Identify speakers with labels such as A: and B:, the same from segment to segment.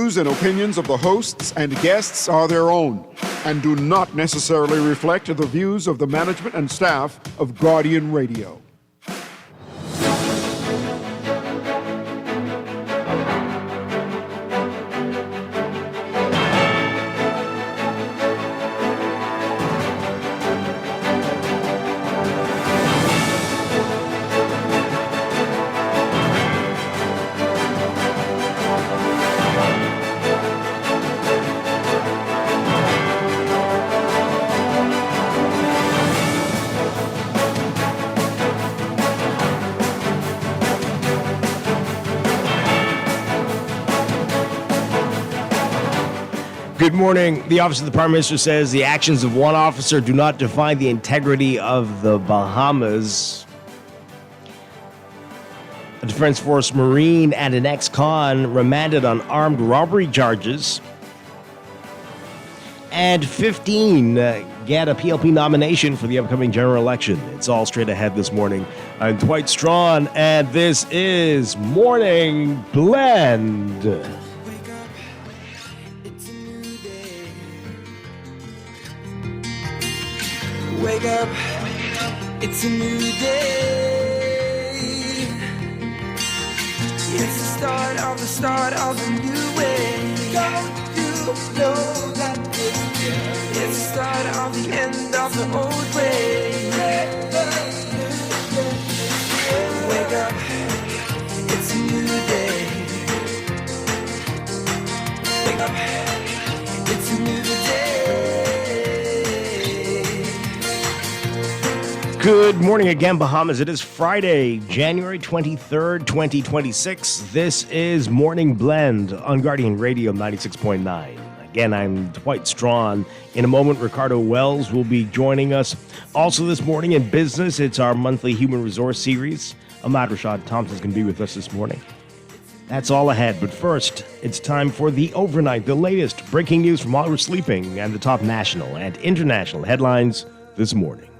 A: views and opinions of the hosts and guests are their own and do not necessarily reflect the views of the management and staff of Guardian Radio.
B: Good morning. The Office of the Prime Minister says the actions of one officer do not define the integrity of the Bahamas. A Defense Force Marine and an ex-con remanded on armed robbery charges. And 15 get a PLP nomination for the upcoming general election. It's all straight ahead this morning. I'm Dwight Strachan, and this is Morning Blend.
C: Wake up, it's a new day. It's the start of a new way. Don't you know that it's the start of the end of the old way. Wake up, it's a new day. Wake up, it's a new day.
B: Good morning again, Bahamas. It is Friday, January 23rd, 2026. This is Morning Blend on Guardian Radio 96.9. Again, I'm Dwight Strachan. In a moment, Ricardo Wells will be joining us. Also this morning in business, it's our monthly human resource series. Ahmad Rashad Thompson's going to be with us this morning. That's all ahead, but first, it's time for the overnight, the latest breaking news from while we're sleeping, and the top national and international headlines this morning.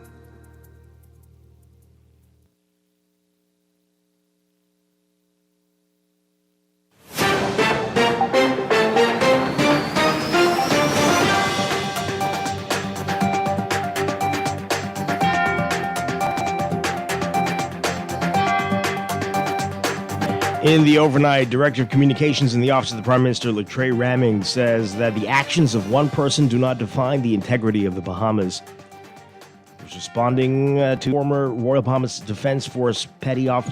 B: In the overnight, Director of Communications in the Office of the Prime Minister, Latrey Ramming, says that the actions of one person do not define the integrity of the Bahamas. He was responding to former Royal Bahamas Defense Force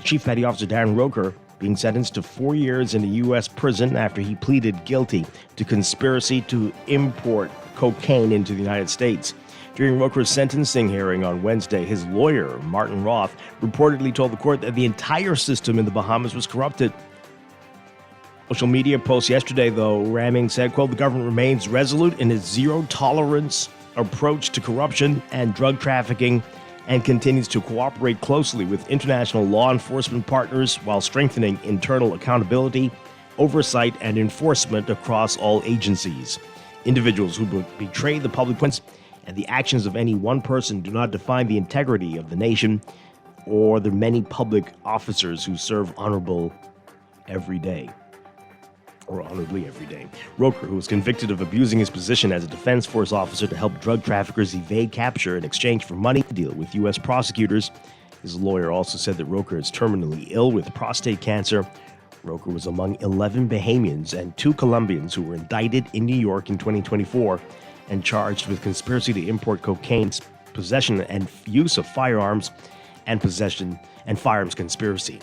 B: Chief Petty Officer Darren Roker being sentenced to 4 years in a U.S. prison after he pleaded guilty to conspiracy to import cocaine into the United States. During Roker's sentencing hearing on Wednesday, his lawyer, Martin Roth, reportedly told the court that the entire system in the Bahamas was corrupted. Social media post yesterday, though, Ramming said, quote, the government remains resolute in its zero-tolerance approach to corruption and drug trafficking and continues to cooperate closely with international law enforcement partners while strengthening internal accountability, oversight, and enforcement across all agencies. Individuals who betray the public confidence and the actions of any one person do not define the integrity of the nation or the many public officers who serve honorably every day. Roker, who was convicted of abusing his position as a Defense Force officer to help drug traffickers evade capture in exchange for money to deal with U.S. prosecutors. His lawyer also said that Roker is terminally ill with prostate cancer. Roker was among 11 Bahamians and 2 Colombians who were indicted in New York in 2024 and charged with conspiracy to import cocaine, possession and use of firearms, and possession and firearms conspiracy.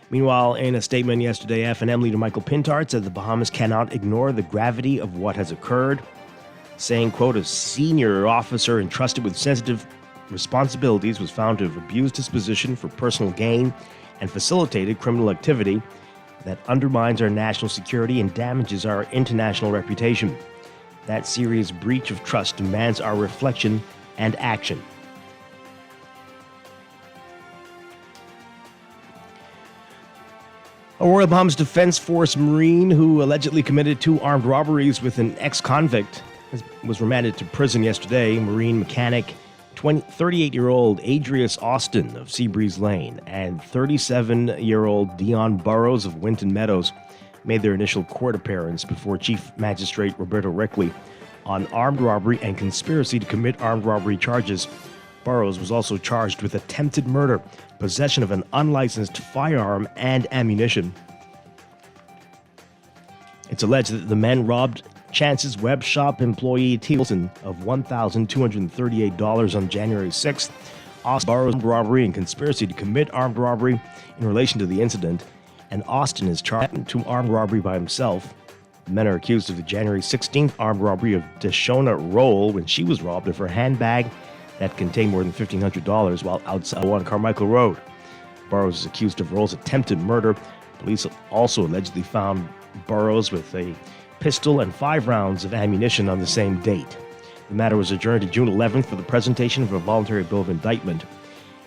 B: Meanwhile, in a statement yesterday, F&M leader Michael Pintard said the Bahamas cannot ignore the gravity of what has occurred, saying, quote, a senior officer entrusted with sensitive responsibilities was found to have abused his position for personal gain and facilitated criminal activity that undermines our national security and damages our international reputation. That serious breach of trust demands our reflection and action. A Royal Bahamas Defense Force Marine who allegedly committed 2 armed robberies with an ex-convict was remanded to prison yesterday. Marine mechanic 38-year-old Adrius Austin of Seabreeze Lane and 37-year-old Dion Burrows of Winton Meadows made their initial court appearance before Chief Magistrate Roberto Reckley on armed robbery and conspiracy to commit armed robbery charges. Burrows was also charged with attempted murder, possession of an unlicensed firearm, and ammunition. It's alleged that the men robbed Chance's web shop employee T. Wilson of $1,238 on January 6th. Austin Burrows armed robbery and conspiracy to commit armed robbery in relation to the incident, and Austin is charged to armed robbery by himself. The men are accused of the January 16th armed robbery of Deshona Roll when she was robbed of her handbag that contained more than $1,500 while outside on Carmichael Road. Burrows is accused of Roll's attempted murder. Police also allegedly found Burrows with a pistol and 5 rounds of ammunition on the same date. The matter was adjourned to June 11th for the presentation of a voluntary bill of indictment.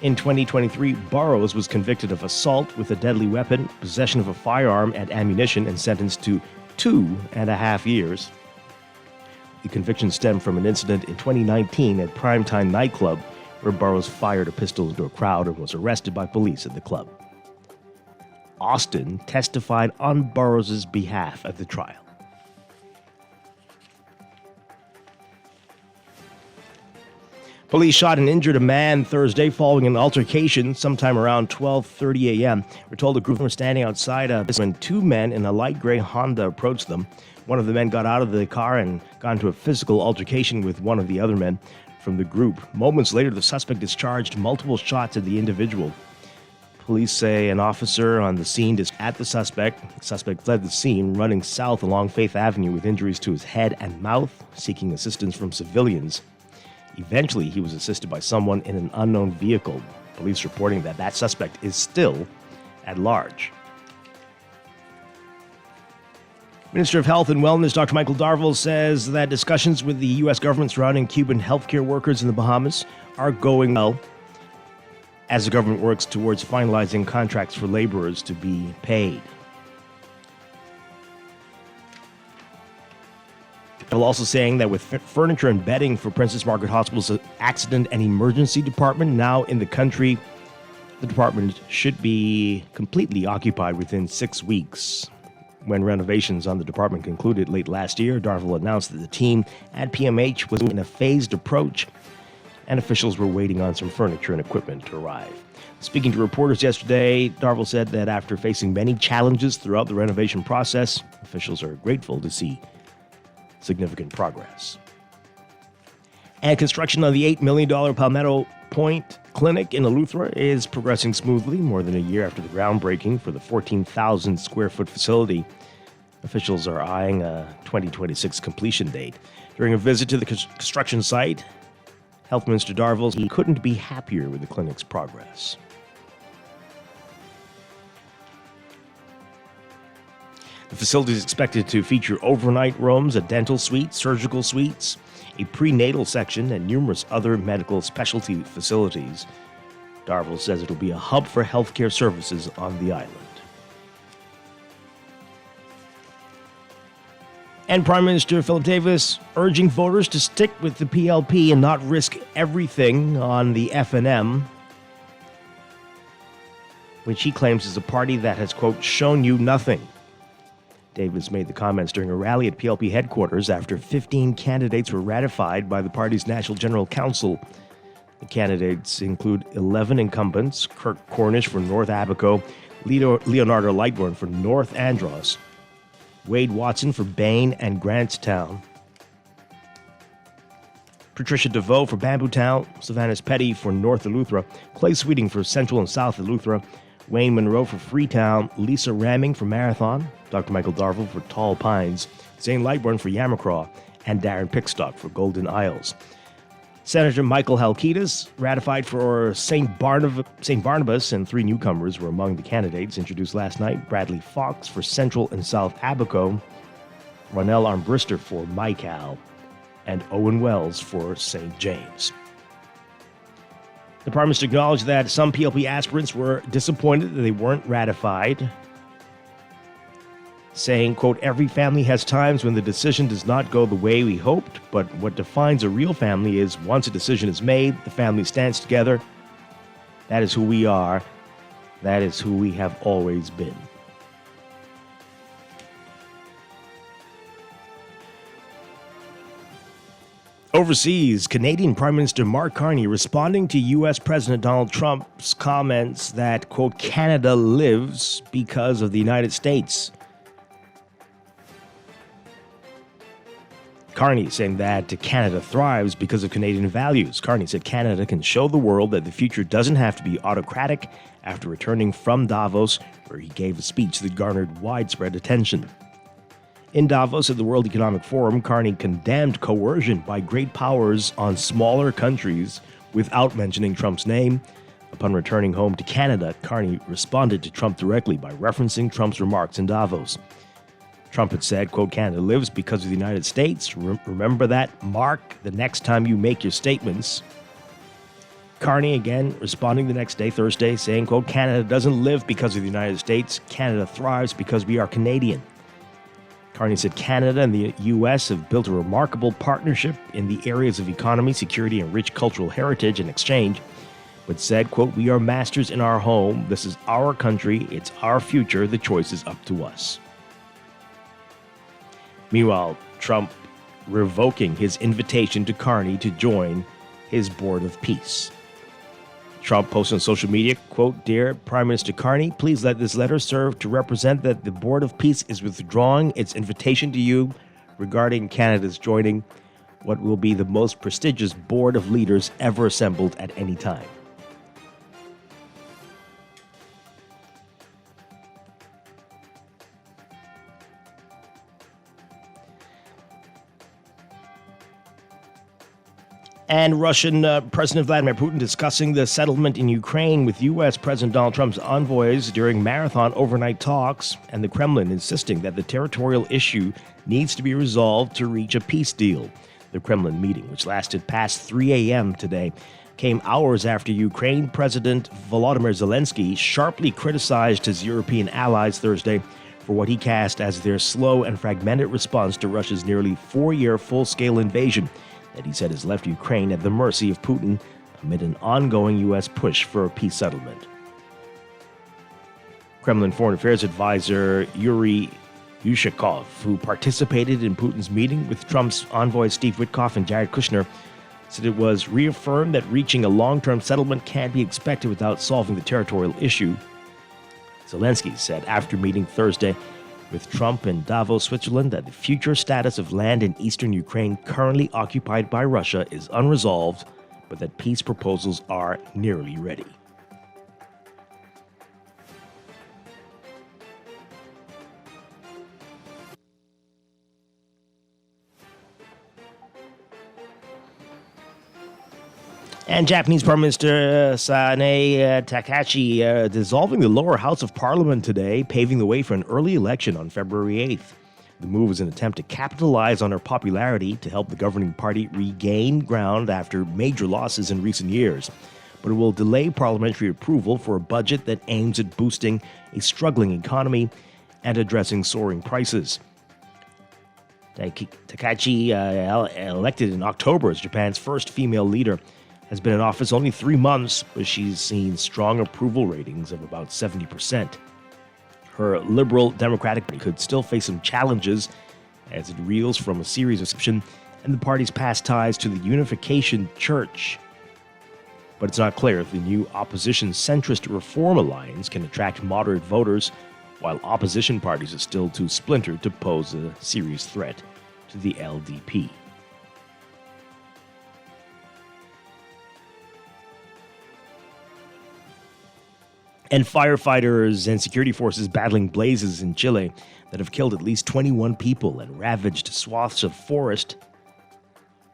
B: In 2023, Burrows was convicted of assault with a deadly weapon, possession of a firearm and ammunition, and sentenced to 2.5 years. The conviction stemmed from an incident in 2019 at Primetime nightclub where Burrows fired a pistol into a crowd and was arrested by police at the club. Austin testified on Burrows' behalf at the trial. Police shot and injured a man Thursday following an altercation sometime around 12:30 a.m. We're told a group were standing outside when 2 men in a light gray Honda approached them. One of the men got out of the car and got into a physical altercation with one of the other men from the group. Moments later, the suspect discharged multiple shots at the individual. Police say an officer on the scene at the suspect. The suspect fled the scene, running south along Faith Avenue with injuries to his head and mouth, seeking assistance from civilians. Eventually, he was assisted by someone in an unknown vehicle. Police reporting that suspect is still at large. Minister of Health and Wellness Dr. Michael Darville says that discussions with the U.S. government surrounding Cuban healthcare workers in the Bahamas are going well as the government works towards finalizing contracts for laborers to be paid. While also saying that with furniture and bedding for Princess Margaret Hospital's accident and emergency department now in the country, the department should be completely occupied within 6 weeks. When renovations on the department concluded late last year, Darville announced that the team at PMH was in a phased approach, and officials were waiting on some furniture and equipment to arrive. Speaking to reporters yesterday, Darville said that after facing many challenges throughout the renovation process, officials are grateful to see significant progress. And construction on the $8 million Palmetto Point Clinic in Eleuthera is progressing smoothly more than a year after the groundbreaking for the 14,000 square foot facility. Officials are eyeing a 2026 completion date. During a visit to the construction site, Health Minister Darville said he couldn't be happier with the clinic's progress. The facility is expected to feature overnight rooms, a dental suite, surgical suites, a prenatal section, and numerous other medical specialty facilities. Darville says it'll be a hub for healthcare services on the island. And Prime Minister Philip Davis urging voters to stick with the PLP and not risk everything on the FNM, which he claims is a party that has, quote, shown you nothing. Davis made the comments during a rally at PLP headquarters after 15 candidates were ratified by the party's National General Council. The candidates include 11 incumbents: Kirk Cornish for North Abaco, Leonardo Lightbourne for North Andros, Wade Watson for Bain and Grantstown, Patricia DeVoe for Bambootown, Sylvanus Petty for North Eleuthera, Clay Sweeting for Central and South Eleuthera, Wayne Monroe for Freetown, Lisa Ramming for Marathon, Dr. Michael Darville for Tall Pines, Zane Lightbourne for Yamacraw, and Darren Pickstock for Golden Isles. Senator Michael Halkitis ratified for St. Barnabas, and 3 newcomers were among the candidates introduced last night: Bradley Fox for Central and South Abaco, Ronell Armbrister for Mycal, and Owen Wells for St. James. The Prime Minister acknowledged that some PLP aspirants were disappointed that they weren't ratified, saying, quote, every family has times when the decision does not go the way we hoped, but what defines a real family is once a decision is made, the family stands together. That is who we are. That is who we have always been. Overseas, Canadian Prime Minister Mark Carney responding to U.S. President Donald Trump's comments that, quote, Canada lives because of the United States. Carney saying that Canada thrives because of Canadian values. Carney said Canada can show the world that the future doesn't have to be autocratic after returning from Davos, where he gave a speech that garnered widespread attention. In Davos at the World Economic Forum, Carney condemned coercion by great powers on smaller countries without mentioning Trump's name. Upon returning home to Canada, Carney responded to Trump directly by referencing Trump's remarks in Davos. Trump had said, quote, Canada lives because of the United States. Remember that, Mark, the next time you make your statements. Carney again responding the next day, Thursday, saying, quote, Canada doesn't live because of the United States. Canada thrives because we are Canadian. Carney said Canada and the U.S. have built a remarkable partnership in the areas of economy, security, and rich cultural heritage and exchange, but said, quote, we are masters in our home. This is our country. It's our future. The choice is up to us. Meanwhile, Trump revoking his invitation to Carney to join his Board of Peace. Trump posted on social media, quote, Dear Prime Minister Carney, please let this letter serve to represent that the Board of Peace is withdrawing its invitation to you regarding Canada's joining what will be the most prestigious board of leaders ever assembled at any time. And Russian President Vladimir Putin discussing the settlement in Ukraine with U.S. President Donald Trump's envoys during marathon overnight talks, and the Kremlin insisting that the territorial issue needs to be resolved to reach a peace deal. The Kremlin meeting, which lasted past 3 a.m. today, came hours after Ukraine President Volodymyr Zelensky sharply criticized his European allies Thursday for what he cast as their slow and fragmented response to Russia's nearly 4-year full-scale invasion that he said has left Ukraine at the mercy of Putin amid an ongoing U.S. push for a peace settlement. Kremlin Foreign Affairs advisor Yuri Ushakov, who participated in Putin's meeting with Trump's envoys Steve Witkoff and Jared Kushner, said it was reaffirmed that reaching a long-term settlement can't be expected without solving the territorial issue. Zelensky said after meeting Thursday with Trump in Davos, Switzerland, that the future status of land in eastern Ukraine currently occupied by Russia is unresolved, but that peace proposals are nearly ready. And Japanese Prime Minister Sanae Takahashi dissolving the lower house of parliament today, paving the way for an early election on February 8th. The move is an attempt to capitalize on her popularity to help the governing party regain ground after major losses in recent years. But it will delay parliamentary approval for a budget that aims at boosting a struggling economy and addressing soaring prices. Takahashi, elected in October as Japan's first female leader, has been in office only 3 months, but she's seen strong approval ratings of about 70%. Her liberal Democratic Party could still face some challenges as it reels from a series of corruption and the party's past ties to the Unification Church. But it's not clear if the new opposition centrist Reform Alliance can attract moderate voters, while opposition parties are still too splintered to pose a serious threat to the LDP. And firefighters and security forces battling blazes in Chile that have killed at least 21 people and ravaged swaths of forest.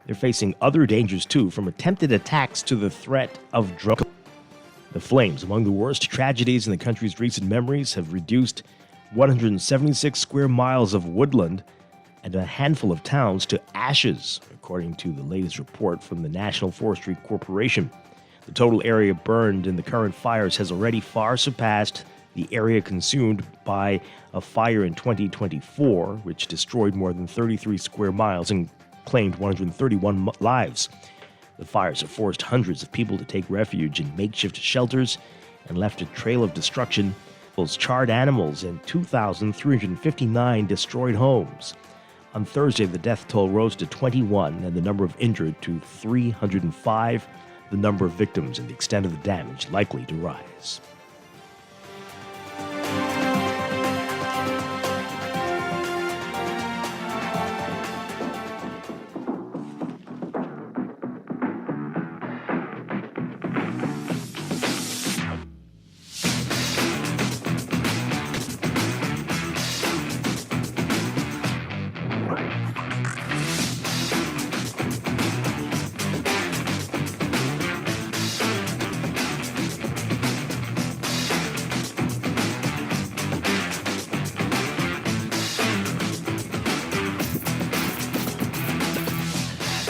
B: They're facing other dangers, too, from attempted attacks to the threat of drones. The flames, among the worst tragedies in the country's recent memories, have reduced 176 square miles of woodland and a handful of towns to ashes, according to the latest report from the National Forestry Corporation. The total area burned in the current fires has already far surpassed the area consumed by a fire in 2024, which destroyed more than 33 square miles and claimed 131 lives. The fires have forced hundreds of people to take refuge in makeshift shelters and left a trail of destruction, charred animals, and 2,359 destroyed homes. On Thursday, the death toll rose to 21 and the number of injured to 305. The number of victims and the extent of the damage likely to rise.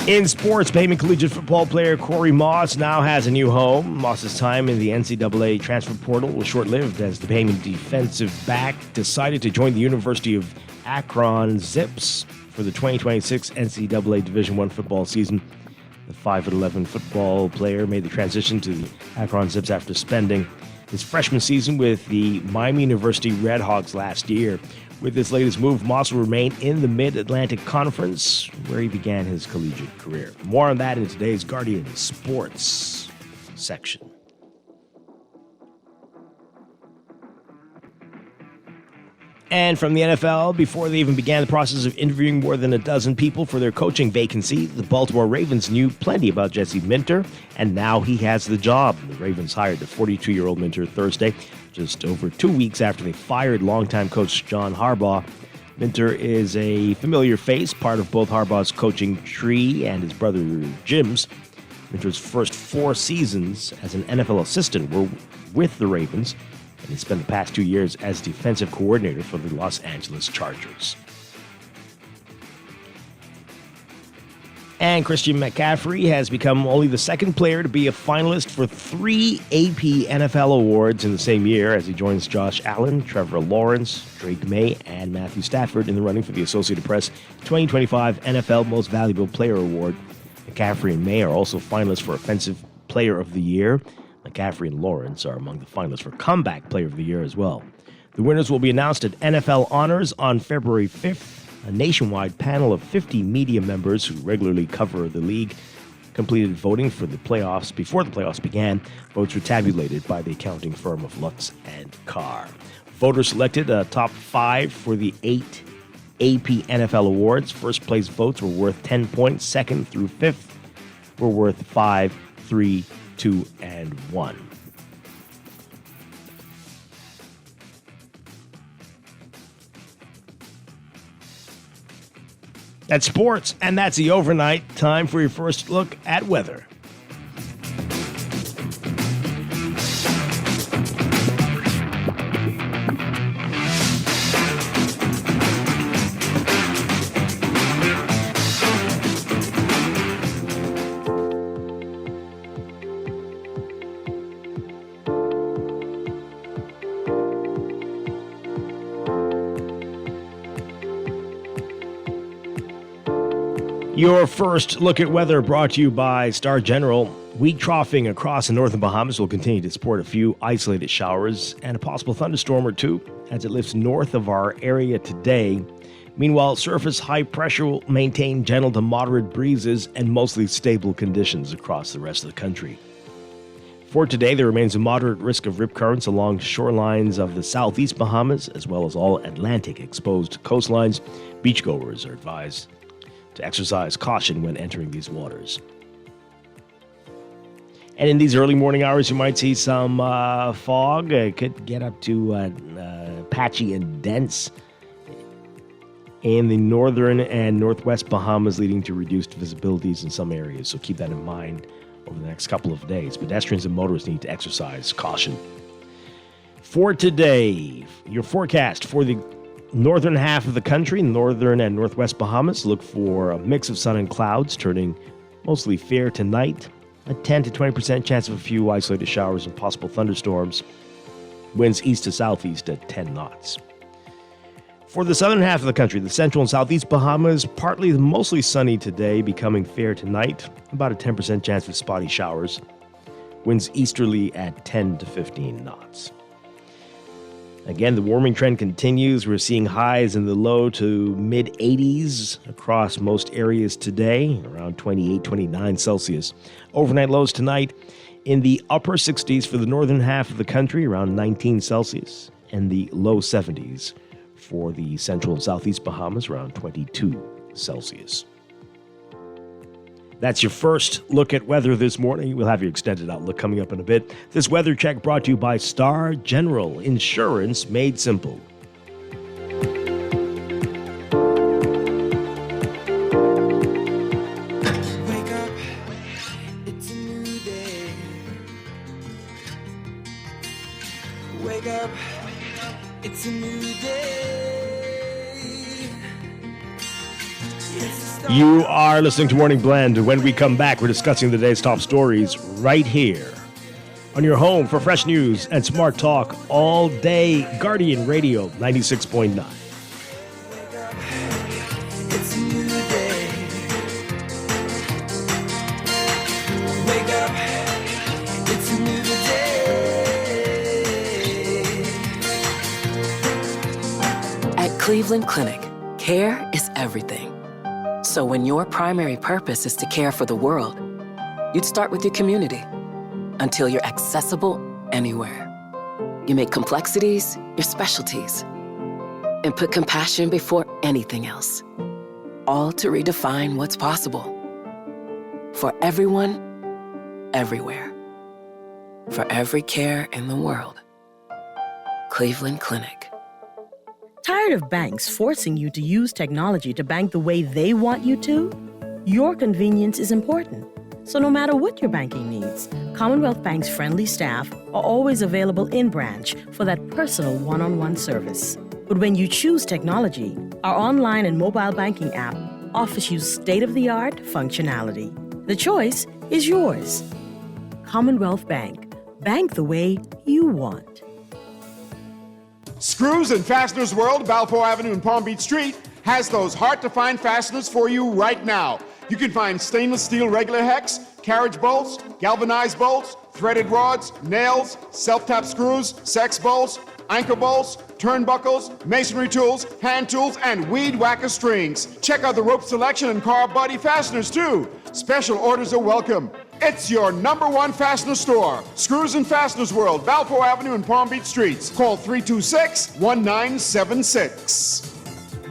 B: In sports, Bayman Collegiate football player Corey Moss now has a new home. Moss's time in the NCAA transfer portal was short-lived as the Bayman defensive back decided to join the University of Akron Zips for the 2026 NCAA Division I football season. The 5'11" football player made the transition to the Akron Zips after spending his freshman season with the Miami University Redhawks last year. With this latest move, Moss will remain in the Mid-Atlantic Conference, where he began his collegiate career. More on that in today's Guardian Sports section. And from the NFL, before they even began the process of interviewing more than a dozen people for their coaching vacancy, the Baltimore Ravens knew plenty about Jesse Minter, and now he has the job. The Ravens hired the 42-year-old Minter Thursday, just over 2 weeks after they fired longtime coach John Harbaugh. Minter is a familiar face, part of both Harbaugh's coaching tree and his brother Jim's. Minter's first 4 seasons as an NFL assistant were with the Ravens, and he spent the past 2 years as defensive coordinator for the Los Angeles Chargers. And Christian McCaffrey has become only the second player to be a finalist for 3 AP NFL awards in the same year as he joins Josh Allen, Trevor Lawrence, Drake May, and Matthew Stafford in the running for the Associated Press 2025 NFL Most Valuable Player Award. McCaffrey and May are also finalists for Offensive Player of the Year. McCaffrey and Lawrence are among the finalists for Comeback Player of the Year as well. The winners will be announced at NFL Honors on February 5th. A nationwide panel of 50 media members who regularly cover the league completed voting for the playoffs. Before the playoffs began, votes were tabulated by the accounting firm of Lutz and Carr. Voters selected a top 5 for the 8 AP NFL awards. First place votes were worth 10 points. Second through 5th were worth 5, 3, 2, and 1. That's sports, and that's the overnight. Time for your first look at weather. Your first look at weather brought to you by Star General. Weak troughing across the northern Bahamas will continue to support a few isolated showers and a possible thunderstorm or two as it lifts north of our area today. Meanwhile, surface high pressure will maintain gentle to moderate breezes and mostly stable conditions across the rest of the country. For today, there remains a moderate risk of rip currents along shorelines of the southeast Bahamas, as well as all Atlantic exposed coastlines. Beachgoers are advised to exercise caution when entering these waters. And in these early morning hours, you might see some fog. It could get up to patchy and dense in the northern and northwest Bahamas, leading to reduced visibilities in some areas. So keep that in mind over the next couple of days. Pedestrians and motorists need to exercise caution. For today, your forecast for the northern half of the country, northern and northwest Bahamas, look for a mix of sun and clouds, turning mostly fair tonight. A 10 to 20% chance of a few isolated showers and possible thunderstorms. Winds east to southeast at 10 knots. For the southern half of the country, the central and southeast Bahamas, partly to mostly sunny today, becoming fair tonight. About a 10% chance of spotty showers. Winds easterly at 10 to 15 knots. Again, the warming trend continues. We're seeing highs in the low to mid 80s across most areas today, around 28, 29 Celsius. Overnight lows tonight in the upper 60s for the northern half of the country, around 19 Celsius, and the low 70s for the central and southeast Bahamas, around 22 Celsius. That's your first look at weather this morning. We'll have your extended outlook coming up in a bit. This weather check brought to you by Star General Insurance Made Simple.
C: Wake up, it's a new day. Wake up, it's a new day.
B: You are listening to Morning Blend. When we come back, we're discussing the day's top stories right here on your home for fresh news and smart talk all day. Guardian Radio 96.9.
C: It's a new day. Wake up, it's a new day.
D: At Cleveland Clinic, care is everything. So when your primary purpose is to care for the world, you'd start with your community until you're accessible anywhere. You make complexities your specialties and put compassion before anything else, all to redefine what's possible. For everyone, everywhere. For every care in the world. Cleveland Clinic.
E: Tired of banks forcing you to use technology to bank the way they want you to? Your convenience is important. So no matter what your banking needs, Commonwealth Bank's friendly staff are always available in branch for that personal one-on-one service. But when you choose technology, our online and mobile banking app offers you state-of-the-art functionality. The choice is yours. Commonwealth Bank. Bank the way you want.
A: Screws and Fasteners World, Balfour Avenue and Palm Beach Street, has those hard-to-find fasteners for you right now. You can find stainless steel regular hex, carriage bolts, galvanized bolts, threaded rods, nails, self-tap screws, sex bolts, anchor bolts, turnbuckles, masonry tools, hand tools, and weed whacker strings. Check out the rope selection and car body fasteners, too. Special orders are welcome. It's your #1 fastener store. Screws and Fasteners World, Balfour Avenue and Palm Beach Streets. Call 326-1976.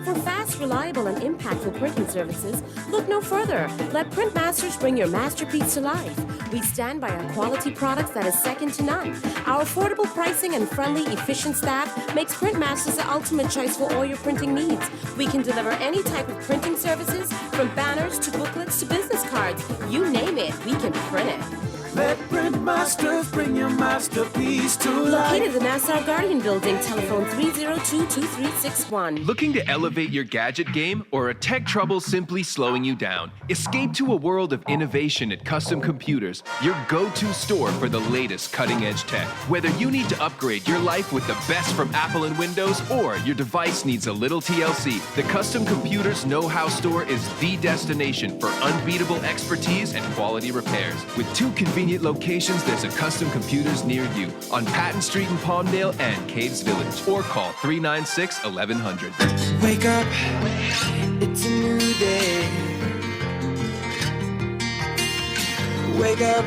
F: For fast, reliable, and impactful printing services, look no further. Let Printmasters bring your masterpiece to life. We stand by our quality products that is second to none. Our affordable pricing and friendly, efficient staff makes Printmasters the ultimate choice for all your printing needs. We can deliver any type of printing services, from banners to booklets to business cards. You name it, we can print it.
C: Let Printmasters bring your masterpiece to life.
F: Located in the Nassau Guardian Building, telephone 302-2361.
G: Looking to elevate your gadget game, or a tech trouble simply slowing you down? Escape to a world of innovation at Custom Computers, your go-to store for the latest cutting-edge tech. Whether you need to upgrade your life with the best from Apple and Windows, or your device needs a little TLC, the Custom Computers Know-How Store is the destination for unbeatable expertise and quality repairs. With 2 convenient locations, there's a Custom Computers near you on Patton Street in Palmdale and Caves Village, or call 396-1100.
C: Wake up, it's a new day. Wake up,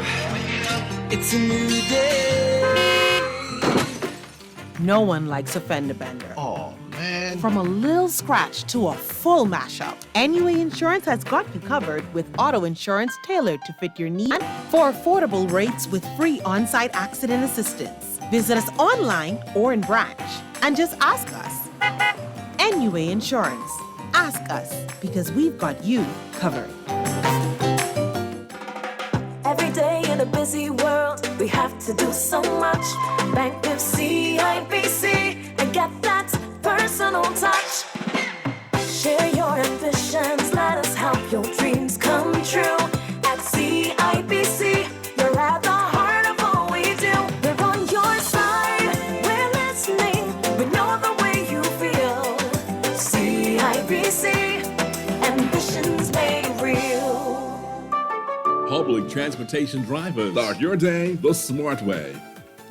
C: it's a new day.
H: No one likes a fender bender.
I: Oh, man.
H: From a little scratch to a full mashup, NUA Insurance has got you covered with auto insurance tailored to fit your needs for affordable rates with free on-site accident assistance. Visit us online or in branch and just ask us. NUA Insurance. Ask us, because we've got you covered.
J: Every day in a busy world, we have to do so much. Bank with CIBC and get that personal touch. Share your ambitions, let us help your dreams come true. At CIBC, you're at the heart of all we do. We're on your side, we're listening, we know the way you feel. CIBC, ambitions made real.
K: Public transportation drivers, start your day the smart way.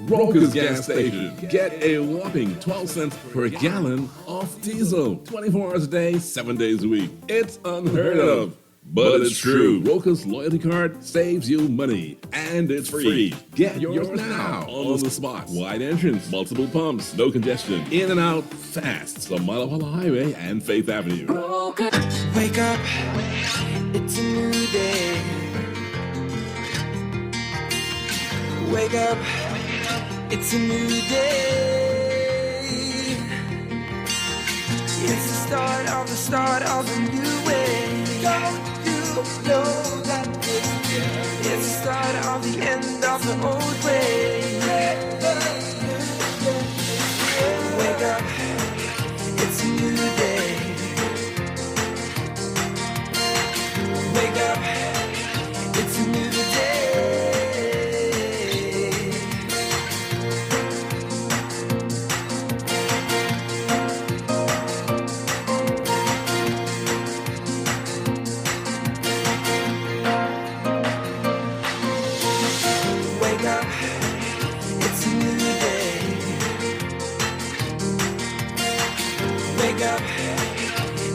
I: Roka's gas station. Get a whopping 12 cents per gallon off diesel. 24 hours a day, 7 days a week. It's unheard of. But it's true. Roka's loyalty card saves you money, and it's free. Get yours now on the spot. Wide entrance, multiple pumps, no congestion, in and out fast. So Malawala Highway and Faith Avenue.
C: Wake up, it's a new day. Wake up, it's a new day. It's the start of a new way. Don't you know that it's the start of the end of the old way. Wake up, it's a new day. Wake up, it's a new day. Wake up, it's a new day. Wake up,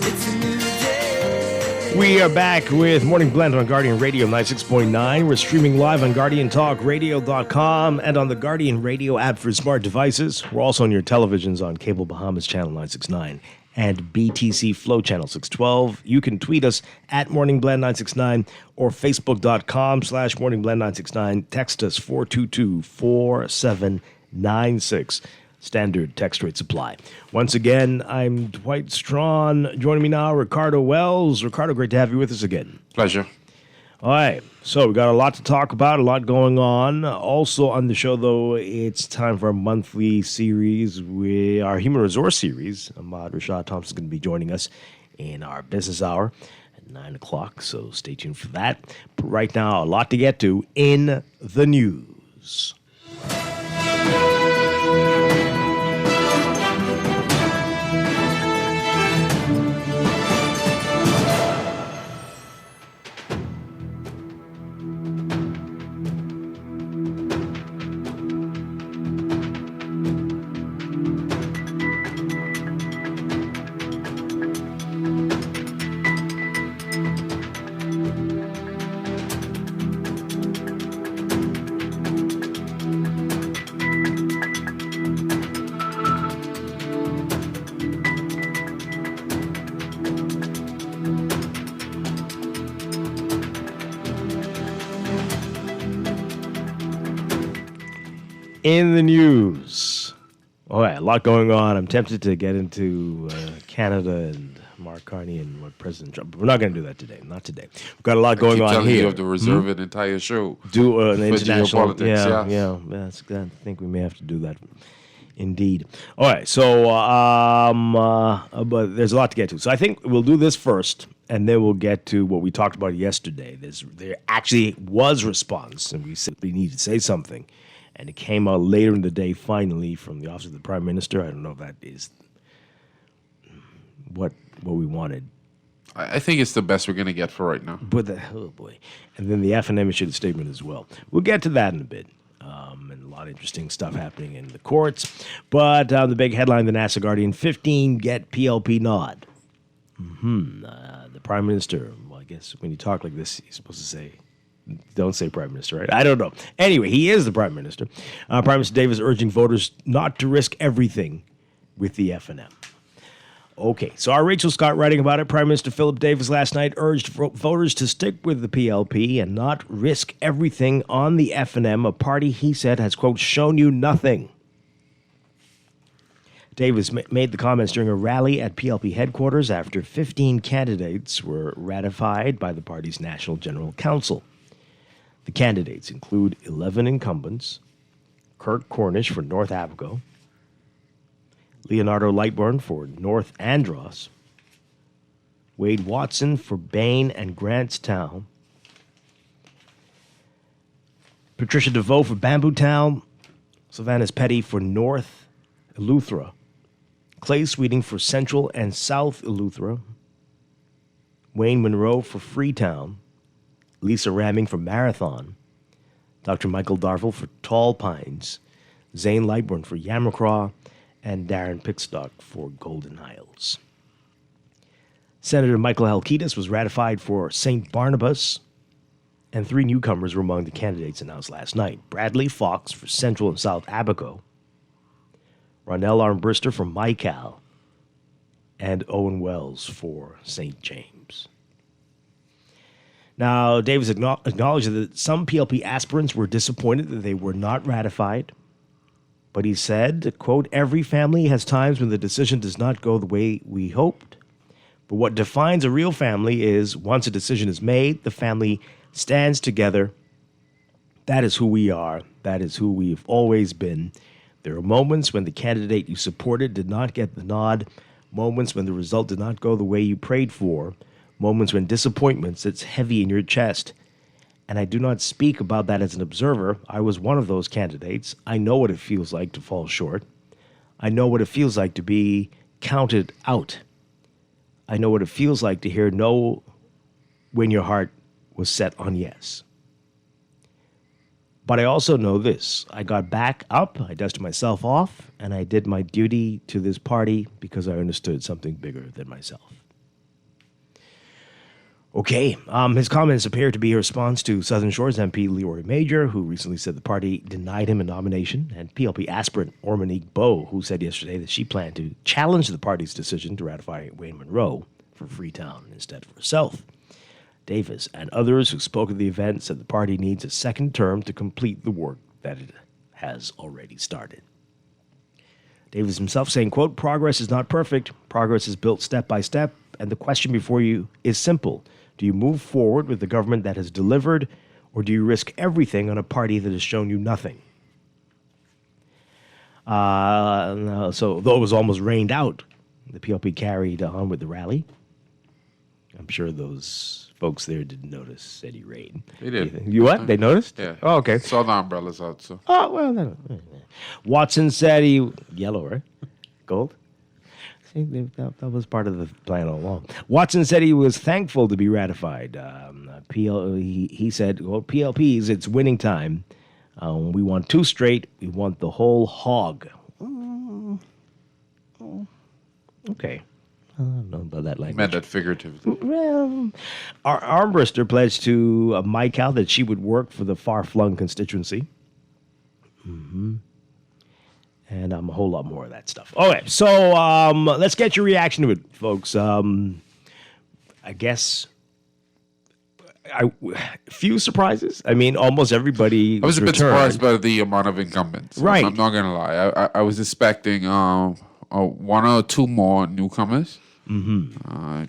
C: it's a new day.
B: We are back with Morning Blend on Guardian Radio 96.9. We're streaming live on GuardianTalkRadio.com and on the Guardian Radio app for smart devices. We're also on your televisions on Cable Bahamas Channel 969 and BTC Flow Channel 612. You can tweet us at MorningBlend969 or Facebook.com/MorningBlend969. Text us 422-4796. Standard text rate supply. Once again, I'm Dwight Strachan. Joining me now, Ricardo Wells. Ricardo, great to have you with us again.
K: Pleasure.
B: All right, so we got a lot to talk about, a lot going on. Also on the show, though, it's time for our monthly series, our Human Resource series. Ahmad Rashad Thompson is going to be joining us in our business hour at 9 o'clock, so stay tuned for that. But right now, a lot to get to in the news. In the news. All right, a lot going on. I'm tempted to get into Canada and Mark Carney and what President Trump. But we're not going to do that today. Not today. We've got a lot going on here.
K: You have to reserve an entire show.
B: Do an international.
K: Geopolitics,
B: yeah. I think we may have to do that. Indeed. All right. So, but there's a lot to get to. So I think we'll do this first, and then we'll get to what we talked about yesterday. There actually was response, and we simply need to say something. And it came out later in the day, finally, from the Office of the Prime Minister. I don't know if that is what we wanted.
K: I think it's the best we're going to get for right now.
B: But oh boy. And then the FNM issued a statement as well. We'll get to that in a bit. And a lot of interesting stuff happening in the courts. But the big headline, the NASA Guardian, 15 get PLP nod. The Prime Minister, well, I guess when you talk like this, you're supposed to say, don't say Prime Minister, right? I don't know. Anyway, he is the Prime Minister. Prime Minister Davis urging voters not to risk everything with the FNM. Okay, so our Rachel Scott writing about it. Prime Minister Philip Davis last night urged voters to stick with the PLP and not risk everything on the FNM, a party he said has, quote, shown you nothing. Davis made the comments during a rally at PLP headquarters after 15 candidates were ratified by the party's National General Council. The candidates include 11 incumbents: Kirk Cornish for North Abaco, Leonardo Lightburn for North Andros, Wade Watson for Bain and Grantstown, Patricia DeVoe for Bambootown, Sylvanus Petty for North Eleuthera, Clay Sweeting for Central and South Eleuthera, Wayne Monroe for Freetown, Lisa Ramming for Marathon, Dr. Michael Darville for Tall Pines, Zane Lightburn for Yamacraw, and Darren Pickstock for Golden Isles. Senator Michael Halkitis was ratified for St. Barnabas, and 3 newcomers were among the candidates announced last night. Bradley Fox for Central and South Abaco, Ronell Armbrister for Mycal, and Owen Wells for St. James. Now, Davis acknowledged that some PLP aspirants were disappointed that they were not ratified, but he said, quote, every family has times when the decision does not go the way we hoped, but what defines a real family is once a decision is made, the family stands together. That is who we are. That is who we've always been. There are moments when the candidate you supported did not get the nod, moments when the result did not go the way you prayed for, moments when disappointment sits heavy in your chest. And I do not speak about that as an observer. I was one of those candidates. I know what it feels like to fall short. I know what it feels like to be counted out. I know what it feels like to hear no when your heart was set on yes. But I also know this. I got back up, I dusted myself off, and I did my duty to this party because I understood something bigger than myself. Okay, his comments appear to be a response to Southern Shores MP Leroy Major, who recently said the party denied him a nomination, and PLP aspirant Ormonique Bowe, who said yesterday that she planned to challenge the party's decision to ratify Wayne Monroe for Freetown instead of herself. Davis and others who spoke at the event said the party needs a second term to complete the work that it has already started. Davis himself saying, quote, progress is not perfect. Progress is built step by step, and the question before you is simple. Do you move forward with the government that has delivered, or do you risk everything on a party that has shown you nothing? So though it was almost rained out, the PLP carried on with the rally. I'm sure those folks there didn't notice any rain.
K: They did.
B: You what? They noticed?
K: Yeah.
B: Oh, okay.
K: Saw the umbrellas out, so.
B: Oh, well, Watson said he... Yellow, right? Gold? See, that was part of the plan all along. Watson said he was thankful to be ratified. He said, well, PLPs, it's winning time. We want 2 straight. We want the whole hog. Okay. I don't know about that language.
K: He meant that figuratively.
B: Well, our Armbrister pledged to Mycal that she would work for the far-flung constituency. Mm-hmm. And a whole lot more of that stuff. Okay, so let's get your reaction to it, folks. I guess few surprises. I mean, almost everybody
K: I was a bit
B: returned.
K: surprised by the amount of incumbents.
B: Right.
K: I'm not going to lie. I was expecting 1 or 2 more newcomers. Mm-hmm.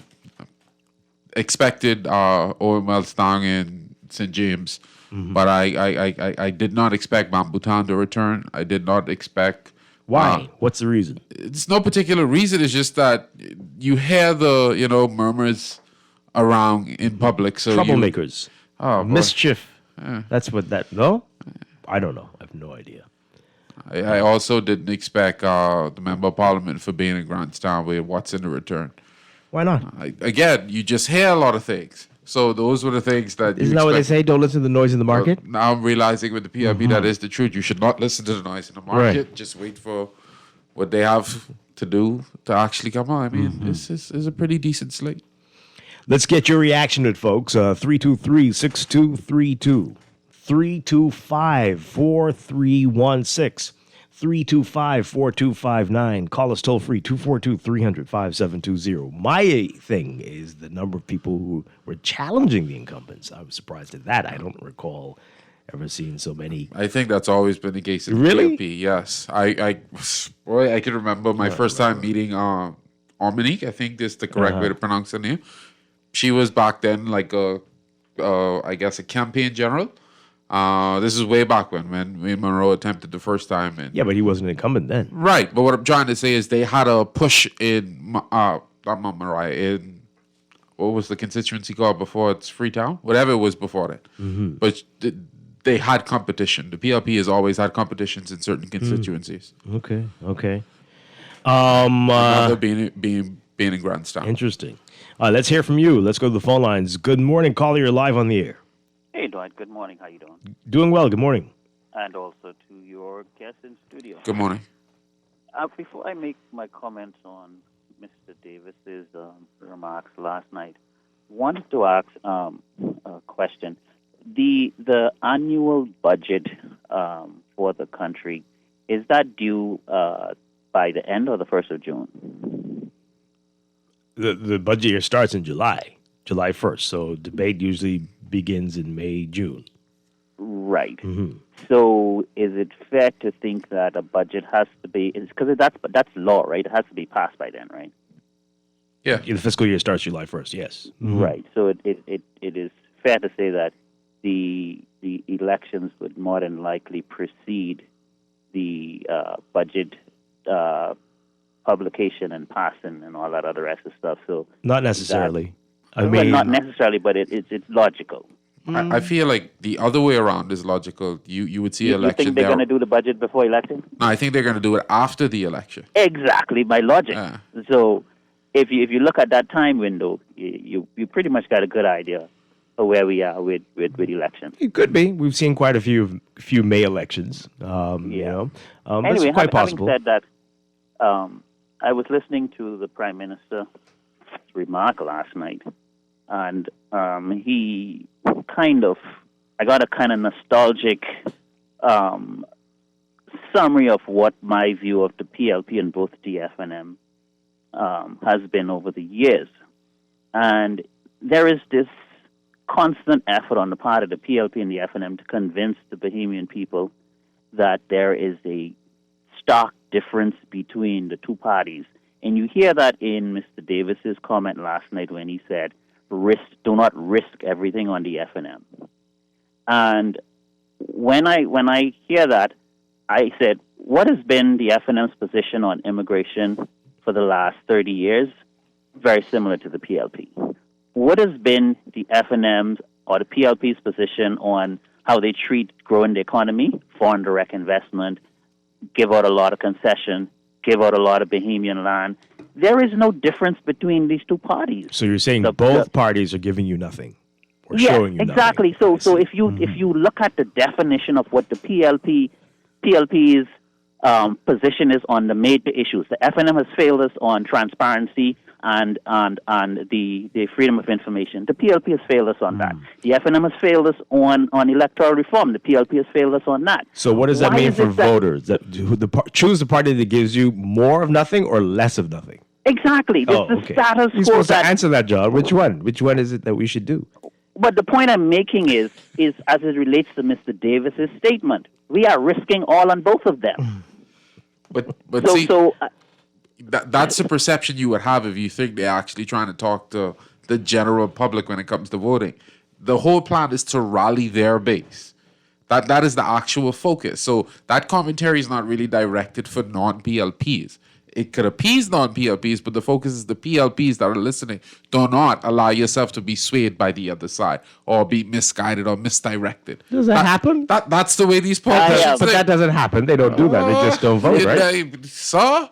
K: Expected Owen Wells down in St. James. Mm-hmm. But I did not expect Bambutan to return. I did not expect...
B: Why? What's the reason?
K: It's no particular reason. It's just that you hear the, murmurs around in public. So
B: troublemakers. Mischief.
K: Yeah.
B: That's what that... No? I don't know. I have no idea.
K: I also didn't expect the Member of Parliament for being in Grantstown with Watson to return.
B: Why not?
K: Again, you just hear a lot of things. So those were the things that
B: Isn't that what they say? Don't listen to the noise in the market?
K: Well, now I'm realizing with the PRB that is the truth. You should not listen to the noise in the market.
B: Right.
K: Just wait for what they have to do to actually come on. I mean, this is a pretty decent slate.
B: Let's get your reaction to it, folks. 323-6232. 325-4316. 325-4259. Call us toll free, 242-300-5720. My thing is the number of people who were challenging the incumbents. I was surprised at that. I don't recall ever seeing so many.
K: I think that's always been the case in
B: Really?
K: PLP, yes. I can remember my first time meeting Ormonique. I think that's the correct way to pronounce her name. She was back then like a campaign general. This is way back when Wayne Monroe attempted the first time.
B: Yeah, but he wasn't an incumbent then.
K: Right, but what I'm trying to say is they had a push in, not Mount Moriah, in, what was the constituency called before it's Freetown? Whatever it was before that. Mm-hmm. But they had competition. The PLP has always had competitions in certain constituencies.
B: Okay.
K: Another being in Grantstown.
B: Interesting. Let's hear from you. Let's go to the phone lines. Good morning, caller. You're live on the air.
L: Hey, Dwight. Good morning. How you doing?
B: Doing well. Good morning.
L: and also to your guest in studio.
K: Good morning.
L: Before I make my comments on Mr. Davis's remarks last night, wanted to ask a question. The annual budget for the country, is that due by the end or the 1st of June?
B: The budget year starts in July 1st. So debate usually begins in May, June.
L: Right. So is it fair to think that a budget has to be, because that's law, right? It has to be passed by then, right?
K: Yeah.
B: The fiscal year starts July 1st, yes.
L: Right. So it is fair to say that the elections would more than likely precede the budget publication and passing and all that other extra stuff. So
B: Not necessarily.
L: not necessarily, but it's logical.
K: I feel like the other way around is logical. You would see
L: You
K: election
L: think they're
K: there.
L: going to do the budget before election?
K: No, I think they're going to do it after the election.
L: Exactly, my logic. So if you look at that time window, you pretty much got a good idea of where we are with elections.
B: It could be. We've seen quite a few May elections. You know,
L: Anyway,
B: that's quite possible.
L: having said that, I was listening to the Prime Minister's remark last night, and he I got a kind of nostalgic summary of what my view of the PLP and both the FNM has been over the years. And there is this constant effort on the part of the PLP and the FNM to convince the Bahamian people that there is a stark difference between the two parties. And you hear that in Mr. Davis's comment last night when he said, do not risk everything on the FNM. And when I hear that, I said, what has been the FNM's position on immigration for the last 30 years? Very similar to the PLP. What has been the FNM's or the PLP's position on how they treat growing the economy, foreign direct investment, give out a lot of concession, give out a lot of Bahamian land? There is no difference between these two parties.
B: So you're saying both parties are giving you nothing, or
L: Yeah,
B: showing you
L: exactly.
B: nothing.
L: So if you look at the definition of what the PLP's position is on the major issues, the FNM has failed us on transparency and the freedom of information. The PLP has failed us on that. The FNM has failed us on electoral reform. The PLP has failed us on that.
B: So what does that
L: Why
B: mean
L: is
B: for
L: it that-
B: voters? Choose the party that gives you more of nothing or less of nothing.
L: Exactly. This the status
B: You're
L: quo
B: supposed to
L: that.
B: answer that, John. Which one? Which one is it that we should do?
L: But the point I'm making is as it relates to Mr. Davis's statement, we are risking all on both of them.
K: But
L: So-
K: see,
L: so,
K: that's the perception you would have if you think they're actually trying to talk to the general public when it comes to voting. The whole plan is to rally their base. That is the actual focus. So that commentary is not really directed for non-PLPs. It could appease non-PLPs, but the focus is the PLPs that are listening. Do not allow yourself to be swayed by the other side or be misguided or misdirected.
B: Does that happen?
K: That's the way these politicians
B: But that doesn't happen. They don't do that. They just don't vote, right?
K: So,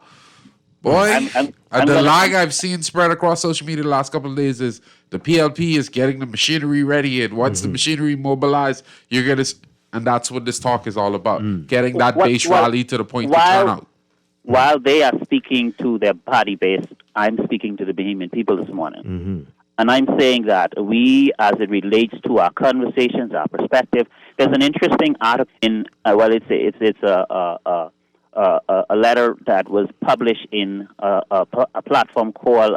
K: boy,
L: I'm
K: the
L: gonna-
K: lag I've seen spread across social media the last couple of days is the PLP is getting the machinery ready, and once the machinery mobilized, you're gonna, and that's what this talk is all about: getting that base rally to the point to turn out.
L: While they are speaking to their party base, I'm speaking to the Bahamian people this morning. And I'm saying that we, as it relates to our conversations, our perspective, there's an interesting article in, it's a letter that was published in a platform called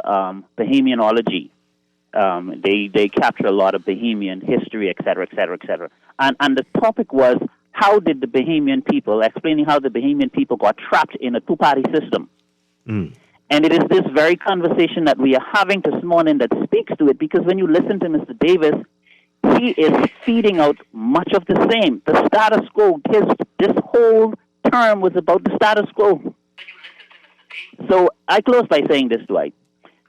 L: Bahamianology. They capture a lot of Bahamian history, et cetera, et cetera, et cetera. And the topic was, how did the Bahamian people, explaining how the Bahamian people got trapped in a two-party system. And it is this very conversation that we are having this morning that speaks to it, because when you listen to Mr. Davis, he is feeding out much of the same. The status quo, this whole term was about the status quo. So I close by saying this, Dwight,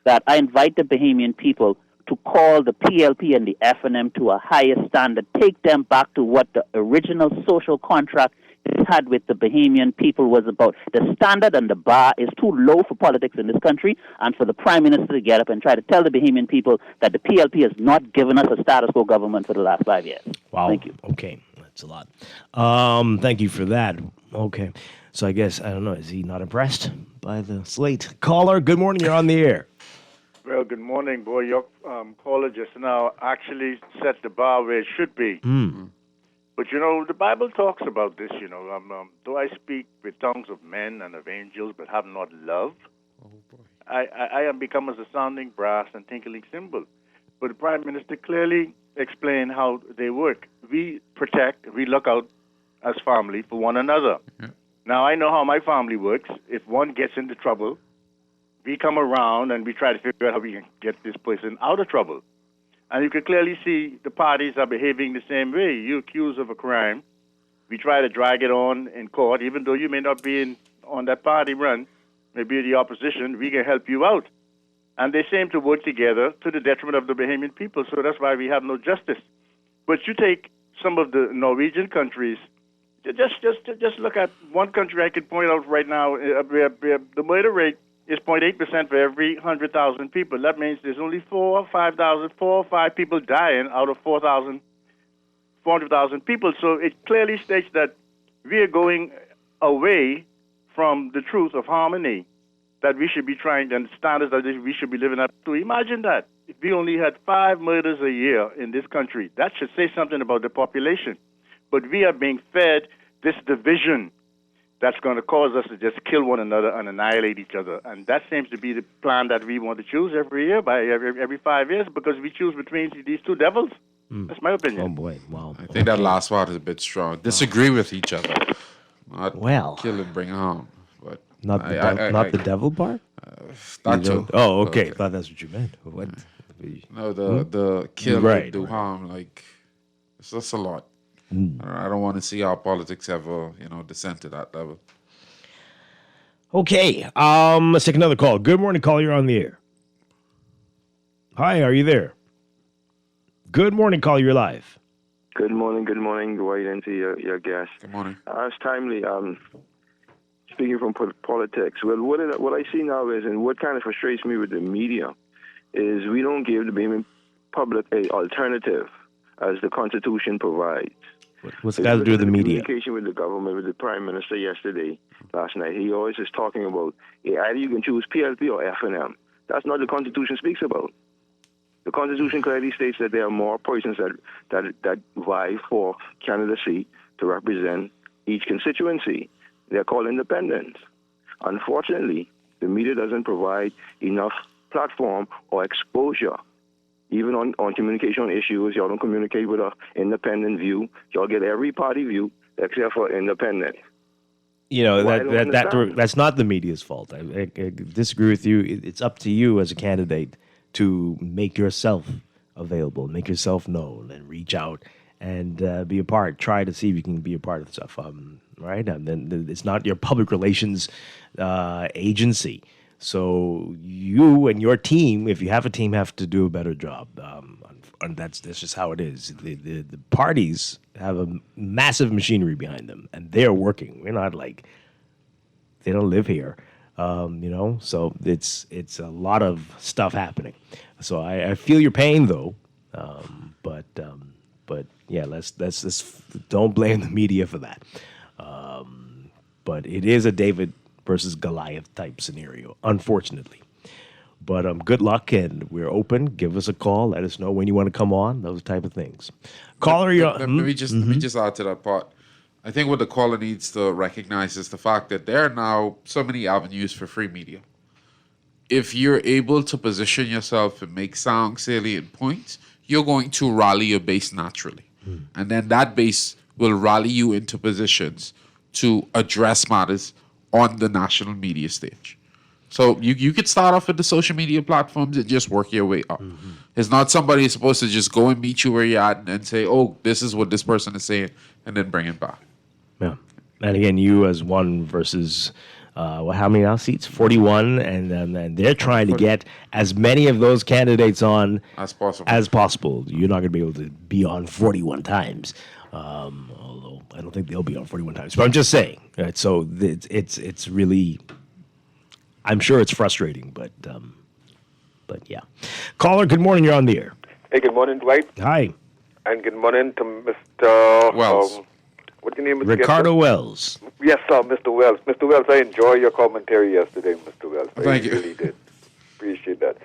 L: that I invite the Bahamian people to call the PLP and the FNM to a higher standard, take them back to what the original social contract they had with the Bahamian people was about. The standard and the bar is too low for politics in this country, and for the Prime Minister to get up and try to tell the Bahamian people that the PLP has not given us a status quo government for the last 5 years.
B: Wow.
L: Thank you.
B: Okay. It's a lot. Thank you for that. Okay. So I guess, I don't know, is he not impressed by the slate? Caller, good morning. You're on the air.
M: Well, good morning, boy. Your caller just now actually set the bar where it should be. But, the Bible talks about this, though I speak with tongues of men and of angels, but have not love, I am become as a sounding brass and tinkling cymbal. But the Prime Minister clearly explained how they work. We protect, we look out as family for one another. Yeah. Now, I know how my family works. If one gets into trouble, we come around and we try to figure out how we can get this person out of trouble. And you can clearly see the parties are behaving the same way. You accuse of a crime. We try to drag it on in court, even though you may not be on that party run, maybe the opposition, we can help you out. And they seem to work together to the detriment of the Bahamian people, so that's why we have no justice. But you take some of the Norwegian countries, just look at one country I could point out right now, where the murder rate is 0.8% for every 100,000 people. That means there's only 4 or 5 people dying out of 400,000 people. So it clearly states that we are going away from the truth of harmony that we should be trying, and standards that we should be living up to. Imagine that. If we only had 5 murders a year in this country, that should say something about the population. But we are being fed this division that's going to cause us to just kill one another and annihilate each other. And that seems to be the plan that we want to choose every year, every 5 years, because we choose between these two devils. That's my opinion.
B: Oh, boy. Wow.
K: I think that last part is a bit strong. Disagree with each other. Not kill and bring harm. But
B: not the devil part?
K: That too.
B: Oh, okay. I thought that's what you meant. What?
K: No, the kill and do harm, like, it's just a lot. I don't want to see our politics ever, descend to that level.
B: Okay, let's take another call. Good morning, caller. You're on the air. Hi, are you there? Good morning, caller. You're live.
N: Good morning, Dwight, and to your guest.
K: Good morning.
N: It's timely. Speaking from politics, well, what I see now is, and what kind of frustrates me with the media, is we don't give the Bahamian public a alternative as the Constitution provides.
B: What's it got to do with the media?
N: Communication with the government, with the Prime Minister last night, he always is talking about either you can choose PLP or F&M. That's not what the Constitution speaks about. The Constitution clearly states that there are more persons that vie for candidacy to represent each constituency. They're called independents. Unfortunately, the media doesn't provide enough platform or exposure. Even on communication issues, y'all don't communicate with an independent view. Y'all get every party view except for independent.
B: That's not the media's fault. I disagree with you. It's up to you as a candidate to make yourself available, make yourself known, and reach out and be a part. Try to see if you can be a part of stuff. Right? And then it's not your public relations agency. So you and your team, if you have a team, have to do a better job. And that's just how it is. The parties have a massive machinery behind them, and they're working. We're not like, they don't live here, So it's a lot of stuff happening. So I feel your pain, though. But yeah, let's don't blame the media for that. But it is a David versus Goliath type scenario, unfortunately. But good luck, and we're open. Give us a call. Let us know when you want to come on, those type of things. Caller,
K: let me just add to that part. I think what the caller needs to recognize is the fact that there are now so many avenues for free media. If you're able to position yourself and make sound, salient points, you're going to rally your base naturally. And then that base will rally you into positions to address matters on the national media stage. So you could start off with the social media platforms and just work your way up. It's not somebody who's supposed to just go and meet you where you're at and say, oh, this is what this person is saying, and then bring it back.
B: Yeah. And again, you as one versus, how many now seats? 41. And they're trying to get as many of those candidates on
K: as possible.
B: You're not going to be able to be on 41 times. Although I don't think they'll be on 41 times. But I'm just saying. Right? So it's really, I'm sure it's frustrating, but yeah. Caller, good morning. You're on the air.
O: Hey, good morning, Dwight.
B: Hi.
O: And good morning to Mr.
K: Wells.
O: What's your name?
B: Ricardo Wells.
O: Yes, sir, Mr. Wells. Mr. Wells, I enjoyed your commentary yesterday, Mr. Wells.
K: Thank you.
O: Really did. Appreciate that.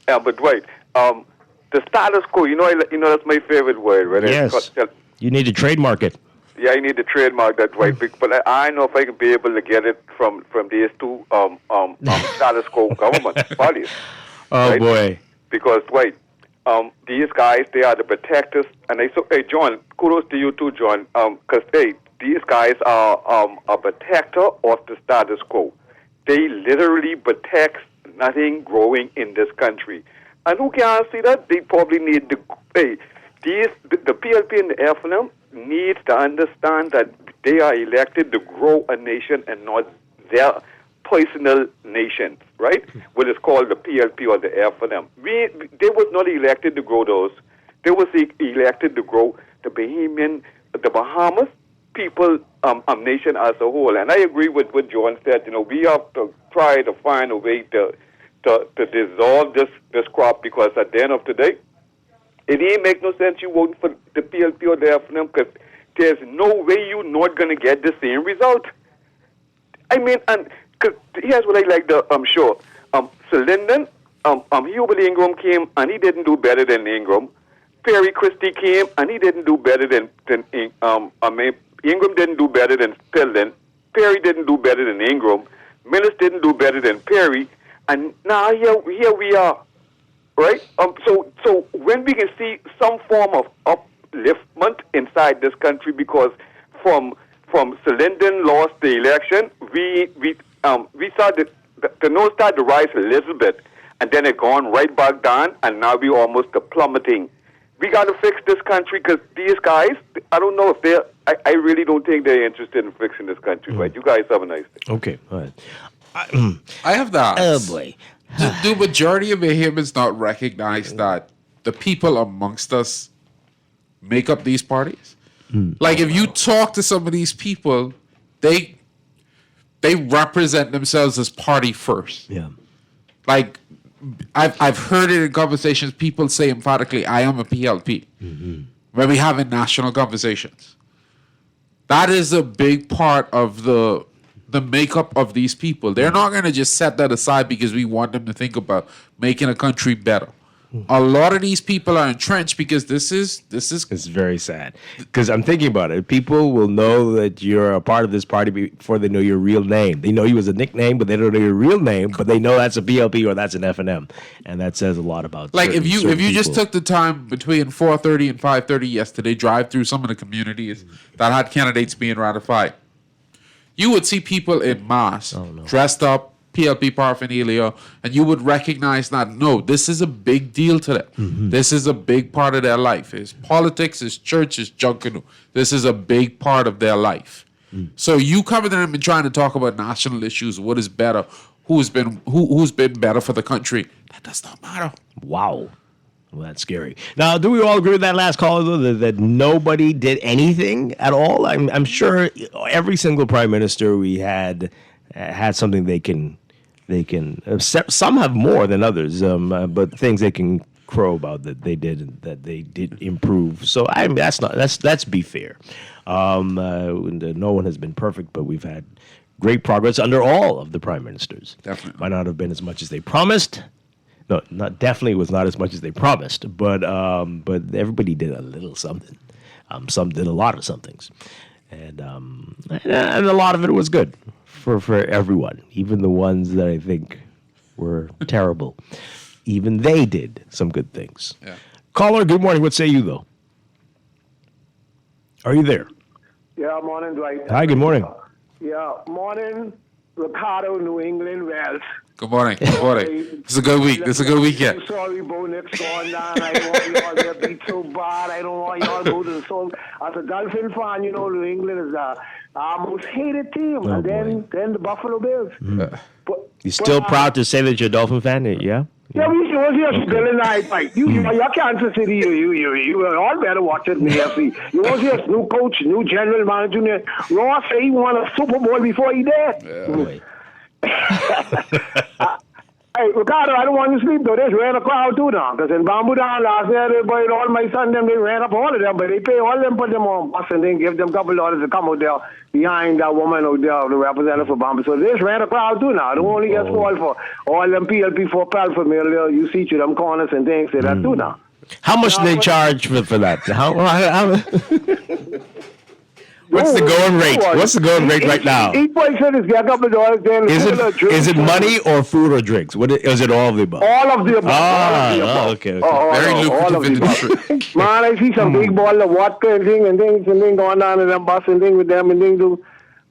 O: But Dwight, the status quo, you know that's my favorite word, right?
B: Yes. You need to trademark it.
O: Yeah, I need to trademark that, Dwight. But I don't know if I can be able to get it from these two status quo government parties.
B: Oh,
O: right?
B: boy.
O: Because, Dwight, these guys, they are the protectors. And hey, John, kudos to you too, John. Because, these guys are a protector of the status quo. They literally protect nothing growing in this country. And who can't see that? They probably need the PLP and the FNM needs to understand that they are elected to grow a nation and not their personal nations, right? What is called the PLP or the FNM. They was not elected to grow those. They was elected to grow the Bahamas people, nation as a whole. And I agree with what John said. We have to try to find a way to dissolve this crop, because at the end of the day, it ain't make no sense you voting for the PLP or the FNM, because there's no way you're not going to get the same result. I mean, and cause here's what I like to show. So Lyndon, Hubert Ingram came, and he didn't do better than Ingram. Perry Christie came, and he didn't do better than Ingram didn't do better than Spilding. Perry didn't do better than Ingram. Millis didn't do better than Perry. And now here we are, right? So when we can see some form of upliftment inside this country, because from Lyndon lost the election, we saw the nose started to rise a little bit, and then it gone right back down, and now we almost are plummeting. We got to fix this country, because these guys, I don't know if I really don't think they're interested in fixing this country. Right? You guys have a nice day.
B: Okay, all right.
K: I have that.
B: Oh, boy.
K: Do majority of Bahamians not recognize that the people amongst us make up these parties? Like, if you talk to some of these people, they represent themselves as party first.
B: Yeah.
K: Like, I've heard it in conversations, people say emphatically, I am a PLP. When we have in national conversations. That is a big part of the makeup of these people. They're not going to just set that aside because we want them to think about making a country better. A lot of these people are entrenched because this is
B: It's very sad, because I'm thinking about it. People will know that you're a part of this party before they know your real name. They know you as a nickname, but they don't know your real name. But they know that's a PLP or that's an FNM, and that says a lot about.
K: Like, if you
B: people.
K: just took the time between 4:30 and 5:30 yesterday, drive through some of the communities that had candidates being ratified, you would see people in mass dressed up, PLP paraphernalia, and you would recognize that, no, this is a big deal to them. This is a big part of their life. It's politics, it's church, it's junkanoo. This is a big part of their life. So you coming to them and trying to talk about national issues, what is better, who's been better for the country, that does not matter.
B: Wow. Well, that's scary. Now, do we all agree with that last caller, though, that nobody did anything at all? I'm sure every single prime minister we had something they can some have more than others, but things they can crow about that they did improve. So let's be fair. No one has been perfect, but we've had great progress under all of the prime ministers.
K: Definitely
B: might not have been as much as they promised. No, definitely was not as much as they promised, but everybody did a little something. Some did a lot of somethings, and a lot of it was good for everyone, even the ones that I think were terrible. Even they did some good things.
K: Yeah.
B: Caller, good morning. What say you, though? Are you there?
P: Yeah, morning, Dwight.
B: Hi, good morning.
P: Yeah, morning, Ricardo, New England, Wells.
K: Good morning. Good morning. It's a good week. It's a good weekend.
P: I'm sorry, Bo Nick's going down. I don't want y'all to be too bad. I don't want y'all to go to the soul. As a Dolphin fan, New England is our most hated team.
B: Oh,
P: and then the Buffalo Bills.
B: You're still proud to say that you're a Dolphin fan, yeah?
P: Yeah, we was here still in night, Mike. You're Kansas City. You all better watch it in the AFC. You was here, new coach, new general manager. Ross said he won a Super Bowl before he did.
K: Yeah.
P: Hey, Ricardo, I don't want you to sleep, though. They ran a crowd, too, now. Because in Bamboo Down last year, they boy, all my son, them, they ran up all of them. But they pay all them, put them on bus, and then give them a couple dollars to come out there behind that woman out there, the representative for Bamboo. So they just ran a crowd, too, now. They only get spoiled for all them PLP for Pal for me, you see to them corners and things, say that, too, now.
B: How much do they charge for that? How What's the going rate? What's the going rate right now?
P: Each boy said is get a couple of dollars. Then
B: Is it money or food or drinks? What is it? All of the above.
P: All of the above.
B: Okay.
P: Very lucrative industry. Man, I see some big ball of vodka and things going on in them bus and things with them and things do.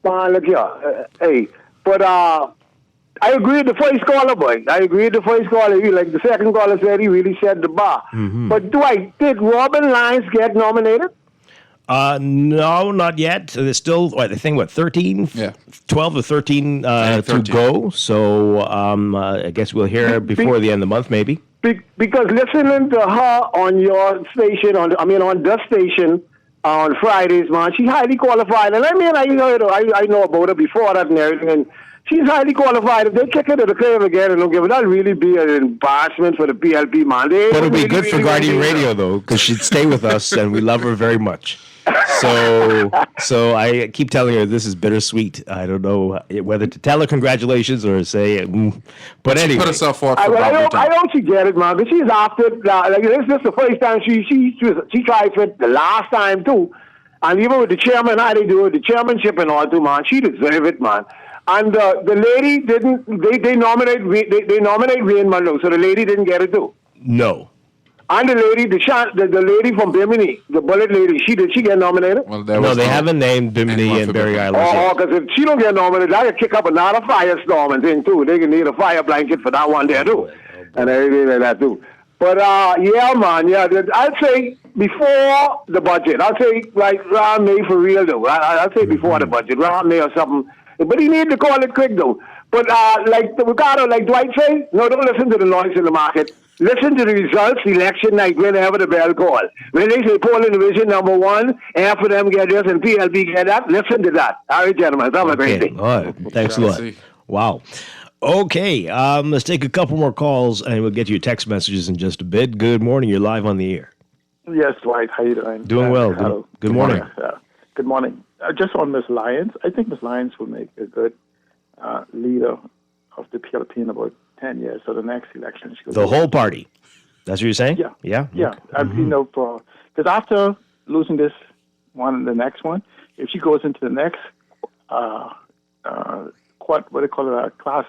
P: Man, look here. Hey, but I agree with the first caller, boy. I agree with the first caller. Like the second caller said, he really set the bar. But Dwight, did Robin Lyons get nominated?
B: No, not yet. There's still, I think, 13? Yeah. 12 or 13 to go. So I guess we'll hear before the end of the month, maybe.
P: Because listening to her on your station, on the station on Fridays, man, she's highly qualified. And I know about her before that and everything. And she's highly qualified. If they kick her to the curb again and don't give it, that'll really be an embarrassment for the PLP, man.
B: But it'll be good for Guardian Radio, though, because she'd stay with us, and we love her very much. So I keep telling her this is bittersweet. I don't know whether to tell her congratulations or say, but anyway.
K: She put herself forward for
P: I don't she get it, man, because she's after, like, this is the first time she tried for it the last time, too. And even with the chairman, how they do it, the chairmanship and all, too, man, she deserved it, man. And the lady didn't, they nominate Wayne Monroe, so the lady didn't get it, too.
B: No.
P: And the lady, the lady from Bimini, the bullet lady, did she get nominated?
K: Well,
B: no, they haven't named Bimini and Berry Island.
P: Oh, because if she don't get nominated, I could kick up another firestorm and thing, too. They can need a fire blanket for that one there, too. And everything like that, too. But, yeah, man, yeah, I'd say before the budget. I'd say, like, around May for real, though. I'd say before the budget, around May or something. But he need to call it quick, though. But, like Ricardo, like Dwight said, no, don't listen to the noise in the market. Listen to the results election night whenever the bell call. When they say polling division number 1, half of them get this and PLP get that, listen to that. All right, gentlemen. Have a great day.
B: All right. Thanks a lot. Wow. Okay. Let's take a couple more calls and we'll get you text messages in just a bit. Good morning. You're live on the air.
Q: Yes, Dwight. How you doing?
B: Doing well. Good morning.
Q: Good morning. Just on Miss Lyons, I think Miss Lyons will make a good leader of the PLP in about 10 years. So the next election,
B: the whole party. That's what you're saying?
Q: Yeah.
B: Yeah.
Q: Yeah. Because after losing this one and the next one, if she goes into the next class,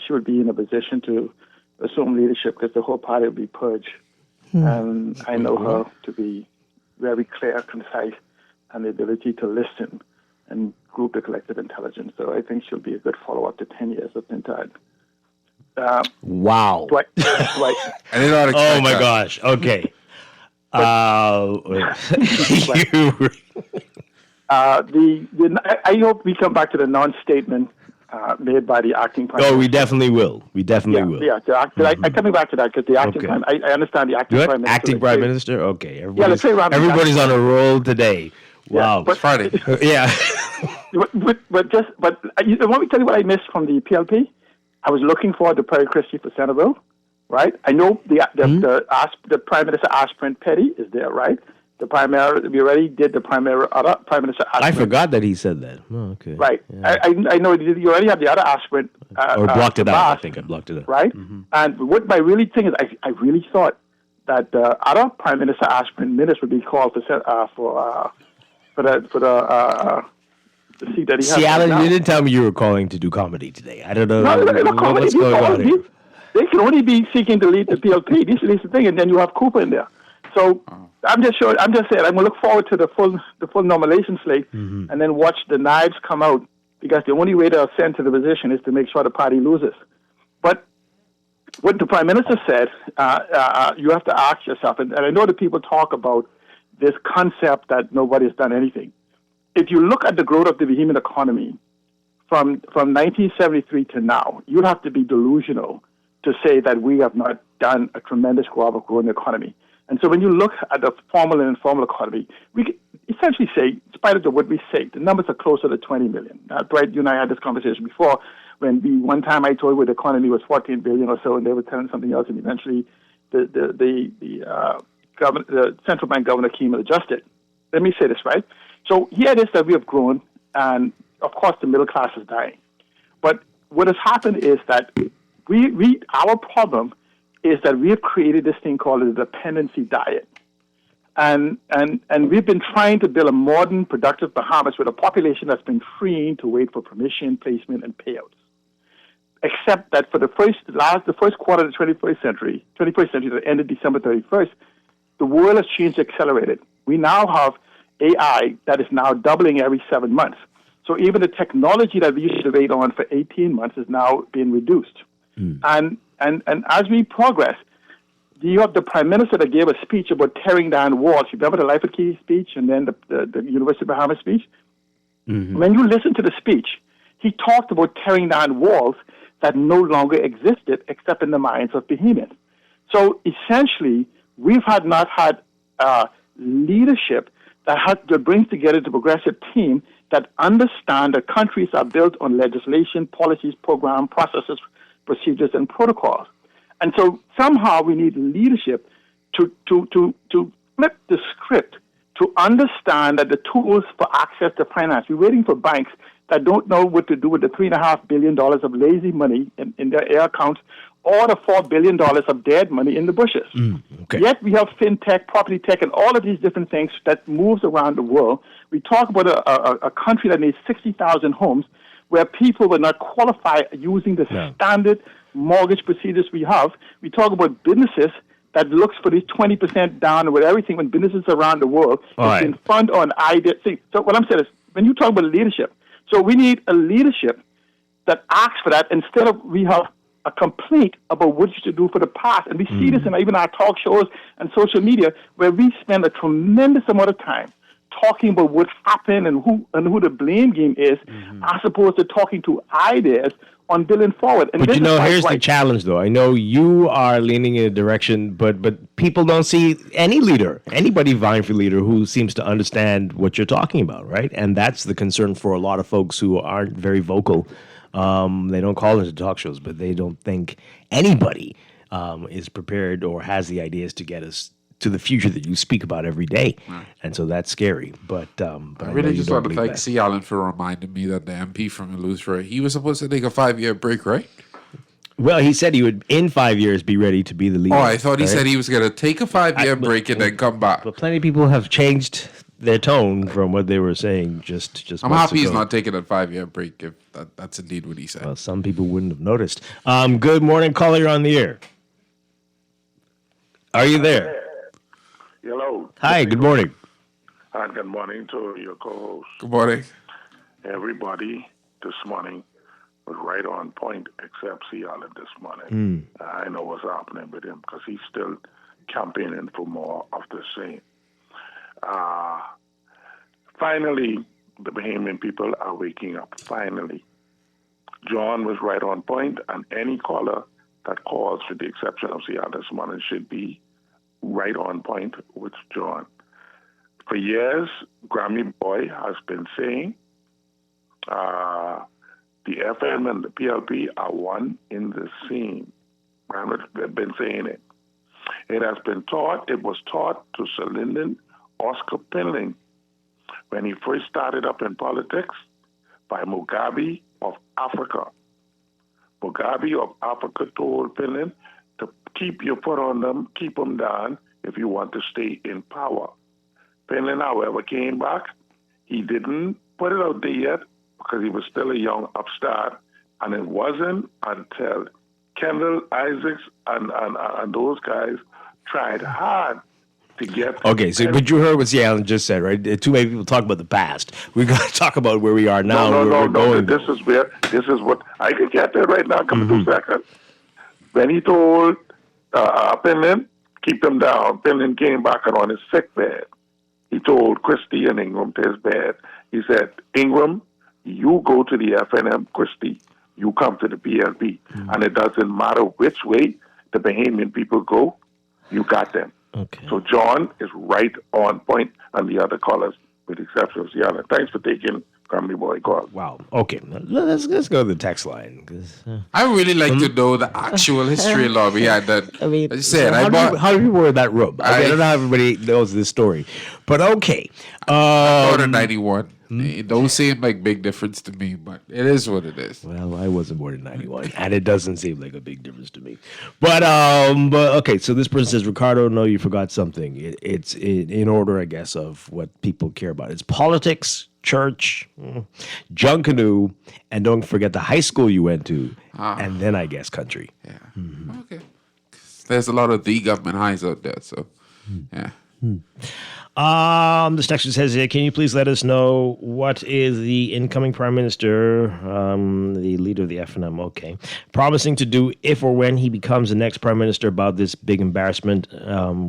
Q: she would be in a position to assume leadership because the whole party would be purged. And I know her to be very clear, concise, and the ability to listen and group the collective intelligence. So I think she'll be a good follow-up to 10 years of Tintad.
B: Wow.
Q: Dwight.
K: I didn't know how to
B: oh, my gosh. Okay.
Q: I hope we come back to the non-statement made by the acting prime minister.
B: Oh, we definitely will. We definitely will.
Q: Yeah, I'm coming back to that because the acting prime, I understand the acting prime minister.
B: Acting prime minister? Okay. Everybody's on a roll today. Wow.
K: It's Friday.
B: Yeah.
Q: But let me tell you what I missed from the PLP. I was looking for the Perry Christie for Centerville, right? I know the Prime Minister Aspirant Petty is there, right? We already did the Prime Minister Aspirant.
B: I forgot that he said that. Oh, okay.
Q: Right. Yeah. I know you already have the other aspirant.
B: Or blocked it out. I think I blocked it out.
Q: Right? And what my really thing is, I really thought that the other Prime Minister Aspirant minister would be called for the seat that he has.
B: See, Alan, you didn't tell me you were calling to do comedy today. I don't know
Q: what's going on here. They can only be seeking to lead the PLP. This is the thing, and then you have Cooper in there. So I'm just saying, I'm gonna look forward to the full nomination slate, and then watch the knives come out because the only way they're sent to the position is to make sure the party loses. But what the Prime Minister said, you have to ask yourself, and I know that people talk about this concept that nobody's done anything. If you look at the growth of the Bahamian economy from 1973 to now, you'd have to be delusional to say that we have not done a tremendous job of growing the economy. And so when you look at the formal and informal economy, we can essentially say, in spite of what we say, the numbers are closer to 20 million. Dwight, you and I had this conversation before. when one time I told you the economy was 14 billion or so, and they were telling something else, and eventually the central bank governor came and adjusted. Let me say this, right? So here it is that we have grown, and of course the middle class is dying. But what has happened is that our problem is that we have created this thing called the dependency diet. And we've been trying to build a modern, productive Bahamas with a population that's been freeing to wait for permission, placement, and payouts. Except that for the first quarter of the 21st century that ended December 31st, the world has changed, accelerated. We now have AI that is now doubling every 7 months. So even the technology that we used to wait on for 18 months is now being reduced. And as we progress, you have the prime minister that gave a speech about tearing down walls. You remember the Life of Key speech and then the University of Bahamas speech? When you listen to the speech, he talked about tearing down walls that no longer existed except in the minds of Bahamians. So essentially, we've not had leadership that brings together the progressive team that understand that countries are built on legislation, policies, program, processes, procedures, and protocols. And so somehow we need leadership to flip the script, to understand that the tools for access to finance, we're waiting for banks that don't know what to do with the $3.5 billion of lazy money in their air accounts or the $4 billion of dead money in the bushes. Yet we have fintech, property tech, and all of these different things that moves around the world. We talk about a country that needs 60,000 homes where people will not qualify using the standard mortgage procedures we have. We talk about businesses that looks for these 20% down with everything when businesses around the world is in fund on idea. See, so what I'm saying is, when you talk about leadership, so we need a leadership that asks for that instead of we have a complaint about what you should do for the past. And we see this in even our talk shows and social media where we spend a tremendous amount of time talking about what happened and who the blame game is, as opposed to talking to ideas on building forward. And
B: but here's the challenge, though. I know you are leaning in a direction, but people don't see any leader, anybody vying for leader who seems to understand what you're talking about, right? And that's the concern for a lot of folks who aren't very vocal. They don't call into talk shows, but they don't think anybody is prepared or has the ideas to get us to the future that you speak about every day. And so that's scary. But
K: I really just want to thank C. Allen for reminding me that the MP from Eleuthera, he was supposed to take a 5-year break, right?
B: Well, he said he would, in 5 years, be ready to be the leader.
K: Oh, I thought he said he was going to take a 5-year break and then come back.
B: But plenty of people have changed their tone from what they were saying just
K: I'm happy he's not taking a 5-year break, if that's indeed what he said.
B: Well, some people wouldn't have noticed. Good morning, caller. You're on the air. Are you there?
R: Hello.
B: Hi, good morning.
R: And good morning to your co-host.
K: Good morning.
R: Everybody this morning was right on point except C. Allen this morning. I know what's happening with him because he's still campaigning for more of the same. Finally, the Bahamian people are waking up. Finally. John was right on point, and any caller that calls, with the exception of C. Allen this morning, should be right on point with John. For years, Grammy Boy has been saying the FM and the PLP are one in the same. They've been saying it. It was taught to Sir Lyndon Oscar Pinling when he first started up in politics by Mugabe of Africa. Mugabe of Africa told Pinling to keep your foot on them, keep them down if you want to stay in power. Pinling, however, came back. He didn't put it out there yet because he was still a young upstart, and it wasn't until Kendall Isaacs and those guys tried hard to get...
B: Okay, so but you heard what C. Allen just said, right? Too many people talk about the past. We got to talk about where we are now.
R: No. This is what... I can get there right now. Come 2 seconds. When he told Pinling, keep them down, Pinling came back and on his sick bed. He told Christie and Ingram to his bed. He said, Ingram, you go to the FNM, Christie, you come to the PLP. And it doesn't matter which way the Bahamian people go, you got them.
B: Okay.
R: So John is right on point, and the other callers, with the exception of Sienna. Thanks for taking Come the boy call.
B: Wow. Okay. Let's go to the text line.
K: I really like to know the actual history law behind that.
B: I mean,
K: I said,
B: how do people were in that room? I don't know how everybody knows this story, but okay.
K: I bought in 91. It don't seem like big difference to me, but it is what it is.
B: Well, I wasn't born in 91, and it doesn't seem like a big difference to me. But okay, so this person says, Ricardo, no, you forgot something. It's in order, I guess, of what people care about. It's politics, church, Junkanoo, and don't forget the high school you went to, and then I guess country.
K: Yeah. Okay. There's a lot of the government highs out there, so yeah.
B: This text says here, can you please let us know what is the incoming prime minister, the leader of the FNM, okay, promising to do if or when he becomes the next prime minister about this big embarrassment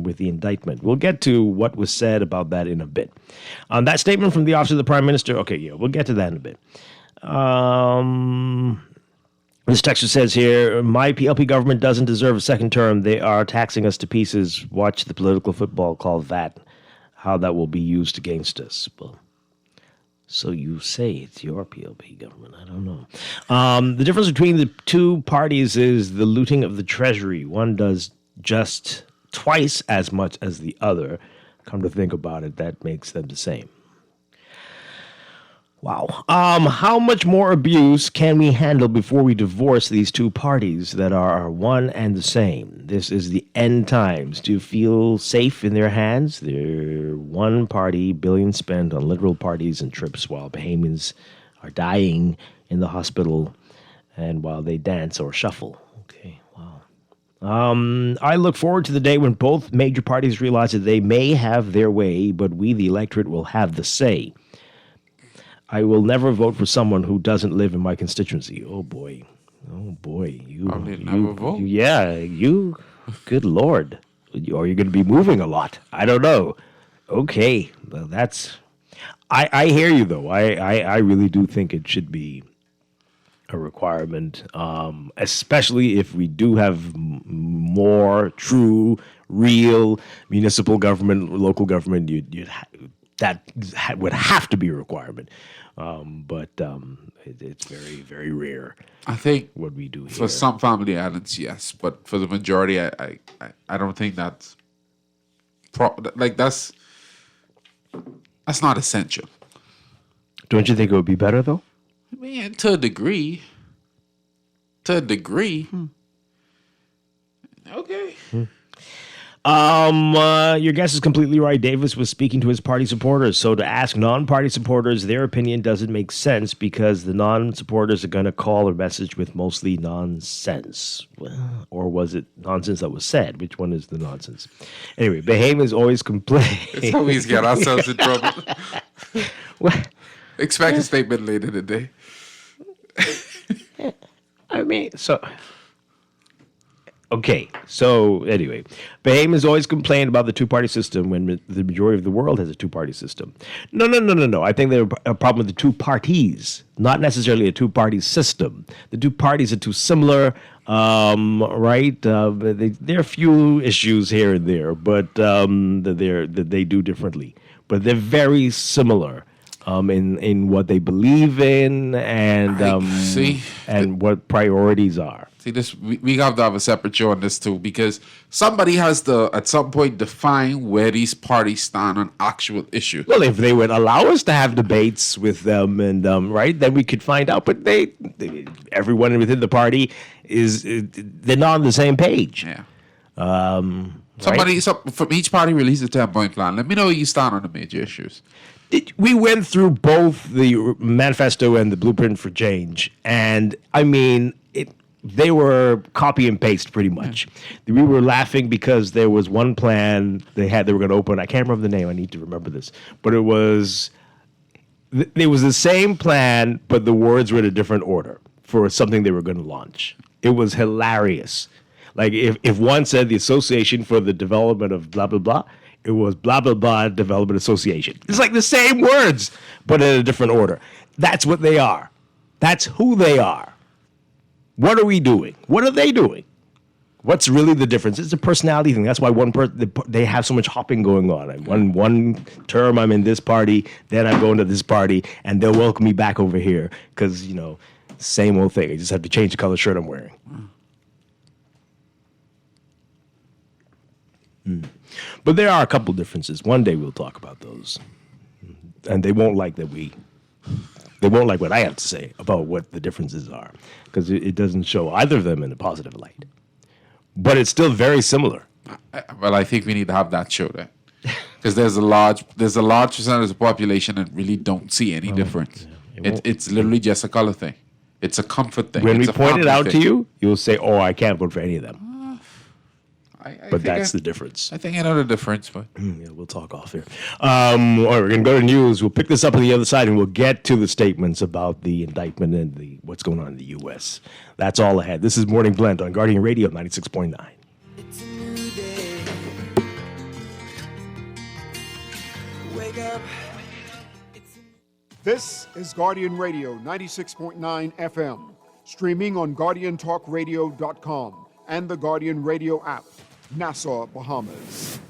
B: with the indictment? We'll get to what was said about that in a bit. That statement from the office of the prime minister, okay, yeah, we'll get to that in a bit. This text says here, my PLP government doesn't deserve a second term. They are taxing us to pieces. Watch the political football called that. How that will be used against us. Well, so you say it's your PLP government. I don't know. The difference between the two parties is the looting of the treasury. One does just twice as much as the other. Come to think about it, that makes them the same. Wow. How much more abuse can we handle before we divorce these two parties that are one and the same? This is the end times. Do you feel safe in their hands? They're one party, billions spent on literal parties and trips while Bahamians are dying in the hospital and while they dance or shuffle. Okay, wow. I look forward to the day when both major parties realize that they may have their way, but we, the electorate, will have the say. I will never vote for someone who doesn't live in my constituency. Oh boy, you
K: never vote.
B: You. Good Lord, or you're going to be moving a lot. I don't know. Okay, well, that's. I hear you though. I really do think it should be a requirement, especially if we do have more true, real municipal government, local government. That would have to be a requirement, but it's very, very rare.
K: I think
B: what we do here.
K: For some family islands, yes, but for the majority, I don't think that's that's not essential.
B: Don't you think it would be better though?
K: I mean, to a degree. Okay.
B: Your guess is completely right. Davis was speaking to his party supporters. So to ask non-party supporters, their opinion doesn't make sense because the non-supporters are going to call or message with mostly nonsense. Well, or was it nonsense that was said? Which one is the nonsense? Anyway, Bahamians always complain.
K: It's how we get ourselves in trouble. Expect a statement later today.
B: I mean, so... Okay, so anyway, Bahamians always complain about the two-party system when the majority of the world has a two-party system. No. I think there's a problem with the two parties, not necessarily a two-party system. The two parties are too similar, right? There are a few issues here and there, but that they do differently. But they're very similar in what they believe in and and what priorities are.
K: See, this we have to have a separate show on this too, because somebody has to at some point define where these parties stand on actual issues.
B: Well, if they would allow us to have debates with them, and right, then we could find out. But everyone within the party they're not on the same page.
K: Yeah.
B: Right?
K: From each party release a 10-point plan. Let me know where you stand on the major issues.
B: We went through both the manifesto and the blueprint for change, and I mean they were copy and paste pretty much. We were laughing because there was one plan they were going to open. I can't remember the name. I need to remember this. But it was the same plan, but the words were in a different order for something they were going to launch. It was hilarious. Like if one said the Association for the Development of blah, blah, blah, it was blah, blah, blah Development Association. It's like the same words, but in a different order. That's what they are. That's who they are. What are we doing? What are they doing? What's really the difference? It's a personality thing. That's why they have so much hopping going on. One term I'm in this party, then I'm going to this party, and they'll welcome me back over here because, same old thing. I just have to change the color shirt I'm wearing. But there are a couple differences. One day we'll talk about those. And they won't like they won't like what I have to say about what the differences are because it doesn't show either of them in a positive light. But it's still very similar.
K: Well, I think we need to have that show then, because there's a large percentage of the population that really don't see any difference. Yeah. It's literally just a color thing. It's a comfort thing.
B: When
K: we
B: point it out to you, you'll say, "Oh, I can't vote for any of them." But that's the difference.
K: I think I know the difference, but
B: yeah, we'll talk off here. All right, we're going to go to news. We'll pick this up on the other side, and we'll get to the statements about the indictment and what's going on in the U.S. That's all ahead. This is Morning Blend on Guardian Radio 96.9.
C: Wake up.
A: This is Guardian Radio 96.9 FM, streaming on GuardianTalkRadio.com and the Guardian Radio app. Nassau, Bahamas.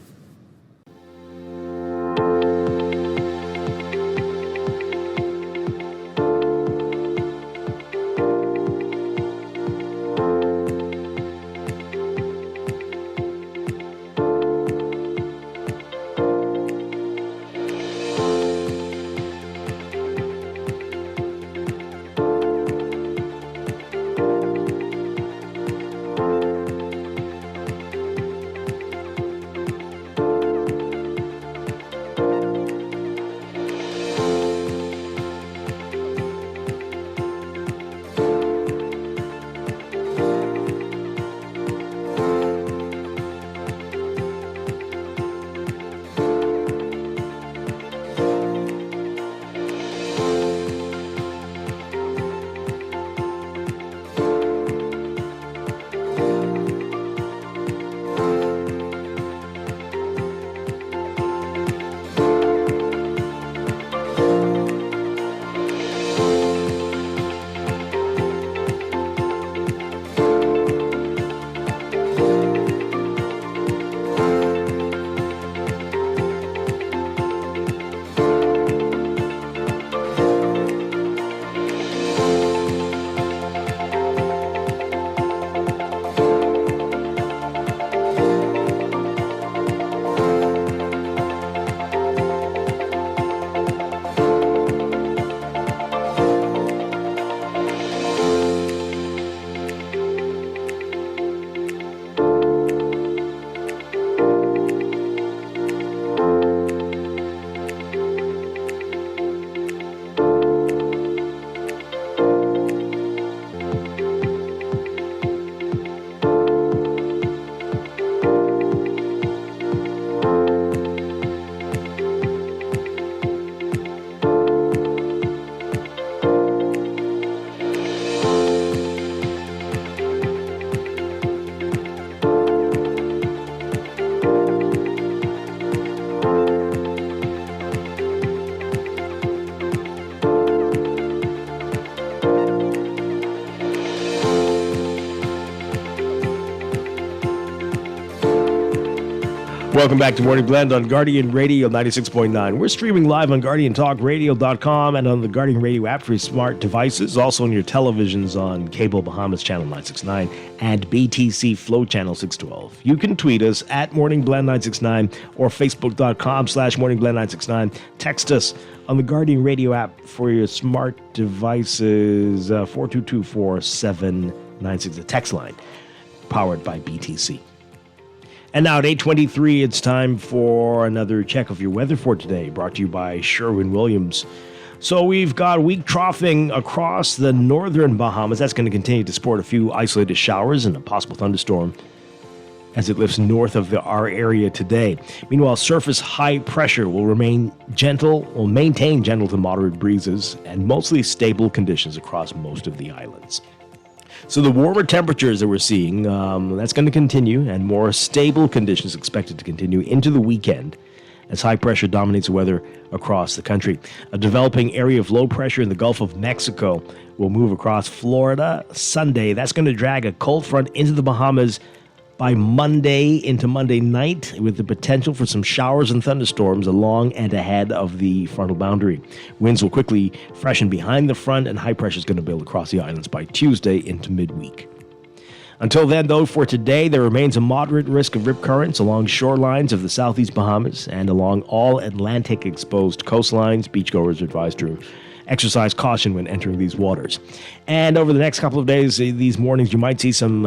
B: Welcome back to Morning Blend on Guardian Radio 96.9. We're streaming live on GuardianTalkRadio.com and on the Guardian Radio app for your smart devices. Also on your televisions on Cable Bahamas Channel 969 and BTC Flow Channel 612. You can tweet us at Morning Blend 969 or Facebook.com/Morning Blend 969. Text us on the Guardian Radio app for your smart devices, 422-4796, the text line, powered by BTC. And now at 8:23, it's time for another check of your weather for today, brought to you by Sherwin-Williams. So we've got weak troughing across the northern Bahamas. That's going to continue to support a few isolated showers and a possible thunderstorm as it lifts north of our area today. Meanwhile, surface high pressure will maintain gentle to moderate breezes and mostly stable conditions across most of the islands. So the warmer temperatures that we're seeing, that's going to continue, and more stable conditions expected to continue into the weekend as high pressure dominates the weather across the country. A developing area of low pressure in the Gulf of Mexico will move across Florida Sunday. That's going to drag a cold front into the Bahamas by Monday into Monday night, with the potential for some showers and thunderstorms along and ahead of the frontal boundary. Winds will quickly freshen behind the front, and high pressure is going to build across the islands by Tuesday into midweek. Until then, though, for today, there remains a moderate risk of rip currents along shorelines of the southeast Bahamas and along all Atlantic-exposed coastlines. Beachgoers are advised to exercise caution when entering these waters. And over the next couple of days, these mornings, you might see some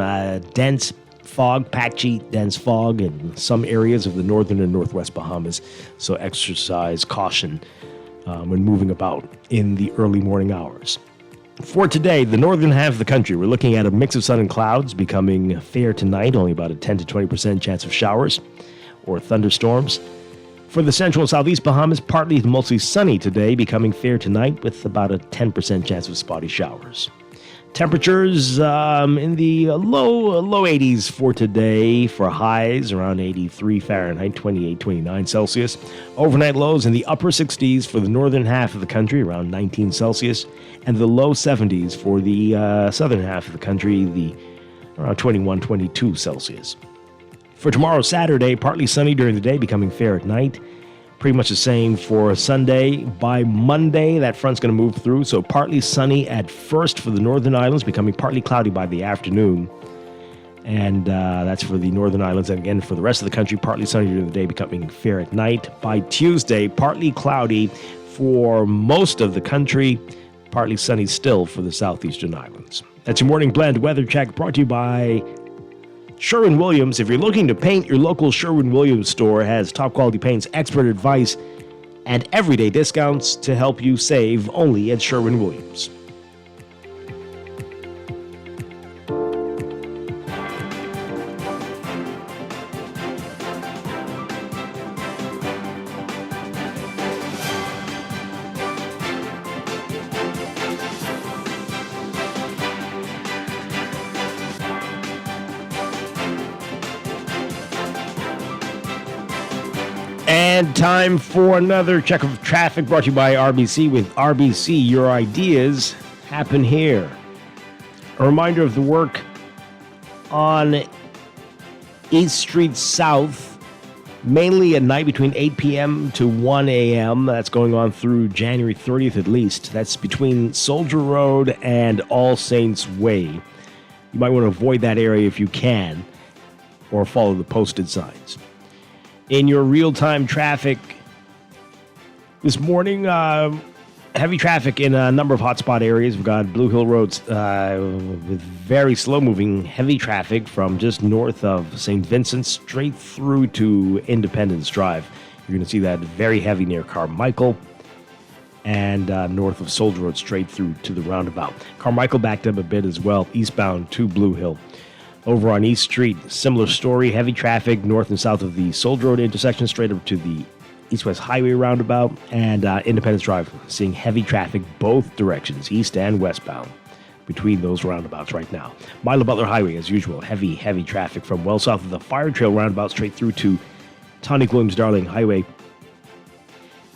B: dense fog, patchy, dense fog in some areas of the northern and northwest Bahamas. So exercise caution when moving about in the early morning hours. For today, the northern half of the country, we're looking at a mix of sun and clouds becoming fair tonight, only about a 10 to 20% chance of showers or thunderstorms. For the central and southeast Bahamas, partly to mostly sunny today, becoming fair tonight with about a 10% chance of spotty showers. Temperatures in the low 80s for today, for highs around 83 Fahrenheit, 28, 29 Celsius. Overnight lows in the upper 60s for the northern half of the country, around 19 Celsius, and the low 70s for the southern half of the country, around 21, 22 Celsius. For tomorrow, Saturday, partly sunny during the day, becoming fair at night. Pretty much the same for Sunday. By Monday, that front's going to move through, so partly sunny at first for the northern islands, becoming partly cloudy by the afternoon. And that's for the northern islands. And again, for the rest of the country, partly sunny during the day, becoming fair at night. By Tuesday, partly cloudy for most of the country, partly sunny still for the southeastern islands. That's your morning blend weather check, brought to you by Sherwin-Williams. If you're looking to paint, your local Sherwin-Williams store has top quality paints, expert advice, and everyday discounts to help you save only at Sherwin-Williams. And time for another check of traffic, brought to you by RBC. With RBC, your ideas happen here. A reminder of the work on East Street South, mainly at night between 8 p.m. to 1 a.m. That's going on through January 30th at least. That's between Soldier Road and All Saints Way. You might want to avoid that area if you can, or follow the posted signs. In your real-time traffic this morning, heavy traffic in a number of hotspot areas. We've got Blue Hill Roads with very slow-moving heavy traffic from just north of St. Vincent straight through to Independence Drive. You're going to see that very heavy near Carmichael and north of Soldier Road straight through to the roundabout. Carmichael backed up a bit as well, eastbound to Blue Hill. Over on East Street, similar story, heavy traffic north and south of the Soldier Road intersection, straight up to the East-West Highway roundabout, and Independence Drive, seeing heavy traffic both directions, east and westbound, between those roundabouts right now. Milo Butler Highway, as usual, heavy traffic from well south of the Fire Trail roundabout straight through to Tonic Williams Darling Highway.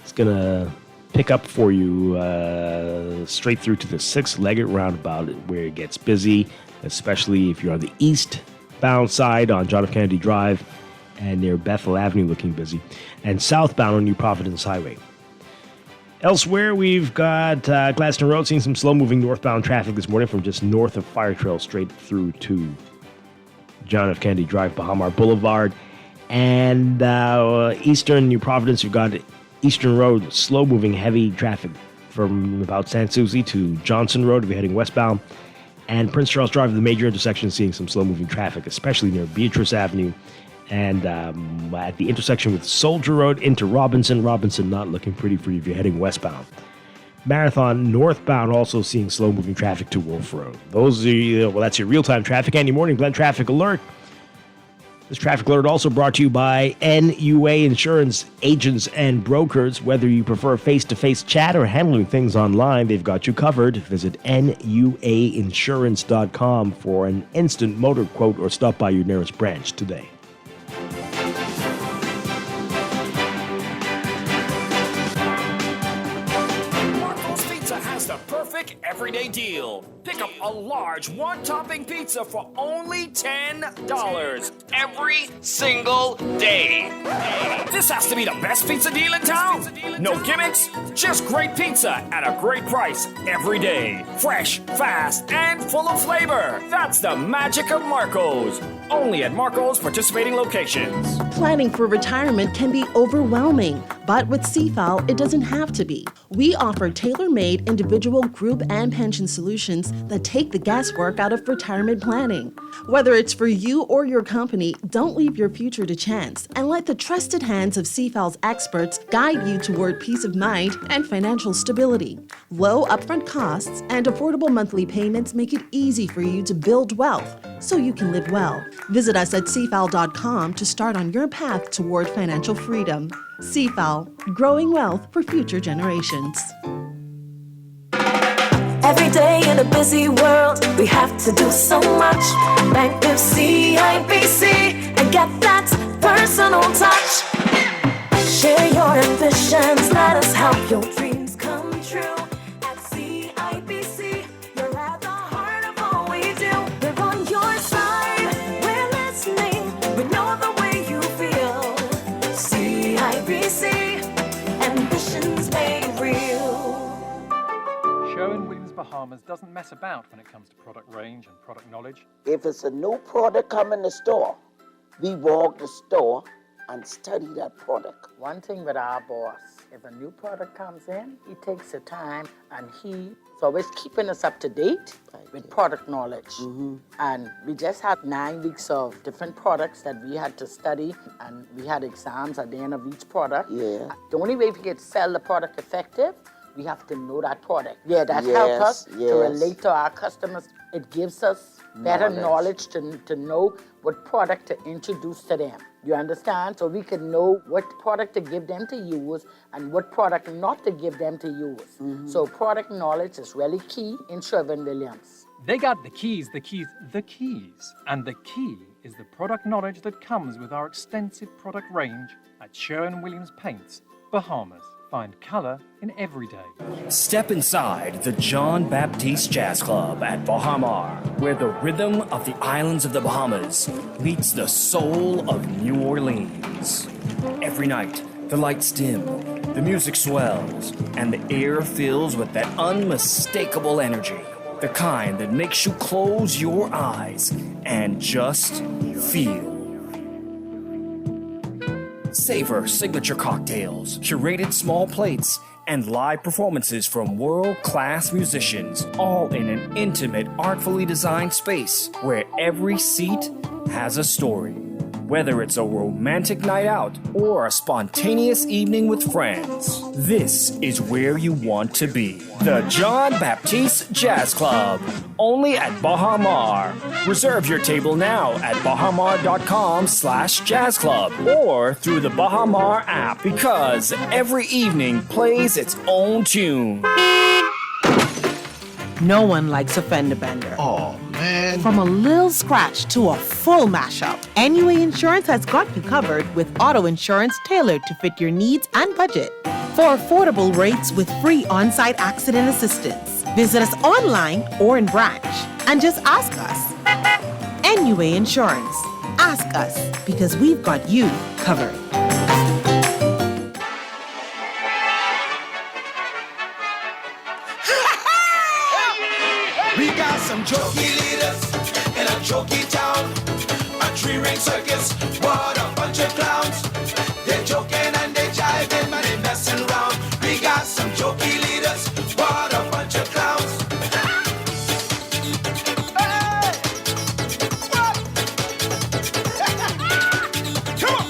B: It's going to pick up for you straight through to the Six-Legged roundabout, where it gets busy, especially if you're on the eastbound side on John F. Kennedy Drive and near Bethel Avenue, looking busy, and southbound on New Providence Highway. Elsewhere, we've got Gladstone Road, seeing some slow-moving northbound traffic this morning from just north of Fire Trail straight through to John F. Kennedy Drive, Bahamar Boulevard, and eastern New Providence, you've got Eastern Road, slow-moving heavy traffic from about San Souci to Johnson Road if you're heading westbound. And Prince Charles Drive, the major intersection, seeing some slow-moving traffic, especially near Beatrice Avenue and at the intersection with Soldier Road into Robinson. Robinson not looking pretty for you if you're heading westbound. Marathon northbound also seeing slow-moving traffic to Wolf Road. That's your real-time traffic and your morning blend traffic alert. This traffic alert also brought to you by NUA Insurance agents and brokers. Whether you prefer face-to-face chat or handling things online, they've got you covered. Visit NUAinsurance.com for an instant motor quote or stop by your nearest branch today.
S: everyday deal. Pick up a large one-topping pizza for only $10 every single day. This has to be the best pizza deal in town. No gimmicks, just great pizza at a great price every day. Fresh, fast, and full of flavor. That's the magic of Marco's. Only at Marco's participating locations.
T: Planning for retirement can be overwhelming, but with CFAL, it doesn't have to be. We offer tailor-made individual, group, and pension solutions that take the guesswork out of retirement planning. Whether it's for you or your company, don't leave your future to chance and let the trusted hands of CFAL's experts guide you toward peace of mind and financial stability. Low upfront costs and affordable monthly payments make it easy for you to build wealth so you can live well. Visit us at cfal.com to start on your path toward financial freedom. CFAL, growing wealth for future generations.
J: Every day in a busy world, we have to do so much. Bank with CIBC and get that personal touch. Share your ambitions, let us help your dreams come true. At CIBC, you're at the heart of all we do. We're on your side, we're listening, we know the way you feel. CIBC, ambitions made real.
U: Sherwin-Williams Bahamas doesn't mess about when it comes to product range and product knowledge.
V: If it's a new product come in the store, we walk the store and study that product.
W: One thing with our boss, if a new product comes in, he takes the time and he's always keeping us up to date with product knowledge. And we just had 9 weeks of different products that we had to study, and we had exams at the end of each product.
V: Yeah.
W: The only way we can sell the product effective, we have to know that product. Yeah, that
V: Yes,
W: helps us to
V: yes.
W: relate to our customers. It gives us better knowledge to know what product to introduce to them. You understand? So we can know what product to give them to use and what product not to give them to use. So product knowledge is really key in Sherwin-Williams.
U: They got the keys. And the key is the product knowledge that comes with our extensive product range at Sherwin-Williams Paints, Bahamas. Find color in every day.
S: Step inside the John Baptiste Jazz Club at Bahamar, where the rhythm of the islands of the Bahamas meets the soul of New Orleans. Every night, the lights dim, the music swells, and the air fills with that unmistakable energy. The kind that makes you close your eyes and just feel. Savor signature cocktails, curated small plates, and live performances from world-class musicians, all in an intimate, artfully designed space where every seat has a story. Whether it's a romantic night out or a spontaneous evening with friends, this is where you want to be. The John Baptiste Jazz Club, only at Bahamar. Reserve your table now at bahamar.com/jazz club or through the Bahamar app, because every evening plays its own tune.
H: No one likes a fender bender.
X: Oh, man.
H: From a little scratch to a full mashup, NUA Insurance has got you covered with auto insurance tailored to fit your needs and budget. For affordable rates with free on-site accident assistance, visit us online or in branch and just ask us. NUA Insurance. Ask us, because we've got you covered.
C: We got some jokey leaders in a jokey town. A three-ring circus, what a bunch of clowns. They're joking and they're jiving, but they're messing around. We got some jokey leaders, what a bunch of clowns. Hey! Come on!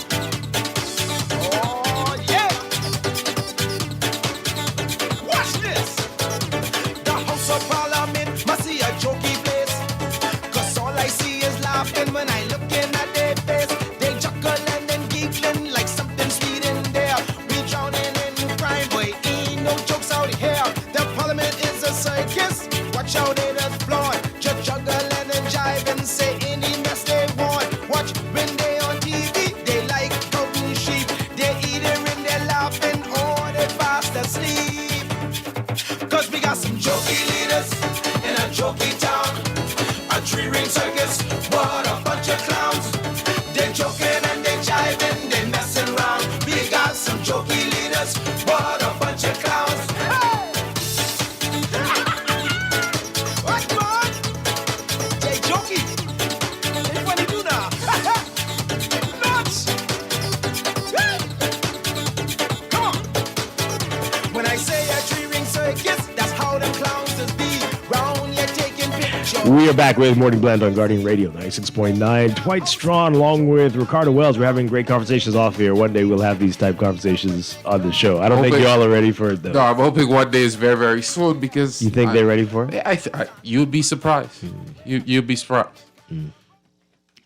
B: We are back with Morning Blend on Guardian Radio 96.9. Dwight Strachan along with Ricardo Wells. We're having great conversations off here. One day we'll have these type conversations on the show. I don't think y'all are ready for it, though.
K: No, I'm hoping one day is very, very soon because...
B: You think they're ready for it?
K: You'd be surprised. You'd be surprised.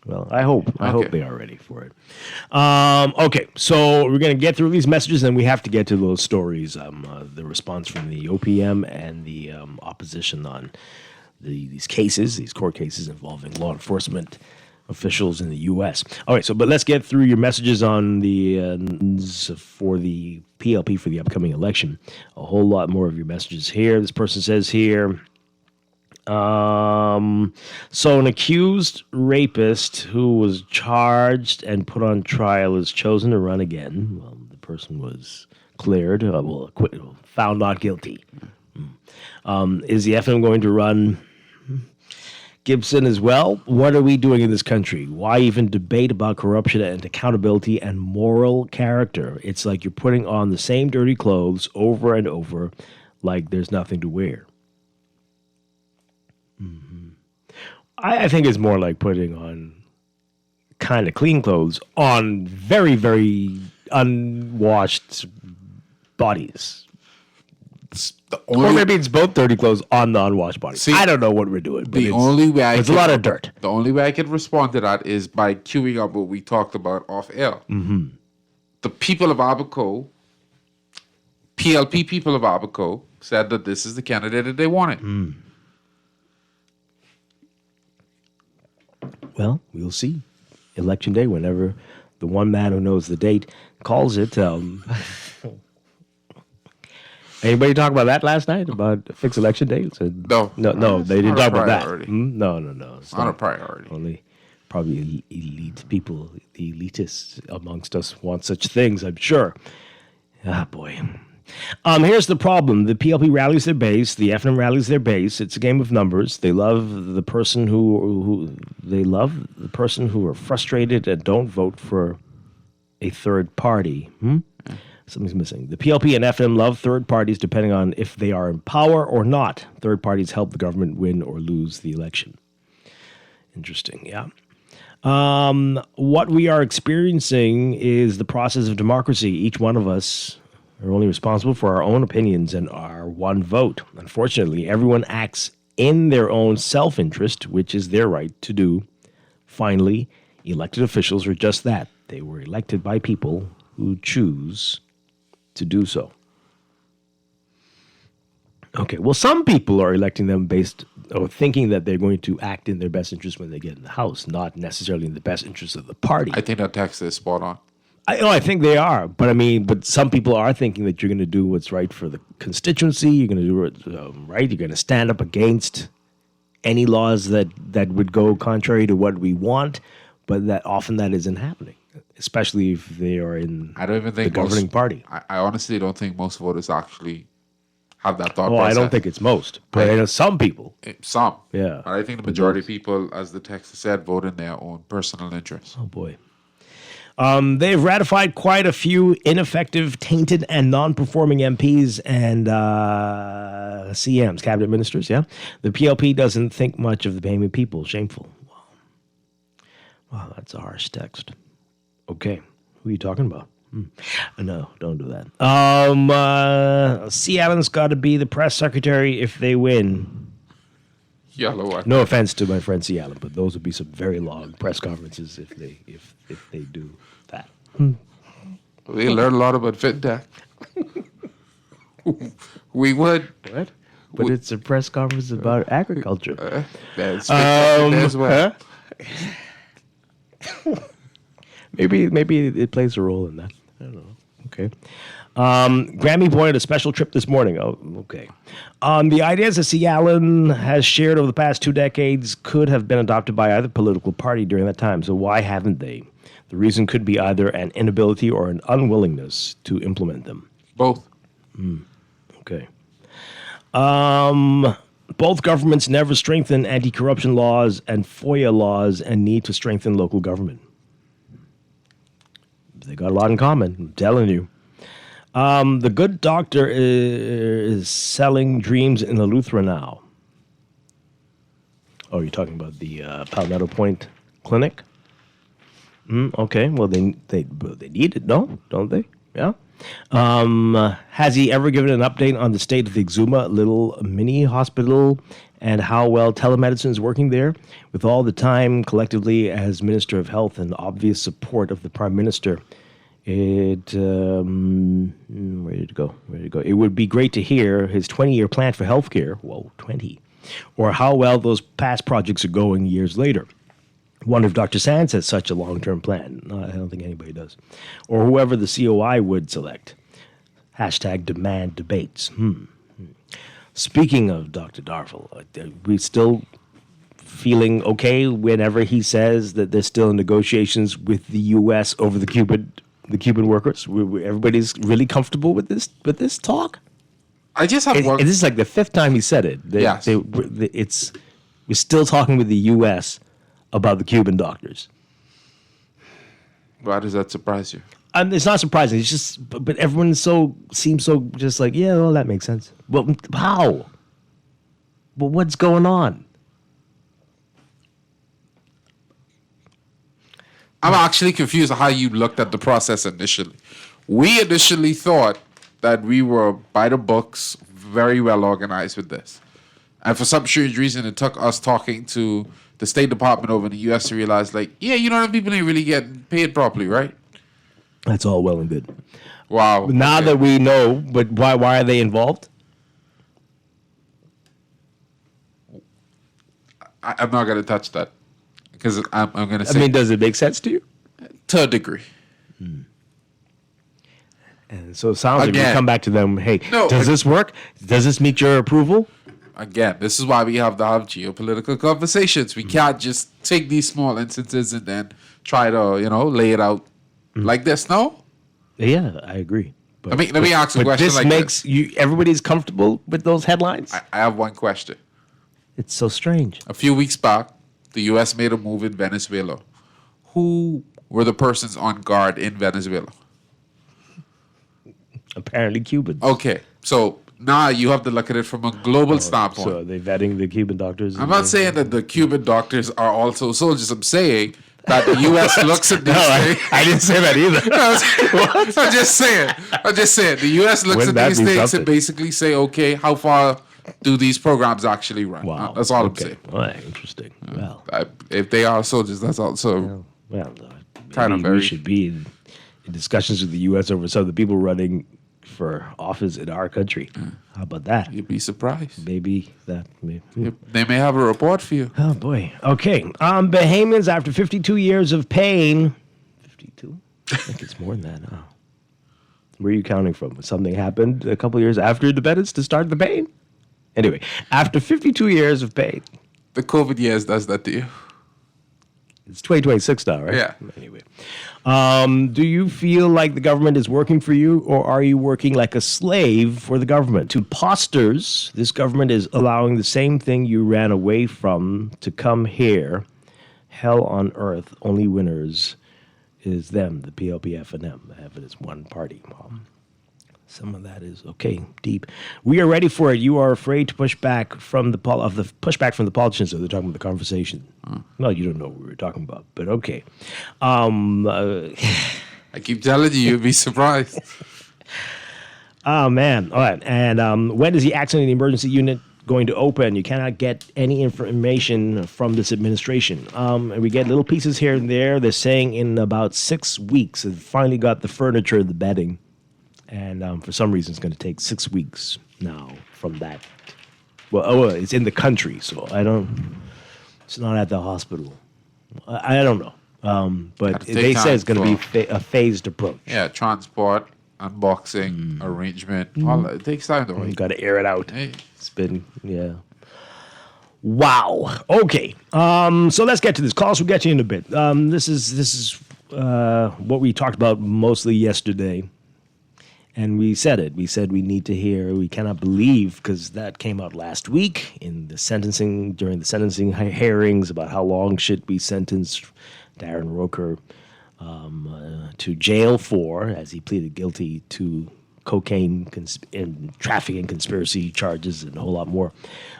B: Well, I hope they are ready for it. Okay, so we're going to get through these messages, and we have to get to those stories, the response from the OPM and the opposition on these court cases involving law enforcement officials in the U.S. All right, but let's get through your messages on the for the PLP for the upcoming election. A whole lot more of your messages here. This person says here, so an accused rapist who was charged and put on trial is chosen to run again. Well, the person was cleared, found not guilty. Is the FM going to run Gibson as well? What are we doing in this country? Why even debate about corruption and accountability and moral character? It's like you're putting on the same dirty clothes over and over like there's nothing to wear. I think it's more like putting on kind of clean clothes on very, very unwashed bodies. Or maybe it's both dirty clothes on the unwashed body. See, I don't know what we're doing. But it's a lot of dirt.
K: The only way I can respond to that is by queuing up what we talked about off air.
B: Mm-hmm.
K: The people of Abaco, PLP people of Abaco, said that this is the candidate that they wanted.
B: Well, we'll see. Election day, whenever the one man who knows the date calls it. Anybody talk about that last night, about a fixed election day? No, they didn't talk about that. No.
K: It's not a priority.
B: Only probably elite people, the elitists amongst us want such things, I'm sure. Ah, boy. Here's the problem. The PLP rallies their base. The FNM rallies their base. It's a game of numbers. They love the person who are frustrated and don't vote for a third party. Something's missing. The PLP and FNM love third parties depending on if they are in power or not. Third parties help the government win or lose the election. Interesting, yeah. What we are experiencing is the process of democracy. Each one of us are only responsible for our own opinions and our one vote. Unfortunately, everyone acts in their own self-interest, which is their right to do. Finally, elected officials are just that. They were elected by people who choose to do so. Okay, well, some people are electing them based or thinking that they're going to act in their best interest when they get in the House, not necessarily in the best interest of the party.
K: I think that text is spot on.
B: I think they are, but some people are thinking that you're going to do what's right for the constituency. You're going to do it right. You're going to stand up against any laws that would go contrary to what we want, but that often that isn't happening, especially if they are in the governing party.
K: I honestly don't think most voters actually have that thought process.
B: I don't think it's most, but some people.
K: Some.
B: Yeah.
K: But I think the majority of people, as the text said, vote in their own personal interests.
B: Oh, boy. They've ratified quite a few ineffective, tainted, and non-performing MPs and CMs, cabinet ministers, yeah? The PLP doesn't think much of the Bahamian people. Shameful. Wow, that's a harsh text. Okay, who are you talking about? No, don't do that. C. Allen's got to be the press secretary if they win.
K: Yellow one.
B: No offense to my friend C. Allen, but those would be some very long press conferences if they do that.
K: We learn a lot about fintech. We would.
B: What? But it's a press conference about agriculture.
K: That's as well.
B: Maybe it plays a role in that. I don't know. Okay. Grammy pointed a special trip this morning. Oh, okay. The ideas that C. Allen has shared over the past 2 decades could have been adopted by either political party during that time. So why haven't they? The reason could be either an inability or an unwillingness to implement them.
K: Both.
B: Okay. Both governments never strengthen anti-corruption laws and FOIA laws and need to strengthen local government. They got a lot in common, I'm telling you. The Good Doctor is selling dreams in Eleuthera now. Oh, you're talking about the Palmetto Point Clinic? Okay, well, they need it, no? Don't they? Yeah. Has he ever given an update on the state of the Exuma little mini hospital and how well telemedicine is working there? With all the time collectively as Minister of Health and obvious support of the Prime Minister, where did it go? It would be great to hear his 20-year plan for healthcare. Whoa, 20. Or how well those past projects are going years later. Wonder if Dr. Sands has such a long-term plan. No, I don't think anybody does. Or whoever the COI would select. Hashtag demand debates. Speaking of Dr. Darville, are we still feeling okay whenever he says that there's still negotiations with the U.S. over the Cuban workers? Everybody's really comfortable with this talk?
K: I just have one.
B: This is like the fifth time he said it.
K: Yes.
B: We're still talking with the U.S. about the Cuban doctors.
K: Why does that surprise you?
B: It's not surprising. It's just, but everyone seems so just like, yeah, well, that makes sense. Well, how? Well, what's going on?
K: I'm actually confused how you looked at the process initially. We initially thought that we were by the books, very well organized with this. And for some strange reason, it took us talking to the State Department over in the U.S. to realize, like, yeah, people ain't really getting paid properly, right?
B: That's all well and good.
K: Wow.
B: Now that we know, but why are they involved?
K: I'm not going to touch that because I'm going to say.
B: I mean, does it make sense to you?
K: To a degree.
B: And so it sounds like we come back to them. Hey, does this work? Does this meet your approval?
K: Again, this is why we have to have geopolitical conversations. We can't just take these small instances and then try to, lay it out like this. No.
B: Yeah, I agree. But,
K: let me ask a question.
B: This
K: like
B: makes everybody's comfortable with those headlines.
K: I have one question.
B: It's so strange.
K: A few weeks back, the U.S. made a move in Venezuela. Who were the persons on guard in Venezuela?
B: Apparently Cubans.
K: Okay, so now you have to look at it from a global standpoint.
B: So are they vetting the Cuban doctors?
K: I'm not saying that the Cuban doctors are also soldiers. I'm saying that the U.S. looks at these things.
B: I didn't say that either.
K: I'm just saying. The U.S. looks at these things and basically say, okay, how far do these programs actually run?
B: Wow.
K: That's all I'm saying.
B: Well, interesting. Well,
K: if they are soldiers, that's also kind of very.
B: We should be in discussions with the U.S. over some of the people running for office in our country. How about that?
K: You'd be surprised.
B: Maybe that.
K: They may have a report for you.
B: Oh, boy. Okay. Bahamians, after 52 years of pain. 52? I think it's more than that. Oh. Where are you counting from? Something happened a couple years after independence to start the pain? Anyway, after 52 years of pain.
K: The COVID years does that to you.
B: It's 2026 now, right?
K: Yeah.
B: Anyway. Do you feel like the government is working for you, or are you working like a slave for the government? To posters, this government is allowing the same thing you ran away from to come here. Hell on earth, only winners is them, the PLPF and them. Have it as one party. Some of that is okay, deep. We are ready for it. You are afraid to push back from the pushback from the politicians. So they're talking about the conversation. No, you don't know what we were talking about, but okay.
K: I keep telling you, you'd be surprised.
B: Oh man! All right. And when is the accident in the emergency unit going to open? You cannot get any information from this administration. And we get little pieces here and there. They're saying in about 6 weeks, they've finally got the furniture, the bedding. And for some reason, it's going to take 6 weeks now from that. Well, it's in the country, so it's not at the hospital. I don't know. But they say it's going to be a phased approach.
K: Yeah, transport, unboxing, arrangement. All that. It takes time to wait.
B: You got to air it out. Hey. It's been, Wow. Okay. So let's get to this. Carlos, we'll get you in a bit. This is what we talked about mostly yesterday. And we said it. We said we need to hear. We cannot believe, because that came out last week in the sentencing, during the sentencing hearings, about how long should we sentence Darren Roker to jail for, as he pleaded guilty to cocaine and trafficking conspiracy charges and a whole lot more.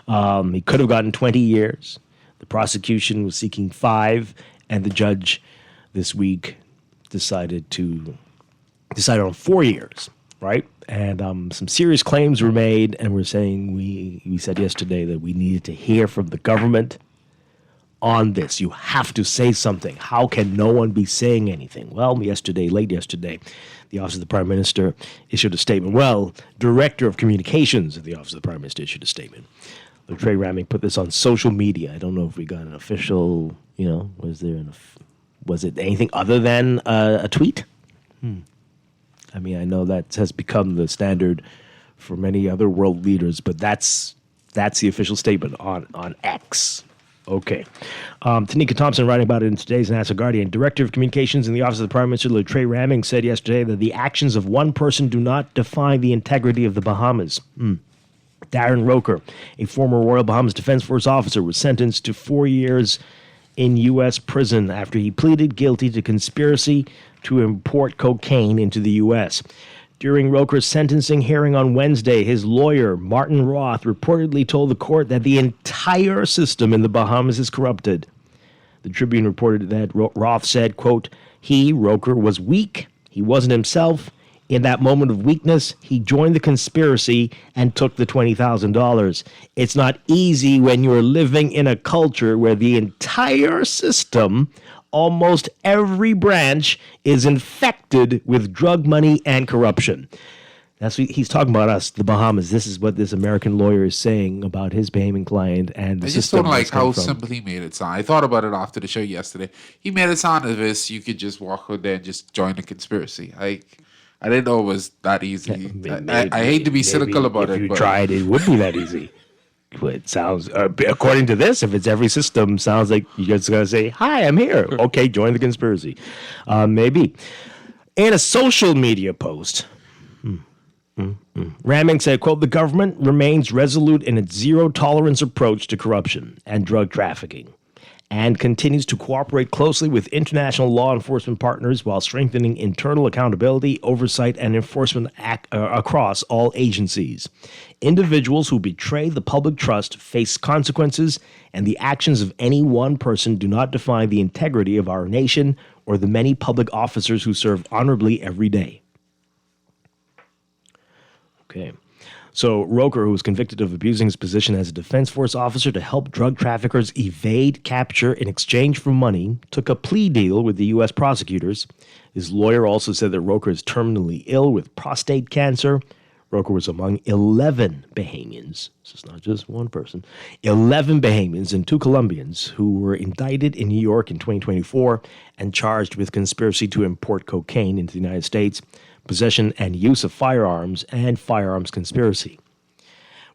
B: He could have gotten 20 years. The prosecution was seeking 5, and the judge this week decided on 4 years, right? And some serious claims were made, and we're saying we said yesterday that we needed to hear from the government on this. You have to say something. How can no one be saying anything? Well, late yesterday, the Office of the Prime Minister issued a statement. Well, Director of Communications of the Office of the Prime Minister issued a statement. Trey Ramming put this on social media. I don't know if we got an official, was it anything other than a tweet? I mean, I know that has become the standard for many other world leaders, but that's the official statement on X. Okay. Tanika Thompson, writing about it in today's National Guardian, Director of Communications in the Office of the Prime Minister, Trey Ramming, said yesterday that the actions of one person do not define the integrity of the Bahamas. Darren Roker, a former Royal Bahamas Defense Force officer, was sentenced to 4 years in U.S. prison after he pleaded guilty to conspiracy to import cocaine into the U.S. During Roker's sentencing hearing on Wednesday, his lawyer, Martin Roth, reportedly told the court that the entire system in the Bahamas is corrupted. The Tribune reported that Roth said, quote, Roker, was weak. He wasn't himself. In that moment of weakness, he joined the conspiracy and took the $20,000. It's not easy when you're living in a culture where the entire system, almost every branch, is infected with drug money and corruption. That's what he's talking about us, the Bahamas. This is what this American lawyer is saying about his Bahamian client and the system.
K: I just don't like how
B: from.
K: simple he made it sound. I thought about it after the show yesterday. He made it sound as if you could just walk out there and just join the conspiracy. I didn't know it was that easy. I hate to be cynical about it.
B: If you tried, it would be that easy. It sounds, according to this, if it's every system, sounds like you're just going to say, hi, I'm here. Okay, join the conspiracy. Maybe. In a social media post, Ramming said, quote, the government remains resolute in its zero-tolerance approach to corruption and drug trafficking, and continues to cooperate closely with international law enforcement partners while strengthening internal accountability, oversight, and enforcement across all agencies. Individuals who betray the public trust face consequences, and the actions of any one person do not define the integrity of our nation or the many public officers who serve honorably every day. Okay. So Roker, who was convicted of abusing his position as a Defense Force officer to help drug traffickers evade capture in exchange for money, took a plea deal with the U.S. prosecutors. His lawyer also said that Roker is terminally ill with prostate cancer. Roker was among 11 Bahamians, this is not just one person, 11 Bahamians and 2 Colombians who were indicted in New York in 2024 and charged with conspiracy to import cocaine into the United States, possession and use of firearms, and firearms conspiracy.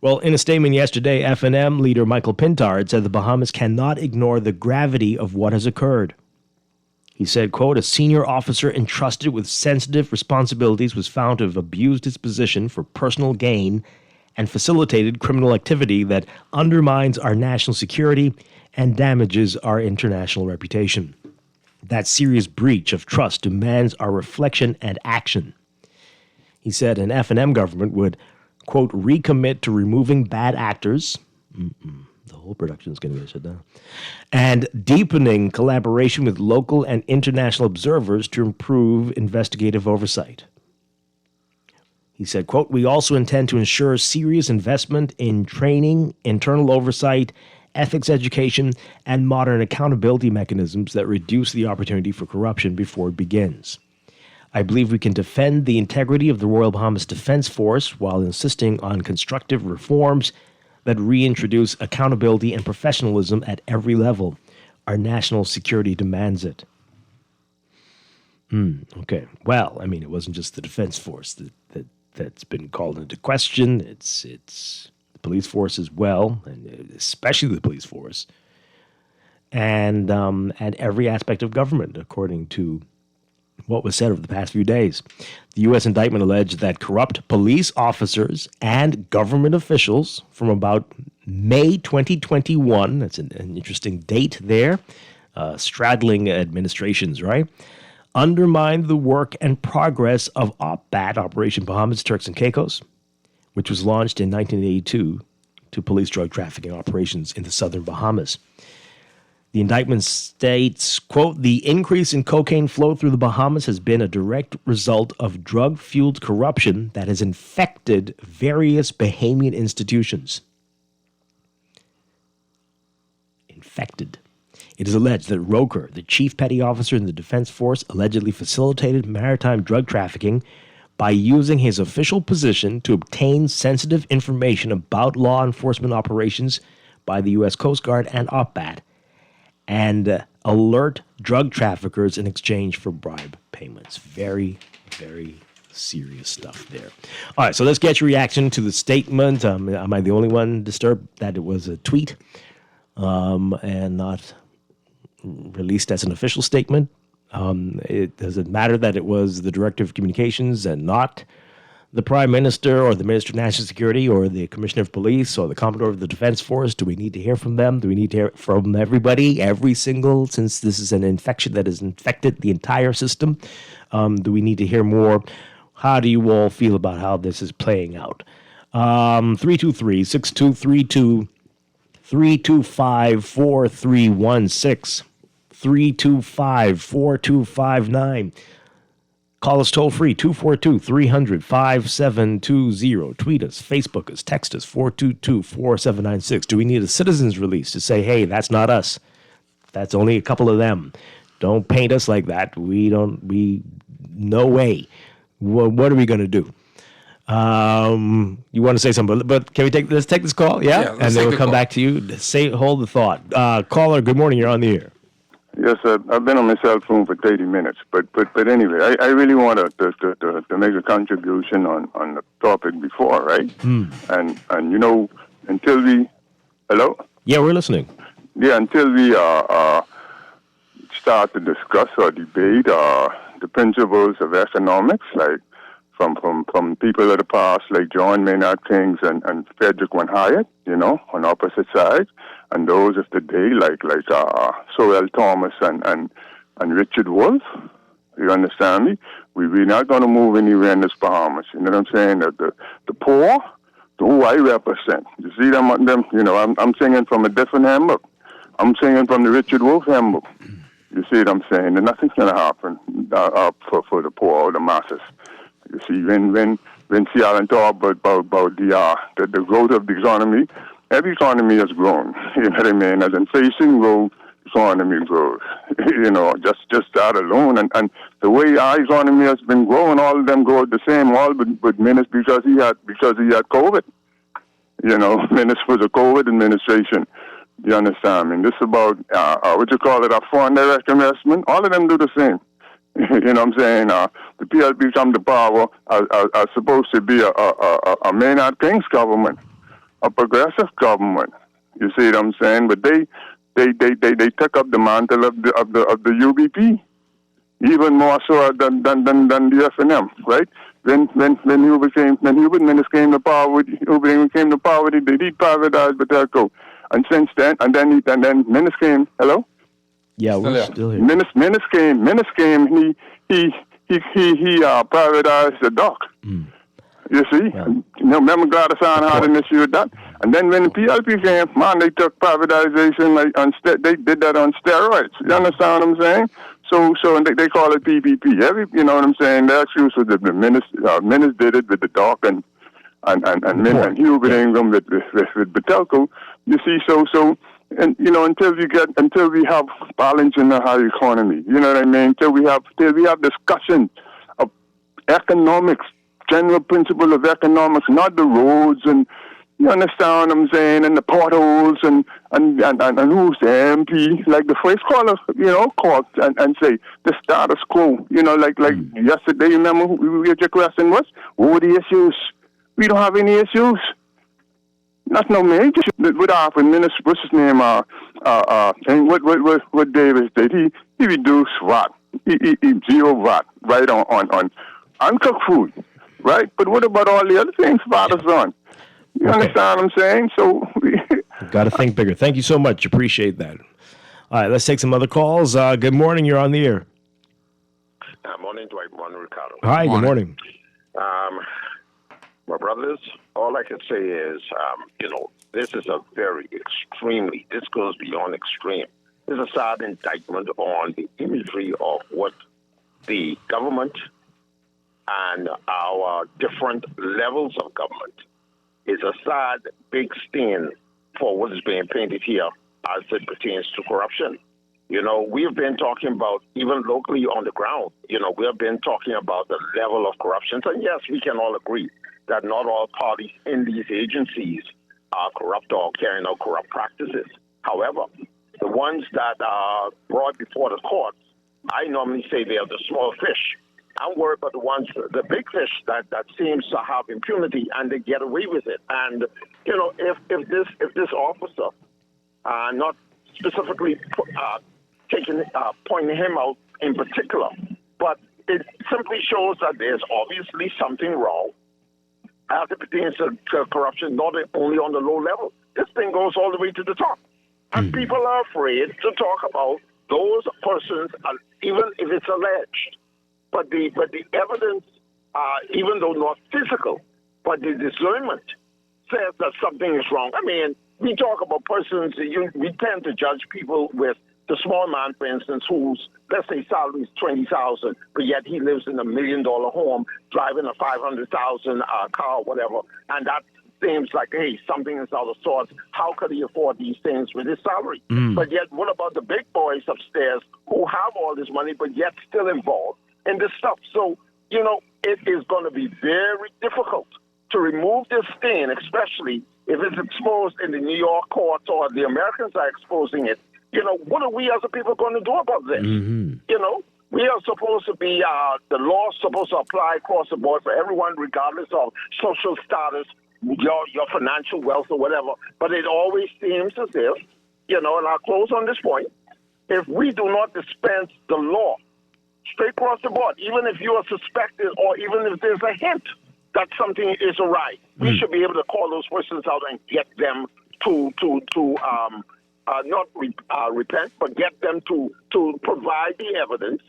B: Well, in a statement yesterday, FNM leader Michael Pintard said the Bahamas cannot ignore the gravity of what has occurred. He said, quote, a senior officer entrusted with sensitive responsibilities was found to have abused his position for personal gain and facilitated criminal activity that undermines our national security and damages our international reputation. That serious breach of trust demands our reflection and action. He said an F&M government would, quote, recommit to removing bad actors. The whole production is going to get shut down. And deepening collaboration with local and international observers to improve investigative oversight. He said, quote, we also intend to ensure serious investment in training, internal oversight, ethics education, and modern accountability mechanisms that reduce the opportunity for corruption before it begins. I believe we can defend the integrity of the Royal Bahamas Defense Force while insisting on constructive reforms that reintroduce accountability and professionalism at every level. Our national security demands it. Okay. Well, I mean, it wasn't just the Defense Force that's been called into question. It's the police force as well, and especially the police force, and every aspect of government, according to what was said over the past few days. The U.S. indictment alleged that corrupt police officers and government officials from about May 2021, that's an interesting date there, straddling administrations, right, undermined the work and progress of OPBAT, Operation Bahamas, Turks and Caicos, which was launched in 1982 to police drug trafficking operations in the southern Bahamas. The indictment states, quote, the increase in cocaine flow through the Bahamas has been a direct result of drug-fueled corruption that has infected various Bahamian institutions. Infected. It is alleged that Roker, the chief petty officer in the defense force, allegedly facilitated maritime drug trafficking by using his official position to obtain sensitive information about law enforcement operations by the U.S. Coast Guard and OPBAT, and alert drug traffickers in exchange for bribe payments. Very, very serious stuff there. All right, so let's get your reaction to the statement. Am I the only one disturbed that it was a tweet and not released as an official statement? Does it matter that it was the Director of Communications and not the Prime Minister or the Minister of National Security or the Commissioner of Police or the Commodore of the Defense Force? Do we need to hear from them? Do we need to hear from everybody, since this is an infection that has infected the entire system? Do we need to hear more? How do you all feel about how this is playing out? 323-6232, 325-4316, 325-4259. Call us toll free, 242-300-5720. Tweet us, Facebook us, text us, 422-4796. Do we need a citizen's release to say, hey, that's not us? That's only a couple of them. Don't paint us like that. No way. What are we going to do? You want to say something, but can we let's take this call? Yeah? And then we'll come back to you. Hold the thought. Caller, good morning. You're on the air.
D: Yes, I've been on my cell phone for 30 minutes, but anyway, I really want to make a contribution on the topic before, right? And you know, until we, hello?
B: Yeah, we're listening.
D: Yeah, until we start to discuss or debate the principles of economics, like from people of the past, like John Maynard Keynes and Frederick Van Hyatt, you know, on opposite sides. And those of today, like Sorrel Thomas and Richard Wolff, you understand me? We're not going to move anywhere in this Bahamas. You know what I'm saying? The poor, who I represent. You see them, you know, I'm singing from a different handbook. I'm singing from the Richard Wolff handbook. You see what I'm saying? And nothing's going to happen for the poor or the masses. You see, when Seattle talk about the growth of the economy, every economy has grown. You know what I mean? As inflation grows, economy grows. You know, just that alone. And the way our economy has been growing, all of them grow the same, all but Minutes because he had COVID. You know, Minutes was a COVID administration. You understand? I mean, this is about, what you call it, a foreign direct investment. All of them do the same. You know what I'm saying? The PLP come to power are supposed to be a Maynard Keynes government, a progressive government. You see what I'm saying? But they took up the mantle of the UBP, even more so than the FNM, right? When Hubert Minnis came to power, they did privatize Batelco, and since then, and then Minnis came. Hello.
B: Yeah, we're still here.
D: Minnis came. He privatized the dock. You see, you know, remember Gladys had an issue with that. And then when the PLP came, man, they took privatization they did that on steroids. You understand what I'm saying? So they call it PPP. You know what I'm saying? The excuse was that the Minnis did it with the dock and Hubert Ingram with Batelco. You see, so. And you know, until we have balance in the high economy, you know what I mean. Until we have discussion of economics, general principle of economics, not the roads, and you understand what I'm saying, and the potholes, and who's the MP, like the first caller, you know, called and say the status quo, you know, like yesterday. Remember what your question was? What were the issues? We don't have any issues. Not no major. What happened? Minister, what's his name? And what Davis did? He reduced VAT. He zero VAT right on uncooked food, right? But what about all the other things VAT is on? You understand what I'm saying? So
B: got to think bigger. Thank you so much. Appreciate that. All right, let's take some other calls. Good morning. You're on the air.
E: Morning, Dwight. Morning, Ricardo.
B: Hi. Good morning.
E: My brothers, all I can say is, you know, this is this goes beyond extreme. is a sad indictment on the imagery of what the government and our different levels of government is a sad, big stain for what is being painted here as it pertains to corruption. You know, we have been talking about, even locally on the ground, you know, we have been talking about the level of corruption. And yes, we can all agree that not all parties in these agencies are corrupt or carrying out corrupt practices. However, the ones that are brought before the courts, I normally say they are the small fish. I'm worried about the ones, the big fish that seems to have impunity and they get away with it. And, you know, if this officer, not specifically pointing him out in particular, but it simply shows that there's obviously something wrong as it pertains to corruption, not only on the low level. This thing goes all the way to the top. And people are afraid to talk about those persons, even if it's alleged. But the evidence, even though not physical, but the discernment says that something is wrong. I mean, we talk about persons, we tend to judge people with the small man, for instance, whose, let's say, salary is $20,000, but yet he lives in $1 million home, driving a $500,000 car, whatever, and that seems like, hey, something is out of sorts. How could he afford these things with his salary? But yet, what about the big boys upstairs who have all this money, but yet still involved in this stuff? So, you know, it is going to be very difficult to remove this stain, especially if it's exposed in the New York courts or the Americans are exposing it. You know, what are we as a people going to do about this? You know, we are supposed to be, the law is supposed to apply across the board for everyone, regardless of social status, your financial wealth or whatever. But it always seems as if, you know, and I'll close on this point, if we do not dispense the law straight across the board, even if you are suspected or even if there's a hint that something is awry, we should be able to call those persons out and get them to not repent, but get them to provide the evidence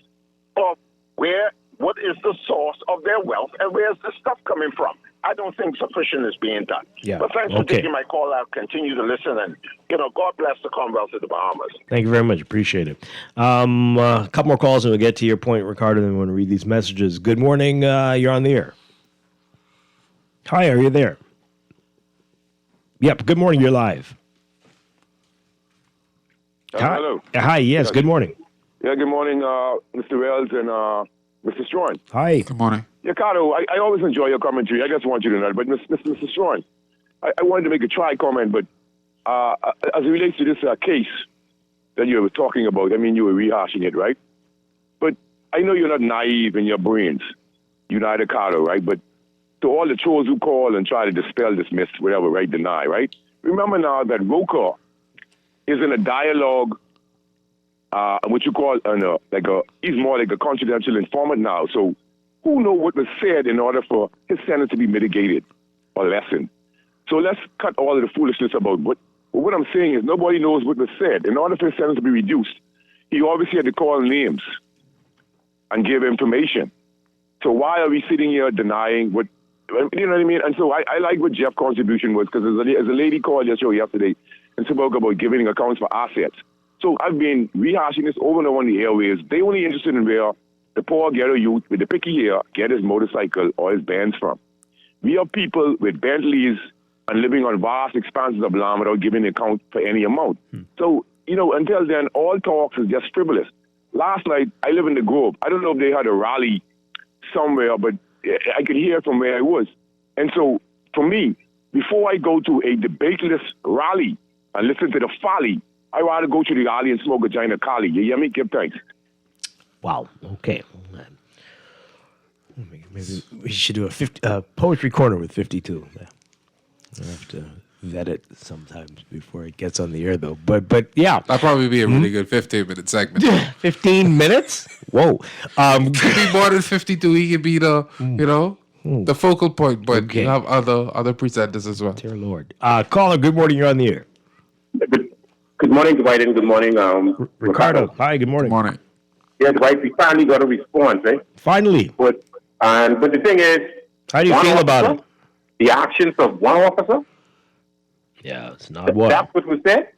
E: of what is the source of their wealth and where's this stuff coming from. I don't think sufficient is being done.
B: Yeah.
E: But thanks for taking my call. I'll continue to listen, and, you know, God bless the Commonwealth of the Bahamas.
B: Thank you very much. Appreciate it. A couple more calls and we'll get to your point, Ricardo, and then we'll read these messages. Good morning. You're on the air. Hi, are you there? Yep. Good morning. You're live.
F: Hello.
B: Hi. Yes. Good morning.
F: Yeah. Good morning, Mr. Wells and Mr. Strachan.
B: Hi.
K: Good morning.
F: Yeah, Ricardo, I always enjoy your commentary. I just want you to know, but Mr. Strachan, I wanted to make a try comment, but as it relates to this case that you were talking about, I mean, you were rehashing it, right? But I know you're not naive in your brains. You're not Ricardo, right? But to all the trolls who call and try to dispel this myth, whatever, right, deny, right? Remember now that Roker is in a dialogue, what you call, he's more like a confidential informant now. So who knows what was said in order for his sentence to be mitigated or lessened? So let's cut all of the foolishness about what I'm saying is nobody knows what was said. In order for his sentence to be reduced, he obviously had to call names and give information. So why are we sitting here denying what, you know what I mean? And so I like what Jeff's contribution was, because as a lady called your show yesterday and spoke about giving accounts for assets. So I've been rehashing this over and over on the airwaves. They only interested in where the poor ghetto youth with the picky hair get his motorcycle or his bands from. We are people with Bentleys and living on vast expanses of land without giving an account for any amount. So, you know, until then, all talks is just frivolous. Last night, I live in the Grove. I don't know if they had a rally somewhere, but I could hear from where I was. And so, for me, before I go to a debateless rally and listen to the folly, I'd rather go to the rally and smoke a giant of Kali. You hear me? Give thanks.
B: Wow. Okay. Maybe we should do a poetry corner with 52. I have to vet it sometimes before it gets on the air, though. But yeah,
K: that'll probably be a really good 15-minute segment.
B: 15 minutes? Whoa.
K: Could be more than 52. He could be the the focal point, but you have other presenters as well.
B: Dear Lord. Caller, good morning. You're on the air.
G: Good morning, Dwight, and good morning,
B: Ricardo. Hi, good morning.
K: Good morning.
G: Yeah, Dwight, we finally got a response, eh?
B: Finally.
G: But the thing is,
B: how do you feel about it?
G: The actions of one officer?
B: Yeah, it's not what.
G: That's what was said?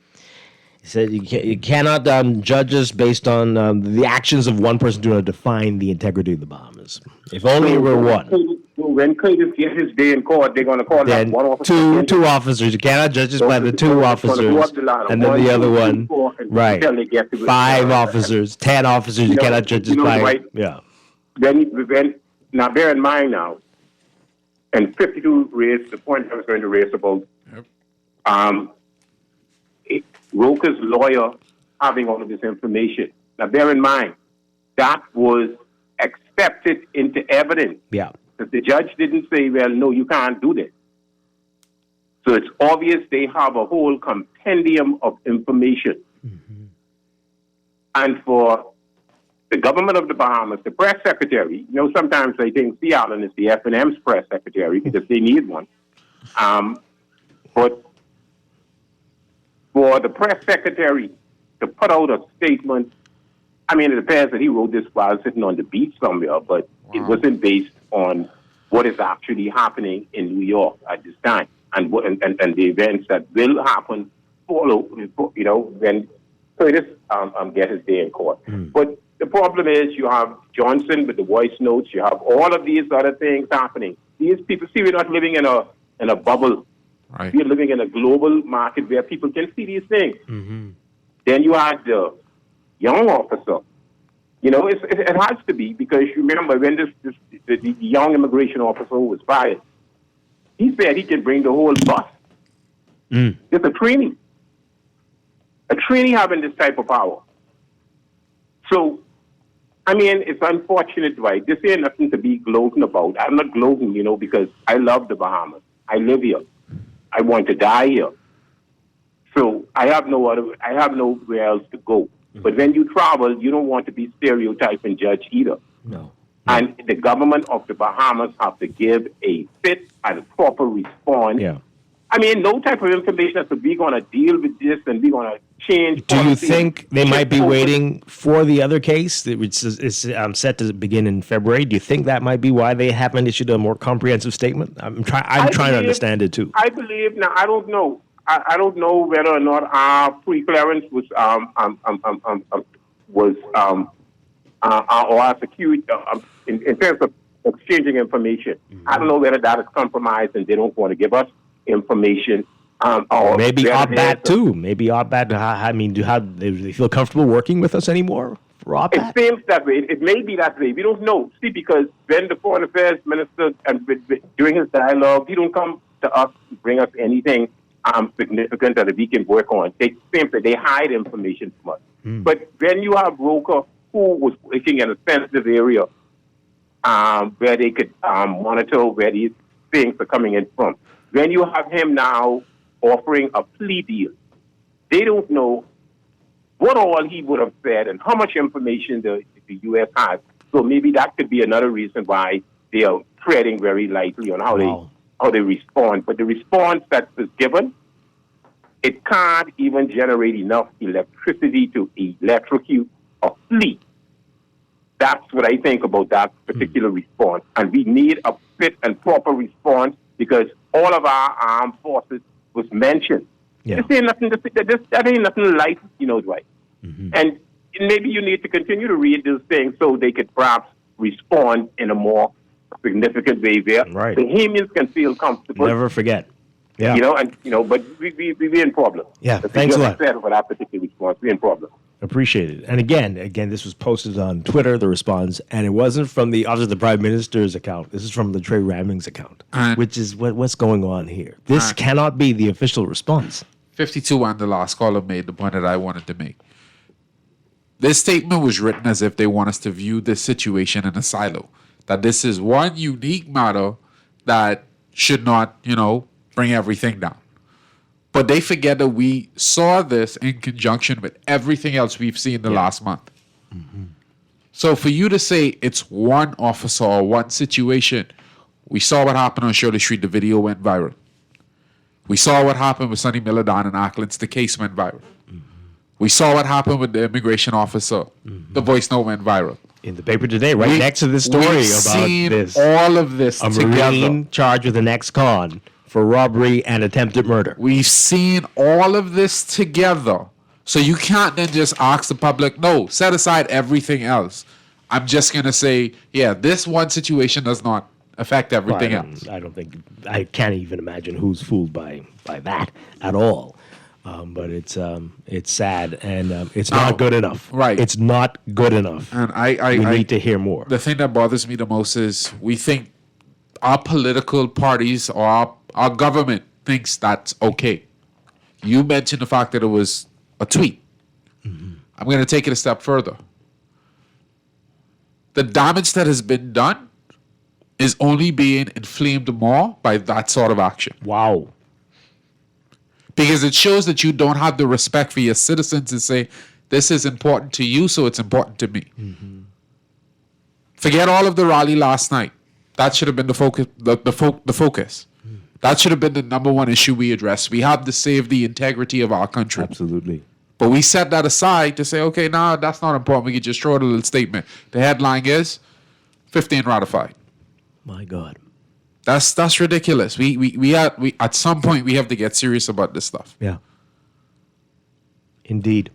B: He said you cannot judge us based on the actions of one person do not define the integrity of the Bahamas. If only it were one.
G: When Curtis gets his day in court, they're going to call that
B: Then
G: one officer.
B: two officers. You cannot judge us by the two officers, and then the other one, right? 5 officers, 10 officers. You cannot judge us by.
G: Right?
B: Yeah.
G: Then now bear in mind now, and 52 raised the point I was going to raise about Roker's lawyer having all of this information. Now bear in mind that was accepted into evidence.
B: Yeah.
G: That the judge didn't say, well, no, you can't do this. So it's obvious they have a whole compendium of information. Mm-hmm. And for the government of the Bahamas, the press secretary, sometimes they think Seattle is the F&M's press secretary because they need one. But for the press secretary to put out a statement, I mean, it appears that he wrote this while sitting on the beach somewhere, but it wasn't based on what is actually happening in New York at this time and the events that will happen follow, when Curtis get his day in court. But the problem is you have Johnson with the voice notes, you have all of these other things happening. These people, see, we're not living in a bubble. Right. We're living in a global market where people can see these things. Mm-hmm. Then you had the young officer. It has to be, because you remember when the young immigration officer was fired, he said he can bring the whole bus. It's a trainee. A trainee having this type of power. So, I mean, it's unfortunate, Dwight. This ain't nothing to be gloating about. I'm not gloating, because I love the Bahamas. I live here. I want to die here. So I have nowhere else to go. But when you travel, you don't want to be stereotyped and judged either.
B: No.
G: And the government of the Bahamas have to give a fit and proper response.
B: Yeah.
G: I mean, no type of information that we're going to deal with this and we're going to change.
B: Do you think they might be waiting for the other case, which is set to begin in February? Do you think that might be why they haven't issued a more comprehensive statement? I'm trying to understand it too.
G: I believe now. I don't know. I don't know whether or not our pre-clearance was or our security in terms of exchanging information. Mm-hmm. I don't know whether that is compromised and they don't want to give us information. Or
B: maybe OPBAT too. Maybe OPBAT. I mean, do they feel comfortable working with us anymore for OPBAT?
G: It seems that way. It may be that way. We don't know. See, because when the Foreign Affairs Minister and during his dialogue, he don't come to us to bring us anything significant that we can work on. They simply they hide information from us. But when you have Roker, who was working in a sensitive area where they could monitor where these things are coming in from, when you have him now offering a plea deal, they don't know what all he would have said and how much information the U.S. has. So maybe that could be another reason why they are treading very lightly on how they respond. But the response that is given, it can't even generate enough electricity to electrocute a fleet. That's what I think about that particular response. And we need a fit and proper response because all of our armed forces was mentioned. Yeah. This ain't nothing that ain't nothing light, Dwight. Mm-hmm. And maybe you need to continue to read those things so they could perhaps respond in a more significant way where Bahamians can feel comfortable.
B: Never forget. Yeah.
G: But we're in problem.
B: Yeah, thanks a lot.
G: For that particular response, we're in problem.
B: Appreciate it. And again, this was posted on Twitter, the response, and it wasn't from the Office of the Prime Minister's account. This is from the Trey Raming's account, which is what's going on here. This cannot be the official response.
K: 52 and the last caller made the point that I wanted to make. This statement was written as if they want us to view this situation in a silo, that this is one unique matter that should not, bring everything down. But they forget that we saw this in conjunction with everything else we've seen the last month. Mm-hmm. So for you to say it's one officer or one situation, we saw what happened on Shirley Street. The video went viral. We saw what happened with Sonny Milladon and Acklands. The case went viral. Mm-hmm. We saw what happened with the immigration officer. Mm-hmm. The voice note went viral.
B: In the paper today, next to this story about this.
K: All of this
B: a
K: together.
B: Marine charged with an ex-con for robbery and attempted murder.
K: We've seen all of this together. So you can't then just ask the public, no, set aside everything else. I'm just going to say, yeah, this one situation does not affect everything else.
B: I can't even imagine who's fooled by that at all. But it's sad, and it's not good enough.
K: Right.
B: It's not good enough.
K: And
B: we need to hear more.
K: The thing that bothers me the most is we think our political parties or our government thinks that's okay. You mentioned the fact that it was a tweet.
B: Mm-hmm.
K: I'm going to take it a step further. The damage that has been done is only being inflamed more by that sort of action.
B: Wow.
K: Because it shows that you don't have the respect for your citizens and say, this is important to you, so it's important to me.
B: Mm-hmm.
K: Forget all of the rally last night. That should have been the focus. The focus. That should have been the number one issue we addressed. We have to save the integrity of our country.
B: Absolutely.
K: But we set that aside to say, okay, nah, that's not important. We can just throw out a little statement. The headline is 15 ratified.
B: My God.
K: That's ridiculous. We at some point we have to get serious about this stuff.
B: Yeah. Indeed.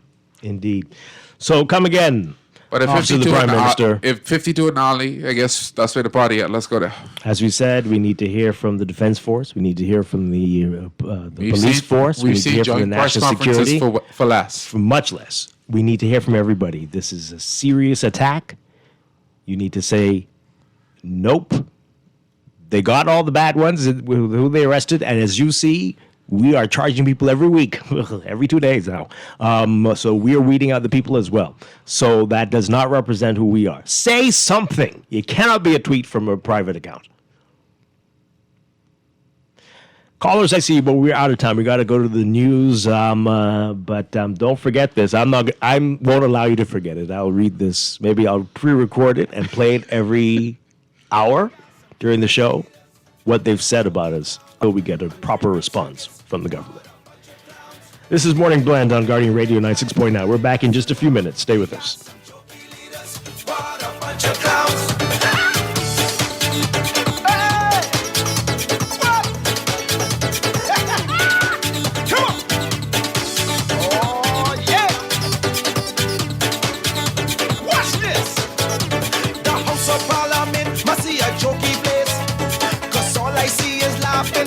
B: So come again.
K: But if
B: Office of
K: 52
B: the Prime Minister.
K: If 52 and Ali, I guess that's where the party at. Let's go there.
B: As we said, we need to hear from the Defense Force. We need to hear from the police force. We
K: We've
B: need to
K: seen
B: hear from the
K: joint press
B: national
K: conferences
B: security.
K: for less.
B: For much less. We need to hear from everybody. This is a serious attack. You need to say, nope. They got all the bad ones who they arrested. And as you see, we are charging people every week, every 2 days now. So we are weeding out the people as well. So that does not represent who we are. Say something. It cannot be a tweet from a private account. Callers, I see, but we're out of time. We got to go to the news. But don't forget this. I won't allow you to forget it. I'll read this. Maybe I'll pre-record it and play it every hour during the show. What they've said about us, so we get a proper response from the government. This is Morning Blend on Guardian Radio 96.9. We're back in just a few minutes. Stay with us.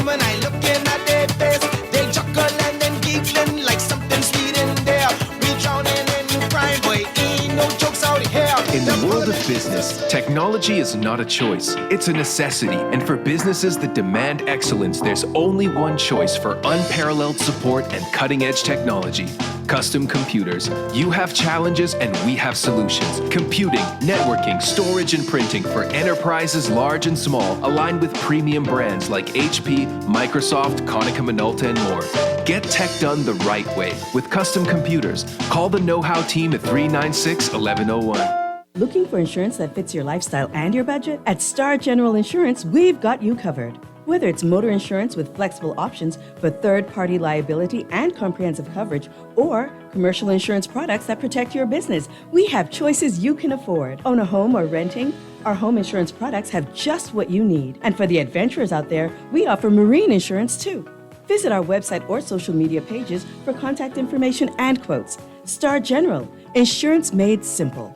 C: When I look in at their face, they chuckle and then giggling like something sweet in there. We drowning in crime, boy, ain't no jokes out here.
I: In the world of business, technology is not a choice, it's a necessity. And for businesses that demand excellence, there's only one choice for unparalleled support and cutting-edge technology. Custom Computers. You have challenges and we have solutions. Computing, networking, storage, and printing for enterprises large and small, aligned with premium brands like HP, Microsoft, Konica Minolta, and more. Get tech done the right way with Custom Computers. Call the know-how team at 396-1101.
L: Looking for insurance that fits your lifestyle and your budget? At Star General Insurance, we've got you covered. Whether it's motor insurance with flexible options for third-party liability and comprehensive coverage, or commercial insurance products that protect your business, we have choices you can afford. Own a home or renting? Our home insurance products have just what you need. And for the adventurers out there, we offer marine insurance too. Visit our website or social media pages for contact information and quotes. Star General, insurance made simple.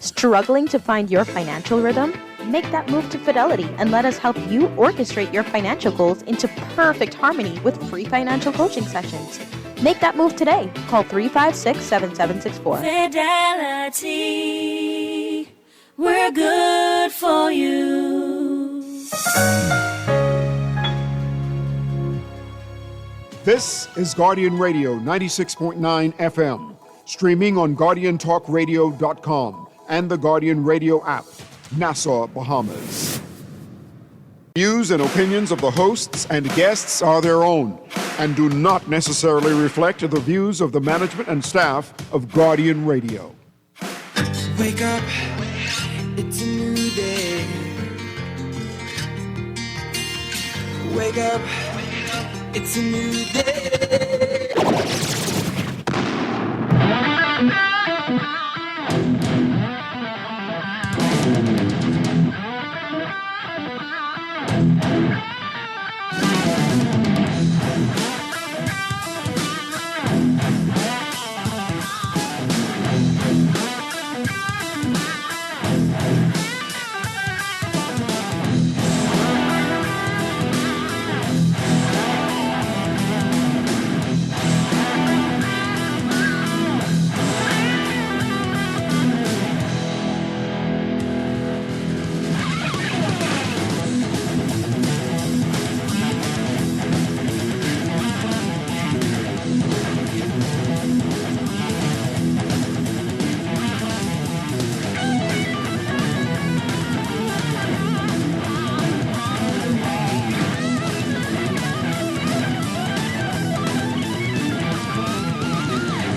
M: Struggling to find your financial rhythm? Make that move to Fidelity and let us help you orchestrate your financial goals into perfect harmony with free financial coaching sessions. Make that move today. Call 356-7764.
J: Fidelity, we're good for you.
A: This is Guardian Radio 96.9 FM, streaming on GuardianTalkRadio.com and the Guardian Radio app, Nassau, Bahamas. Views and opinions of the hosts and guests are their own and do not necessarily reflect the views of the management and staff of Guardian Radio.
C: Wake up, it's a new day. Wake up, it's a new day.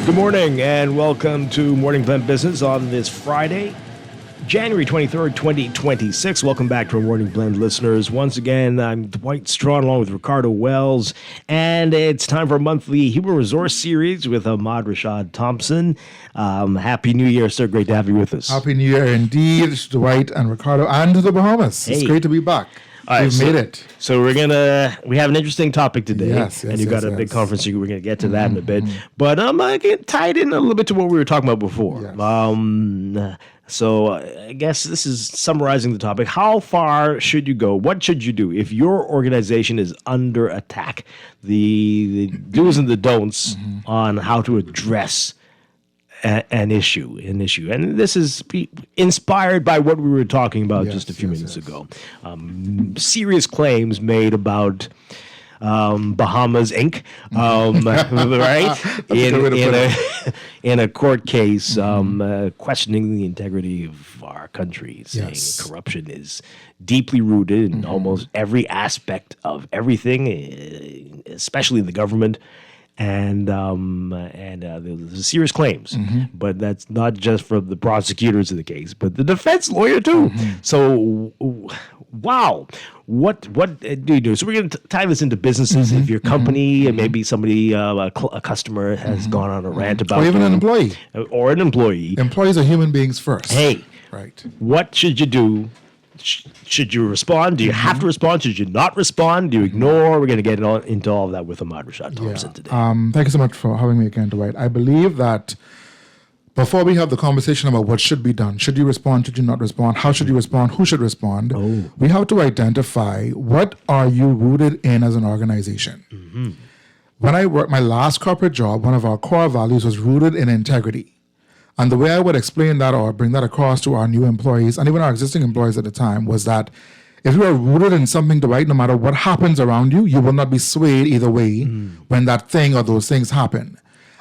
B: Good morning and welcome to Morning Blend Business on this Friday, January 23rd, 2026. Welcome back to our Morning Blend listeners. Once again, I'm Dwight Strachan along with Ricardo Wells, and it's time for a monthly human resource series with Ahmad Rashad Thompson. Happy New Year, sir. Great to have you with us.
N: Happy New Year indeed, Dwight and Ricardo, and to the Bahamas. It's great to be back.
B: All right,
N: We've made it.
B: So we have an interesting topic today.
N: Yes,
B: and you've got a big conference. We're going to get to that in a bit. But I get tied in a little bit to what we were talking about before. Yes. So I guess this is summarizing the topic. How far should you go? What should you do if your organization is under attack? The do's and the don'ts on how to address an issue. And this is inspired by what we were talking about just a few minutes ago. Serious claims made about Bahamas Inc., right? In a court case, questioning the integrity of our country, saying corruption is deeply rooted in almost every aspect of everything, especially the government. And there's serious claims, but that's not just from the prosecutors of the case, but the defense lawyer too. So, wow, what do you do? So we're going to tie this into businesses. If your company and maybe somebody, a customer has gone on a rant about,
N: or even an employee,
B: Employees
N: are human beings first.
B: Hey,
N: right?
B: What should you do? Should you respond? Do you have to respond? Should you not respond? Do you ignore? We're going to get into all of that with Ahmad Rashad Thompson today.
N: Thank you so much for having me again, Dwight. I believe that before we have the conversation about what should be done, should you respond, should you not respond, how should you respond, who should respond, we have to identify what are you rooted in as an organization. When I worked my last corporate job, one of our core values was rooted in integrity. And the way I would explain that or bring that across to our new employees and even our existing employees at the time was that if you are rooted in something, Dwight, no matter what happens around you, you will not be swayed either way when that thing or those things happen.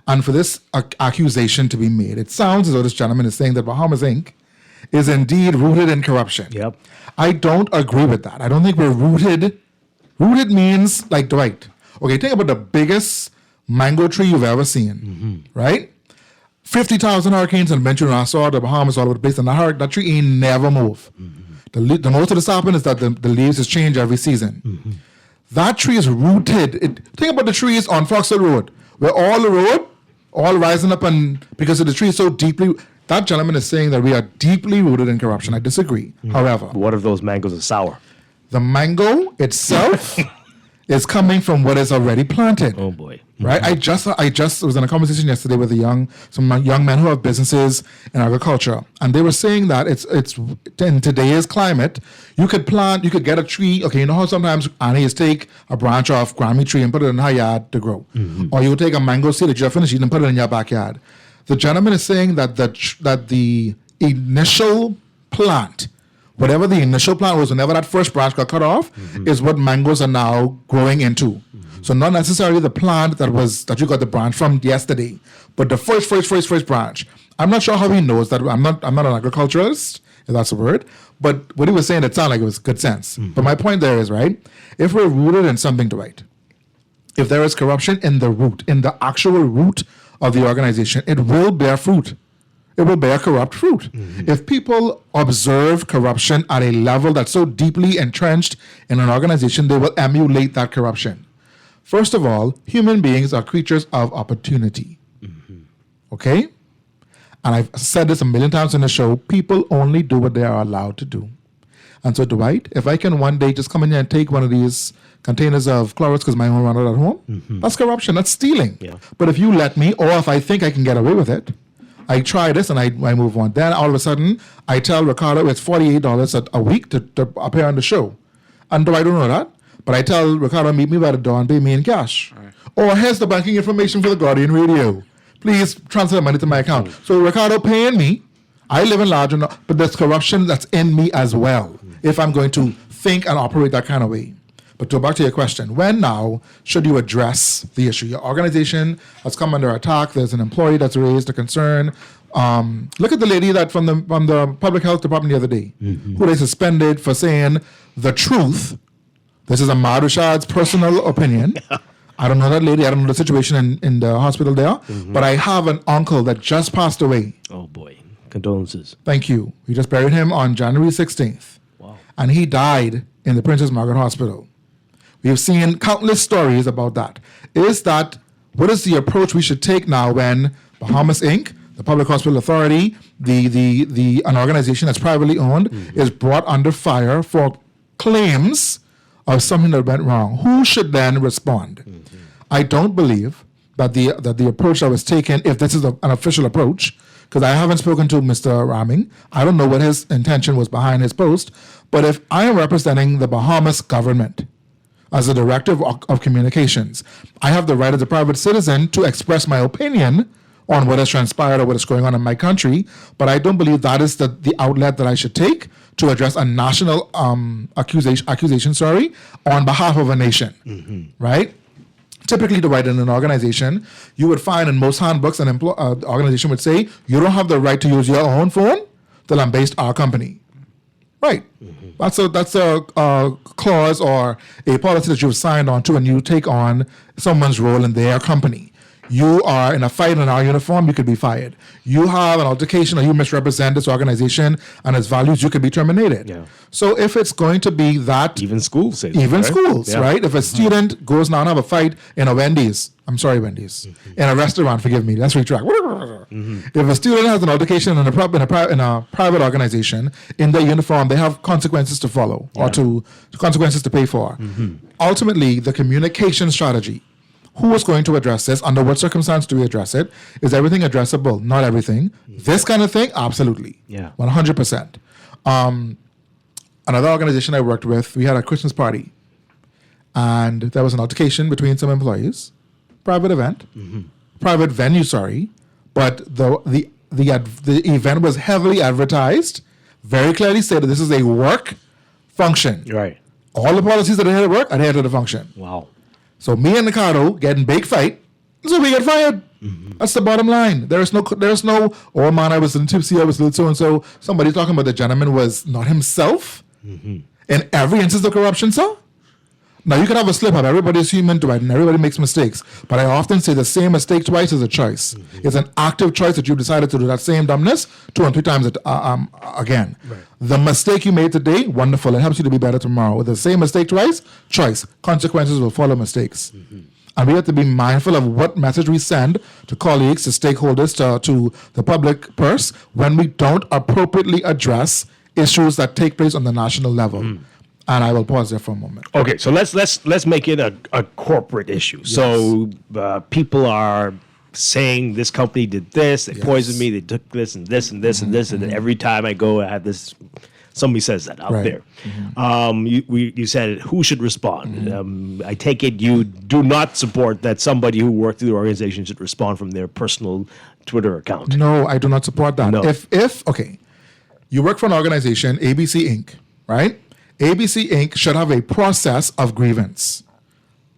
N: And for this accusation to be made, it sounds as though this gentleman is saying that Bahamas Inc. is indeed rooted in corruption.
B: Yep.
N: I don't agree with that. I don't think we're rooted. Rooted means like Dwight. Okay, think about the biggest mango tree you've ever seen, right? 50,000 hurricanes and Ventura, Nassau, the Bahamas, all over the place, and that tree ain't never move. The most of this happen is that the leaves just change every season. That tree is rooted. Think about the trees on Foxhill Road, where all the road, all rising up, and because of the tree so deeply, that gentleman is saying that we are deeply rooted in corruption. I disagree. However,
B: what if those mangoes are sour?
N: The mango itself is coming from what is already planted.
B: Oh boy!
N: Right? I just was in a conversation yesterday with some young men who have businesses in agriculture, and they were saying that it's in today's climate, you could get a tree. Okay, you know how sometimes Annies take a branch off Grammy tree and put it in her yard to grow, or you would take a mango seed that you have finished eating and put it in your backyard. The gentleman is saying that the initial plant, whatever the initial plant was, whenever that first branch got cut off, is what mangoes are now growing into. So not necessarily the plant that you got the branch from yesterday, but the first branch. I'm not sure how he knows that. I'm not an agriculturalist, if that's a word. But what he was saying, it sounded like it was good sense. But my point there is, right, if we're rooted in something, Dwight, if there is corruption in the root, in the actual root of the organization, it will bear fruit. It will bear corrupt fruit. If people observe corruption at a level that's so deeply entrenched in an organization, they will emulate that corruption. First of all, human beings are creatures of opportunity. Okay? And I've said this a million times in the show, people only do what they are allowed to do. And so, Dwight, if I can one day just come in here and take one of these containers of Clorox because my own run out at home, that's corruption, that's stealing. Yeah. But if you let me, or if I think I can get away with it, I try this and I move on. Then all of a sudden, I tell Ricardo it's $48 a week to appear on the show. And Dwight don't know that. But I tell Ricardo, meet me by the door and pay me in cash. Right. Or here's the banking information for the Guardian Radio. Please transfer the money to my account. So Ricardo paying me, I live in large enough, but there's corruption that's in me as well, if I'm going to think and operate that kind of way. But to go back to your question, when now should you address the issue? Your organization has come under attack. There's an employee that's raised a concern. Look at the lady that from the public health department the other day, who they suspended for saying the truth. This is Ahmad Rashad's personal opinion. I don't know that lady. I don't know the situation in the hospital there. But I have an uncle that just passed away.
B: Oh, boy. Condolences.
N: Thank you. We just buried him on January 16th.
B: Wow.
N: And he died in the Princess Margaret Hospital. We've seen countless stories about that. What is the approach we should take now when Bahamas Inc., the Public Hospital Authority, an organization that's privately owned, is brought under fire for claims of something that went wrong? Who should then respond? I don't believe that the approach that was taken, if this is an official approach, because I haven't spoken to Mr. Raming, I don't know what his intention was behind his post, but if I am representing the Bahamas government as a director of communications, I have the right as a private citizen to express my opinion on what has transpired or what is going on in my country, but I don't believe that is the outlet that I should take to address a national accusation on behalf of a nation, right? Typically, Dwight, in an organization, you would find in most handbooks an organization would say, you don't have the right to use your own phone till I'm based our company. Right. That's a clause or a policy that you've signed on to when you take on someone's role in their company. You are in a fight in our uniform, you could be fired. You have an altercation or you misrepresent this organization and its values, you could be terminated. Yeah. So if it's going to be that...
B: Even schools say
N: Even
B: that,
N: schools,
B: right?
N: right? If a student goes now and have a fight in a Wendy's, I'm sorry, Wendy's, in a restaurant, forgive me, let's retract. If a student has an altercation in a private organization, in their uniform, they have consequences to follow or consequences to pay for. Ultimately, the communication strategy, who is going to address this? Under what circumstance do we address it? Is everything addressable? Not everything. This kind of thing? Absolutely.
B: Yeah.
N: 100%. Another organization I worked with, we had a Christmas party. And there was an altercation between some employees. Private event. Private venue, sorry. But the event was heavily advertised. Very clearly stated this is a work function.
B: Right.
N: All the policies that adhere to work adhere to the function.
B: Wow.
N: So me and Ricardo get in big fight, so we get fired. That's the bottom line. There's no, oh man, I was a little tipsy, I was a little so-and-so. Somebody talking about the gentleman was not himself. In every instance of corruption, sir. Now, you can have a slip-up. Everybody's human, Dwight, and everybody makes mistakes. But I often say the same mistake twice is a choice. It's an active choice that you've decided to do that same dumbness 2 and 3 times again. Right. The mistake you made today, wonderful. It helps you to be better tomorrow. With the same mistake twice, choice. Consequences will follow mistakes. And we have to be mindful of what message we send to colleagues, to stakeholders, to the public purse when we don't appropriately address issues that take place on the national level. And I will pause there for a moment.
B: Okay, so let's make it a corporate issue. Yes. So people are saying this company did this, they poisoned me, they took this and this and this and this, and every time I go, I have this. Somebody says that out there. You said who should respond. I take it you do not support that somebody who worked through the organization should respond from their personal Twitter account.
N: No, I do not support that.
B: No.
N: If okay, you work for an organization, ABC Inc., right? ABC Inc. should have a process of grievance.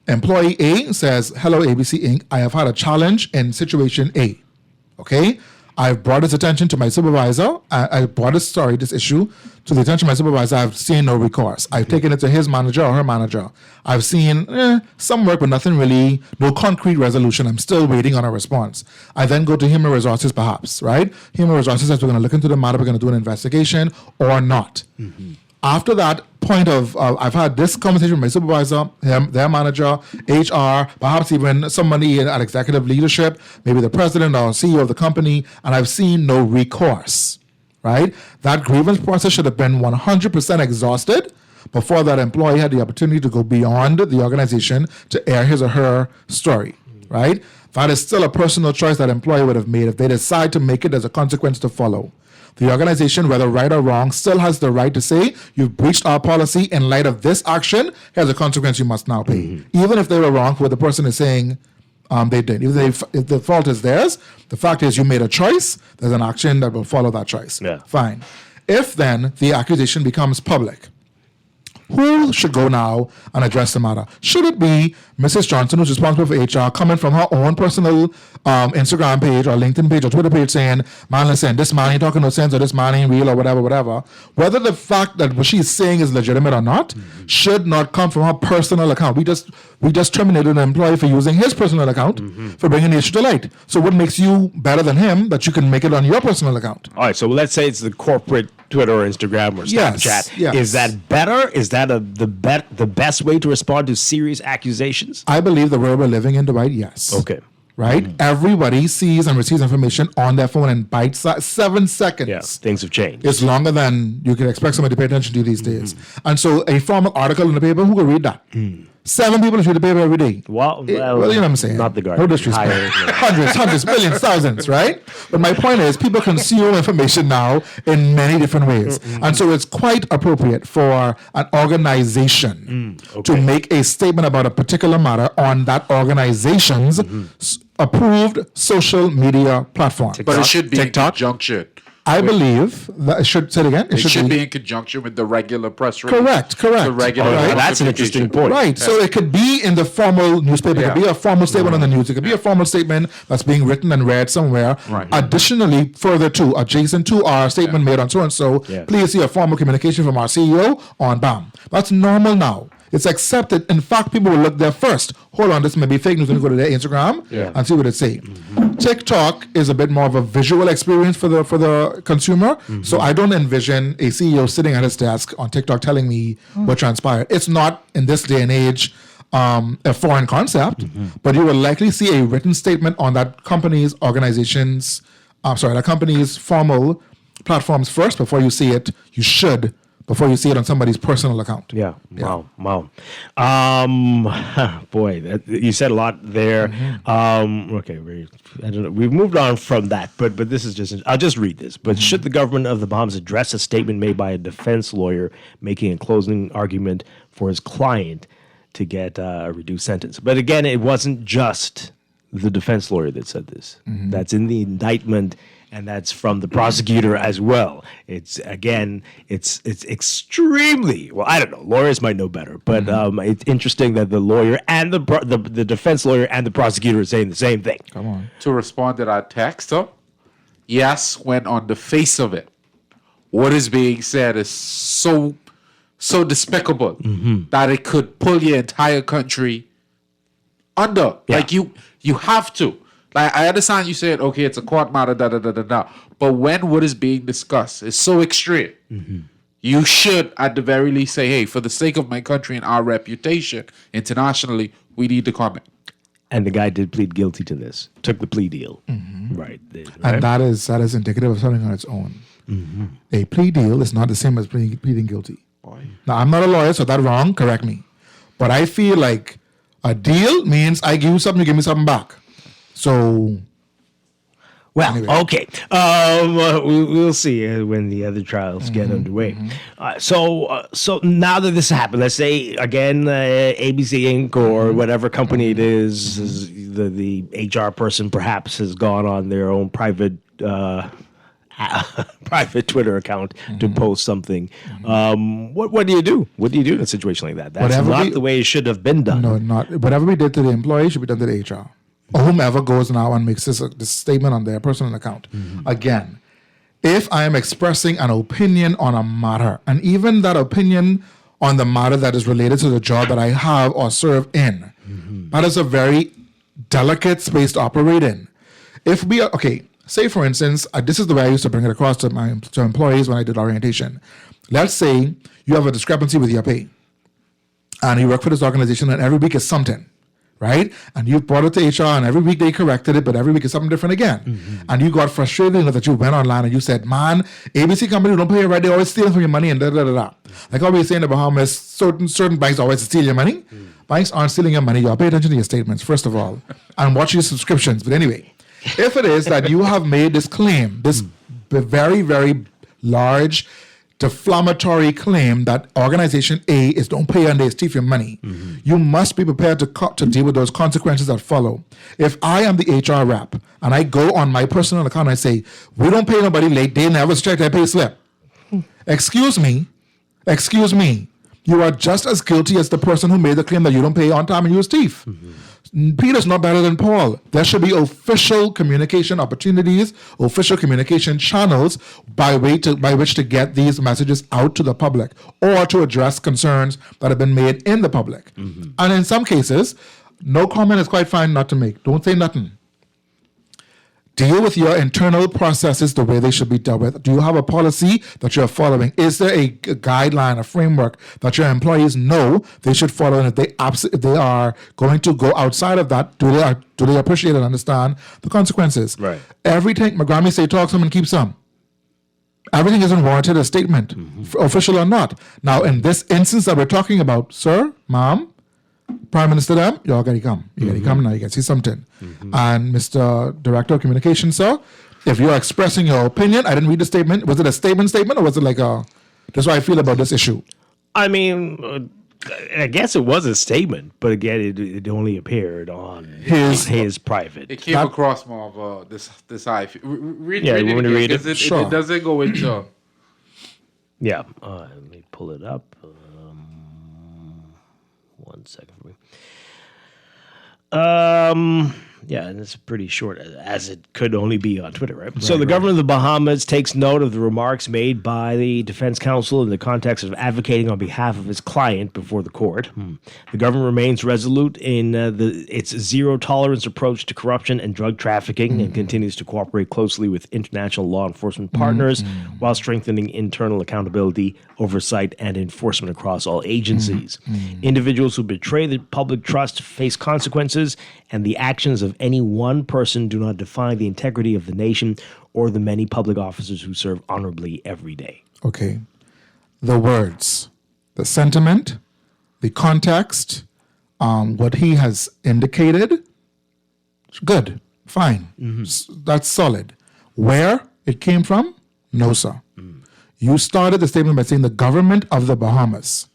N: Employee A says, hello, ABC Inc. I have had a challenge in situation A. Okay? I've brought this attention to my supervisor. I brought this issue to the attention of my supervisor. I've seen no recourse. I've taken it to his manager or her manager. I've seen some work, but nothing really, no concrete resolution. I'm still waiting on a response. I then go to Human Resources, perhaps, right? Human Resources says we're going to look into the matter, we're going to do an investigation or not. After that point of, I've had this conversation with my supervisor, their manager, HR, perhaps even somebody at executive leadership, maybe the president or CEO of the company, and I've seen no recourse, right? That grievance process should have been 100% exhausted before that employee had the opportunity to go beyond the organization to air his or her story, right? That is still a personal choice that employee would have made. If they decide to make it, there's a consequence to follow. The organization, whether right or wrong, still has the right to say, you've breached our policy in light of this action, here's a consequence you must now pay. Even if they were wrong for what the person is saying they did. If the fault is theirs, the fact is you made a choice, there's an action that will follow that choice. Fine. If then the accusation becomes public, Who should go now and address the matter? Should it be Mrs. Johnson, who's responsible for HR, coming from her own personal Instagram page or LinkedIn page or Twitter page saying, man, listen, this man ain't talking no sense or this man ain't real or whatever. Whether the fact that what she's saying is legitimate or not should not come from her personal account. We just terminated an employee for using his personal account for bringing the issue to light. So what makes you better than him that you can make it on your personal account?
B: All right, so let's say it's the corporate Twitter or Instagram or Snapchat.
N: Yes.
B: Is that better? Is that the best way to respond to serious accusations?
N: I believe the world we're living in, Dwight, yes.
B: Okay.
N: Right? Everybody sees and receives information on their phone in bites, 7 seconds.
B: Yeah, things have changed.
N: It's longer than you can expect somebody to pay attention to these days. And so a formal article in the paper, who could read that? 7 people read the paper every day.
B: Well,
N: you know what I'm saying?
B: Not the Guardian.
N: No disrespect. Hundreds, millions, thousands, right? But my point is, people consume information now in many different ways. And so it's quite appropriate for an organization to make a statement about a particular matter on that organization's approved social media platform.
K: But it should be in conjunction.
N: I believe that it should, say it again?
K: It should be in conjunction with the regular press release.
N: Correct.
K: The regular
B: that's an interesting point.
N: Right. So it could be in the formal newspaper. It could be a formal statement on the news. It could be a formal statement that's being written and read somewhere.
K: Right.
N: Additionally, further to, adjacent to our statement made on so-and-so, please see a formal communication from our CEO on BAM. That's normal now. It's accepted. In fact, people will look there first. Hold on, this may be fake news. Let me go to their Instagram and see what it say. TikTok is a bit more of a visual experience for the consumer. So I don't envision a CEO sitting at his desk on TikTok telling me what transpired. It's not, in this day and age, a foreign concept, but you will likely see a written statement on that company's that company's formal platforms first before you see it. You should, before you see it on somebody's personal account.
B: Yeah. Wow. Boy, you said a lot there. Okay, I don't know. We've moved on from that, but this is just. I'll just read this. But should the government of the Bahamas address a statement made by a defense lawyer making a closing argument for his client to get a reduced sentence? But again, it wasn't just the defense lawyer that said this. That's in the indictment. And that's from the prosecutor as well. It's extremely, well, I don't know. Lawyers might know better, but it's interesting that the lawyer and the defense lawyer and the prosecutor are saying the same thing.
N: Come on.
K: To respond to that text, yes, when on the face of it, what is being said is so despicable that it could pull your entire country under.
B: Yeah.
K: Like you have to. Like, I understand you said, okay, it's a court matter, but when what is being discussed is so extreme, you should, at the very least, say, hey, for the sake of my country and our reputation internationally, we need to comment.
B: And the guy did plead guilty to this, took the plea deal. Right.
N: And that is indicative of something on its own. A plea deal is not the same as pleading guilty. Now, I'm not a lawyer, so that's wrong. Correct me. But I feel like a deal means I give you something, you give me something back. So,
B: well, anyway. Okay. We'll see when the other trials get underway. So now that this happened, let's say again, ABC Inc. or whatever company it is the HR person perhaps has gone on their own private Twitter account to post something. What do you do? What do you do in a situation like that? That's not the way it should have been done.
N: No, not. Whatever we did to the employee should be done to the HR. Or whomever goes now and makes this statement on their personal account. Again, if I am expressing an opinion on a matter, and even that opinion on the matter that is related to the job that I have or serve in, that is a very delicate space to operate in. If we are, say for instance, this is the way I used to bring it across to employees when I did orientation. Let's say you have a discrepancy with your pay, and you work for this organization, and every week is something. Right? And you brought it to HR, and every week they corrected it, but every week it's something different again. And you got frustrated enough that you went online and you said, man, ABC company don't pay you right, they always stealing from your money and da-da-da-da. Like I always say in the Bahamas, certain banks always steal your money. Banks aren't stealing your money. You pay attention to your statements, first of all, and watch your subscriptions. But anyway, if it is that you have made this claim, this very, very large deflammatory claim that organization A is don't pay and they steal your money, you must be prepared to deal with those consequences that follow. If I am the HR rep and I go on my personal account and I say, we don't pay nobody late, they never check their pay slip. Excuse me, you are just as guilty as the person who made the claim that you don't pay on time and use thief. Peter's not better than Paul. There should be official communication opportunities, official communication channels by which to get these messages out to the public or to address concerns that have been made in the public. And in some cases, no comment is quite fine not to make. Don't say nothing. Deal with your internal processes the way they should be dealt with. Do you have a policy that you're following? Is there a guideline, a framework that your employees know they should follow? And if they are going to go outside of that, do they appreciate and understand the consequences?
B: Right.
N: Everything, McGrammy say, talk some and keep some. Everything isn't warranted a statement, official or not. Now, in this instance that we're talking about, sir, ma'am, Prime Minister, them, y'all gotta come. You gotta come now, you gotta see something. And Mr. Director of Communications, sir, if you're expressing your opinion, I didn't read the statement. Was it a statement, or was it like a, this is how I feel about this issue?
B: I mean, I guess it was a statement, but again, it only appeared on his private.
K: It came across more of this high. Read it
B: you want to read it?
K: It doesn't go into.
B: Yeah, let me pull it up. 1 second for me. Yeah, and it's pretty short, as it could only be on Twitter, right? So the government of the Bahamas takes note of the remarks made by the defense counsel in the context of advocating on behalf of his client before the court. The government remains resolute in its zero-tolerance approach to corruption and drug trafficking and continues to cooperate closely with international law enforcement partners while strengthening internal accountability, oversight, and enforcement across all agencies. Individuals who betray the public trust face consequences, and the actions of any one person do not define the integrity of the nation or the many public officers who serve honorably every day.
N: Okay. The words, the sentiment, the context, what he has indicated, good, fine. That's solid. Where it came from? No, sir. You started the statement by saying the government of the Bahamas.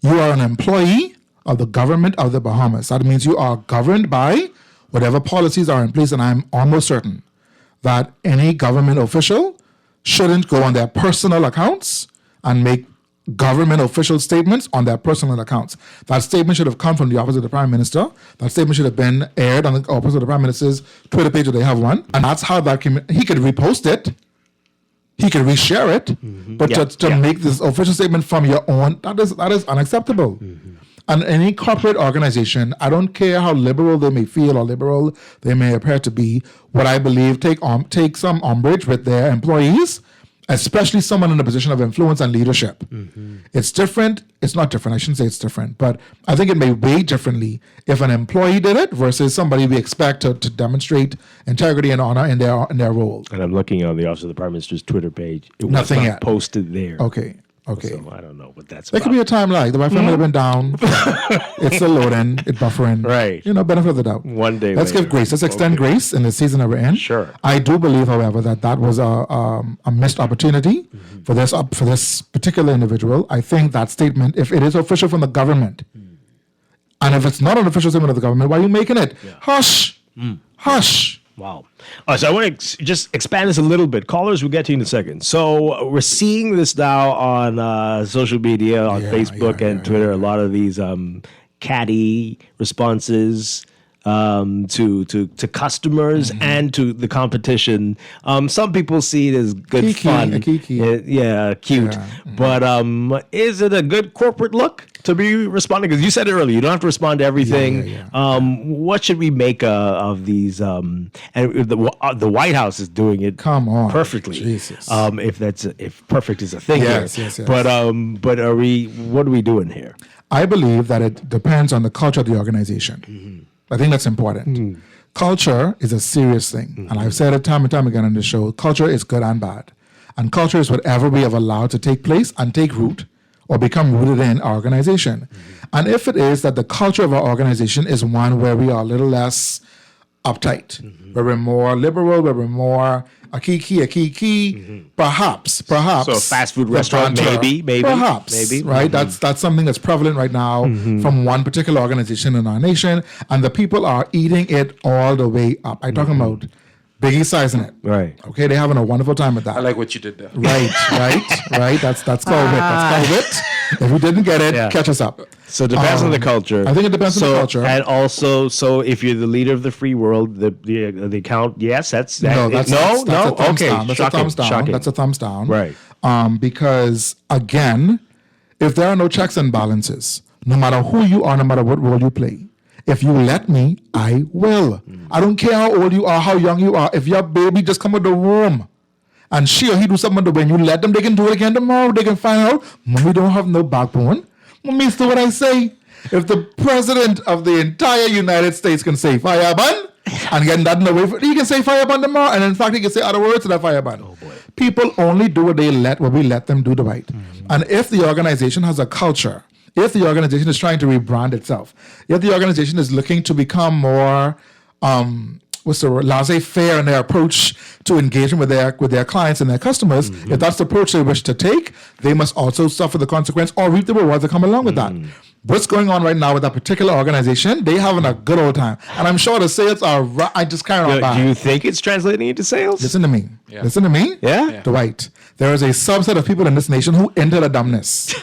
N: You are an employee of the government of the Bahamas. That means you are governed by whatever policies are in place, and I'm almost certain that any government official shouldn't go on their personal accounts and make government official statements on their personal accounts. That statement should have come from the office of the Prime Minister. That statement should have been aired on the office of the Prime Minister's Twitter page if they have one. And that's how that he could repost it. He could reshare it. But to make this official statement from your own, that is unacceptable. And any corporate organization, I don't care how liberal they may feel or liberal they may appear to be, what I believe take some umbrage with their employees, especially someone in a position of influence and leadership. It's different. It's not different. I shouldn't say it's different, but I think it may weigh differently if an employee did it versus somebody we expect to demonstrate integrity and honor in their role.
B: And I'm looking on the Office of the Prime Minister's Twitter page. It was
N: Nothing
B: not
N: yet
B: posted there.
N: Okay.
B: So I don't know what that's
N: There
B: about.
N: could be a time lag. The Wi-Fi might have been down. It's still loading. It's buffering.
B: Right.
N: Benefit of the doubt.
B: One day
N: Let's
B: later.
N: give grace. Let's extend grace in the season that we're in.
B: Sure.
N: I do believe, however, that was a missed opportunity for this particular individual. I think that statement, if it is official from the government, and if it's not an official statement of the government, why are you making it? Hush. Hush.
B: Wow. So I want to just expand this a little bit. Callers, we'll get to you in a second. So we're seeing this now on social media, on Facebook and Twitter, a lot of these catty responses to customers and to the competition. Some people see it as good fun. Cute. But is it a good corporate look to be responding? Because you said it earlier, you don't have to respond to everything. What should we make of these? And the White House is doing it perfectly.
N: Jesus.
B: If perfect is a thing
N: Yes.
B: But what are we doing here?
N: I believe that it depends on the culture of the organization. I think that's important. Culture is a serious thing. And I've said it time and time again on the show, culture is good and bad. And culture is whatever we have allowed to take place and take root or become rooted in our organization. And if it is that the culture of our organization is one where we are a little less uptight, where we're more liberal, where we're more a key, perhaps.
B: So a fast food restaurant, maybe,
N: right? That's something that's prevalent right now from one particular organization in our nation, and the people are eating it all the way up. I'm talking about Biggie sizing it.
B: Right.
N: Okay, they're having a wonderful time with that.
K: I like what you did there.
N: Right. That's called wit. That's called wit. If you didn't get it, catch us up.
B: So it depends on the culture.
N: I think it depends on the culture.
B: And also, so if you're the leader of the free world, the account, yes, that's
N: a thumbs
B: okay,
N: down. That's a thumbs down.
B: Shocking.
N: That's a thumbs down.
B: Right.
N: Because again, if there are no checks and balances, no matter who you are, no matter what role you play, if you let me, I will. I don't care how old you are, how young you are. If your baby just come out the womb and she or he do something when you let them, they can do it again tomorrow. They can find out, mommy don't have no backbone. Mommy, do what I say. If the president of the entire United States can say fireban and get nothing away from it, he can say fireban tomorrow. And in fact, he can say other words to that fireban. Oh boy. People only do what we let them do the right. And if the organization has a culture, if the organization is trying to rebrand itself, if the organization is looking to become more laissez-faire in their approach to engaging with their clients and their customers, if that's the approach they wish to take, they must also suffer the consequence or reap the rewards that come along with that. What's going on right now with that particular organization? They having a good old time, and I'm sure the sales are. I just carry on by.
B: Do you think it's translating into sales?
N: Listen to me.
B: Yeah.
N: Listen to me.
B: Yeah.
N: Dwight, there is a subset of people in this nation who enter the dumbness.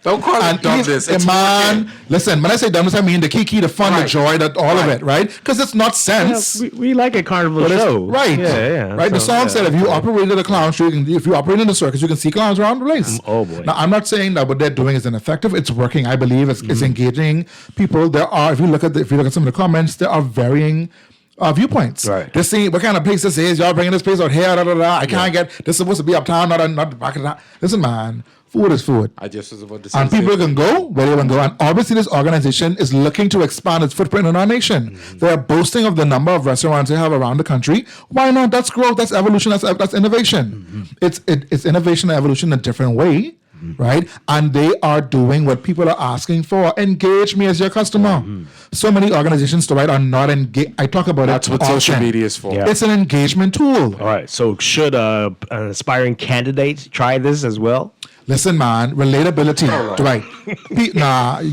K: Don't call it dumbness. It's
N: man, listen, when I say dumbness, I mean the kiki, the fun, the joy, all of it, right? Because it's not sense.
B: Yeah, we like a carnival show.
N: Right.
B: Yeah.
N: Right. The song said if you operated a clown show, if you operate in the circus, you can see clowns around the place.
B: Oh, boy.
N: Now, I'm not saying that what they're doing is ineffective. It's working, I believe. It's engaging people. There are, if you look at some of the comments, there are varying viewpoints.
B: Right.
N: They're saying, what kind of place this is? Y'all bringing this place out here? I can't get, this is supposed to be uptown, not the back of the town. Listen, man. Food is food.
K: I just was about to say.
N: And people can go where they want to go. And obviously, this organization is looking to expand its footprint in our nation. They are boasting of the number of restaurants they have around the country. Why not? That's growth. That's evolution. That's innovation. It's innovation and evolution in a different way, right? And they are doing what people are asking for. Engage me as your customer. So many organizations, Dwight, are not engaged. I talk about
K: That's what social media is for.
B: Yeah.
N: It's an engagement tool.
B: All right. So should an aspiring candidate try this as well?
N: Listen, man, relatability. Dwight.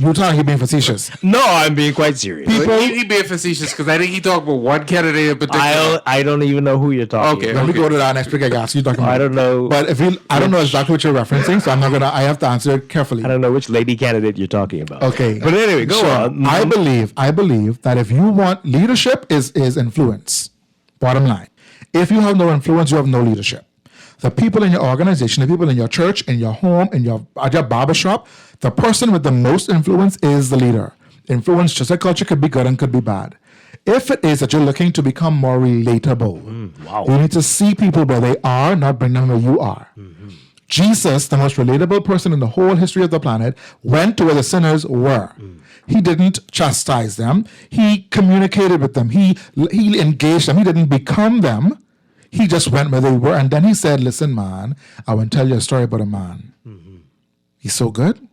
N: You thought he being facetious.
B: No, I'm being quite serious.
K: He being facetious because I think he talked about one candidate in particular.
B: I don't even know who you're talking about.
N: Let me go to that next week. I guess you talking about.
B: I don't know.
N: But I don't know exactly what you're referencing, so I'm not gonna. I have to answer it carefully.
B: I don't know which lady candidate you're talking about.
N: Okay,
B: but anyway, go on.
N: I believe that if you want leadership, is influence. Bottom line, if you have no influence, you have no leadership. The people in your organization, the people in your church, in your home, at your barbershop, the person with the most influence is the leader. Influence, just like culture, could be good and could be bad. If it is that you're looking to become more relatable, you need to see people where they are, not bring them where you are. Jesus, the most relatable person in the whole history of the planet, went to where the sinners were. He didn't chastise them. He communicated with them. He engaged them. He didn't become them. He just went where they were, and then he said, listen, man, I want to tell you a story about a man. He's so good.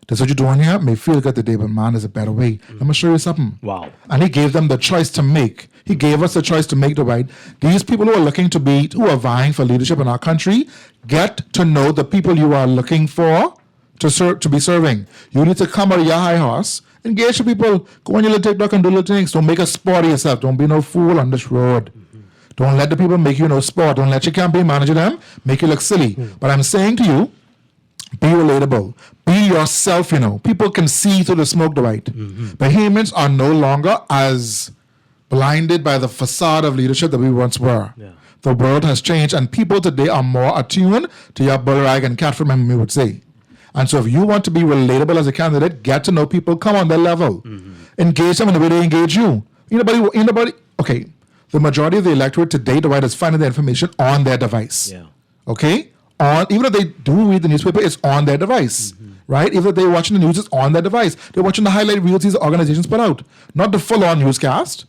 N: That's what you're doing here. May feel good today, but man, there's a better way. I'm going to show you something.
B: Wow.
N: And he gave them the choice to make. He gave us the choice to make the right. These people who are vying for leadership in our country, get to know the people you are looking for to be serving. You need to come out of your high horse, engage with people, go on your little TikTok and do little things. Don't make a sport of yourself. Don't be no fool on this road. Don't let the people make you no sport. Don't let your campaign manager them make you look silly. But I'm saying to you, be relatable. Be yourself, People can see through the smoke, Dwight. Bahamians are no longer as blinded by the facade of leadership that we once were. Yeah. The world has changed, and people today are more attuned to your bull rag and cat from we would say. And so if you want to be relatable as a candidate, get to know people, come on their level. Engage them in the way they engage you. Okay. The majority of the electorate today, Dwight, is finding the information on their device. Yeah. Okay? Even if they do read the newspaper, it's on their device. Right? Even if they're watching the news, it's on their device. They're watching the highlight reels these organizations put out. Not the full-on newscast.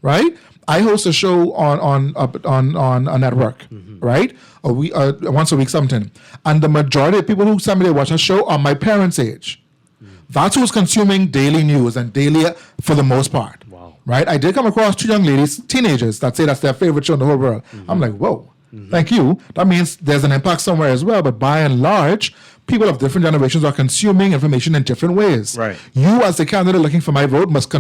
N: Right? I host a show on a network, right? Once a week something. And the majority of people who tell me they watch a show are my parents' age. That's who's consuming daily news and daily for the most part. Right? I did come across 2 young ladies, teenagers, that say that's their favorite show in the whole world. I'm like, whoa, thank you. That means there's an impact somewhere as well. But by and large, people of different generations are consuming information in different ways.
B: Right.
N: You, as the candidate looking for my vote, must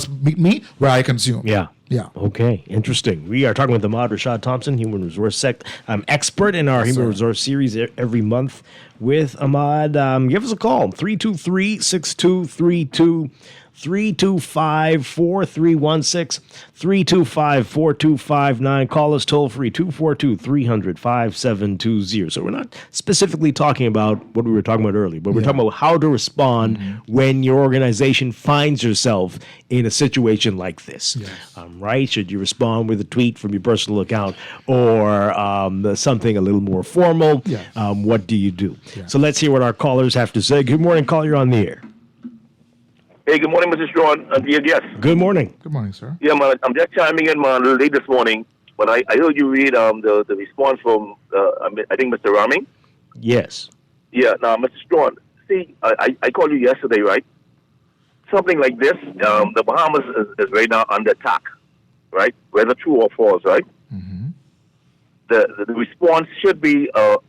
N: meet me where I consume.
B: Yeah.
N: Yeah.
B: Okay. Interesting. We are talking with Ahmad Rashad Thompson, human resource expert in our human resource series every month with Ahmad. Give us a call, 323-6232. 325-4316, 325-4259. Call us toll free, 242-300-5720. So we're not specifically talking about what we were talking about earlier, but we're talking about how to respond when your organization finds yourself in a situation like this.
N: Yes.
B: Right? Should you respond with a tweet from your personal account or something a little more formal?
N: Yes.
B: What do you do? So let's hear what our callers have to say. Good morning, caller. You're on the air.
O: Hey, good morning, Mr. Strachan, and dear guests.
B: Good morning.
N: Good morning, sir.
O: Yeah, man, I'm just chiming in, man, a little late this morning, but I heard you read the response from, I think, Mr. Raming.
B: Yes.
O: Yeah, now, Mr. Strachan, see, I called you yesterday, right? Something like this, the Bahamas is right now under attack, right? Whether true or false, right?
N: Mm-hmm.
O: The response should be an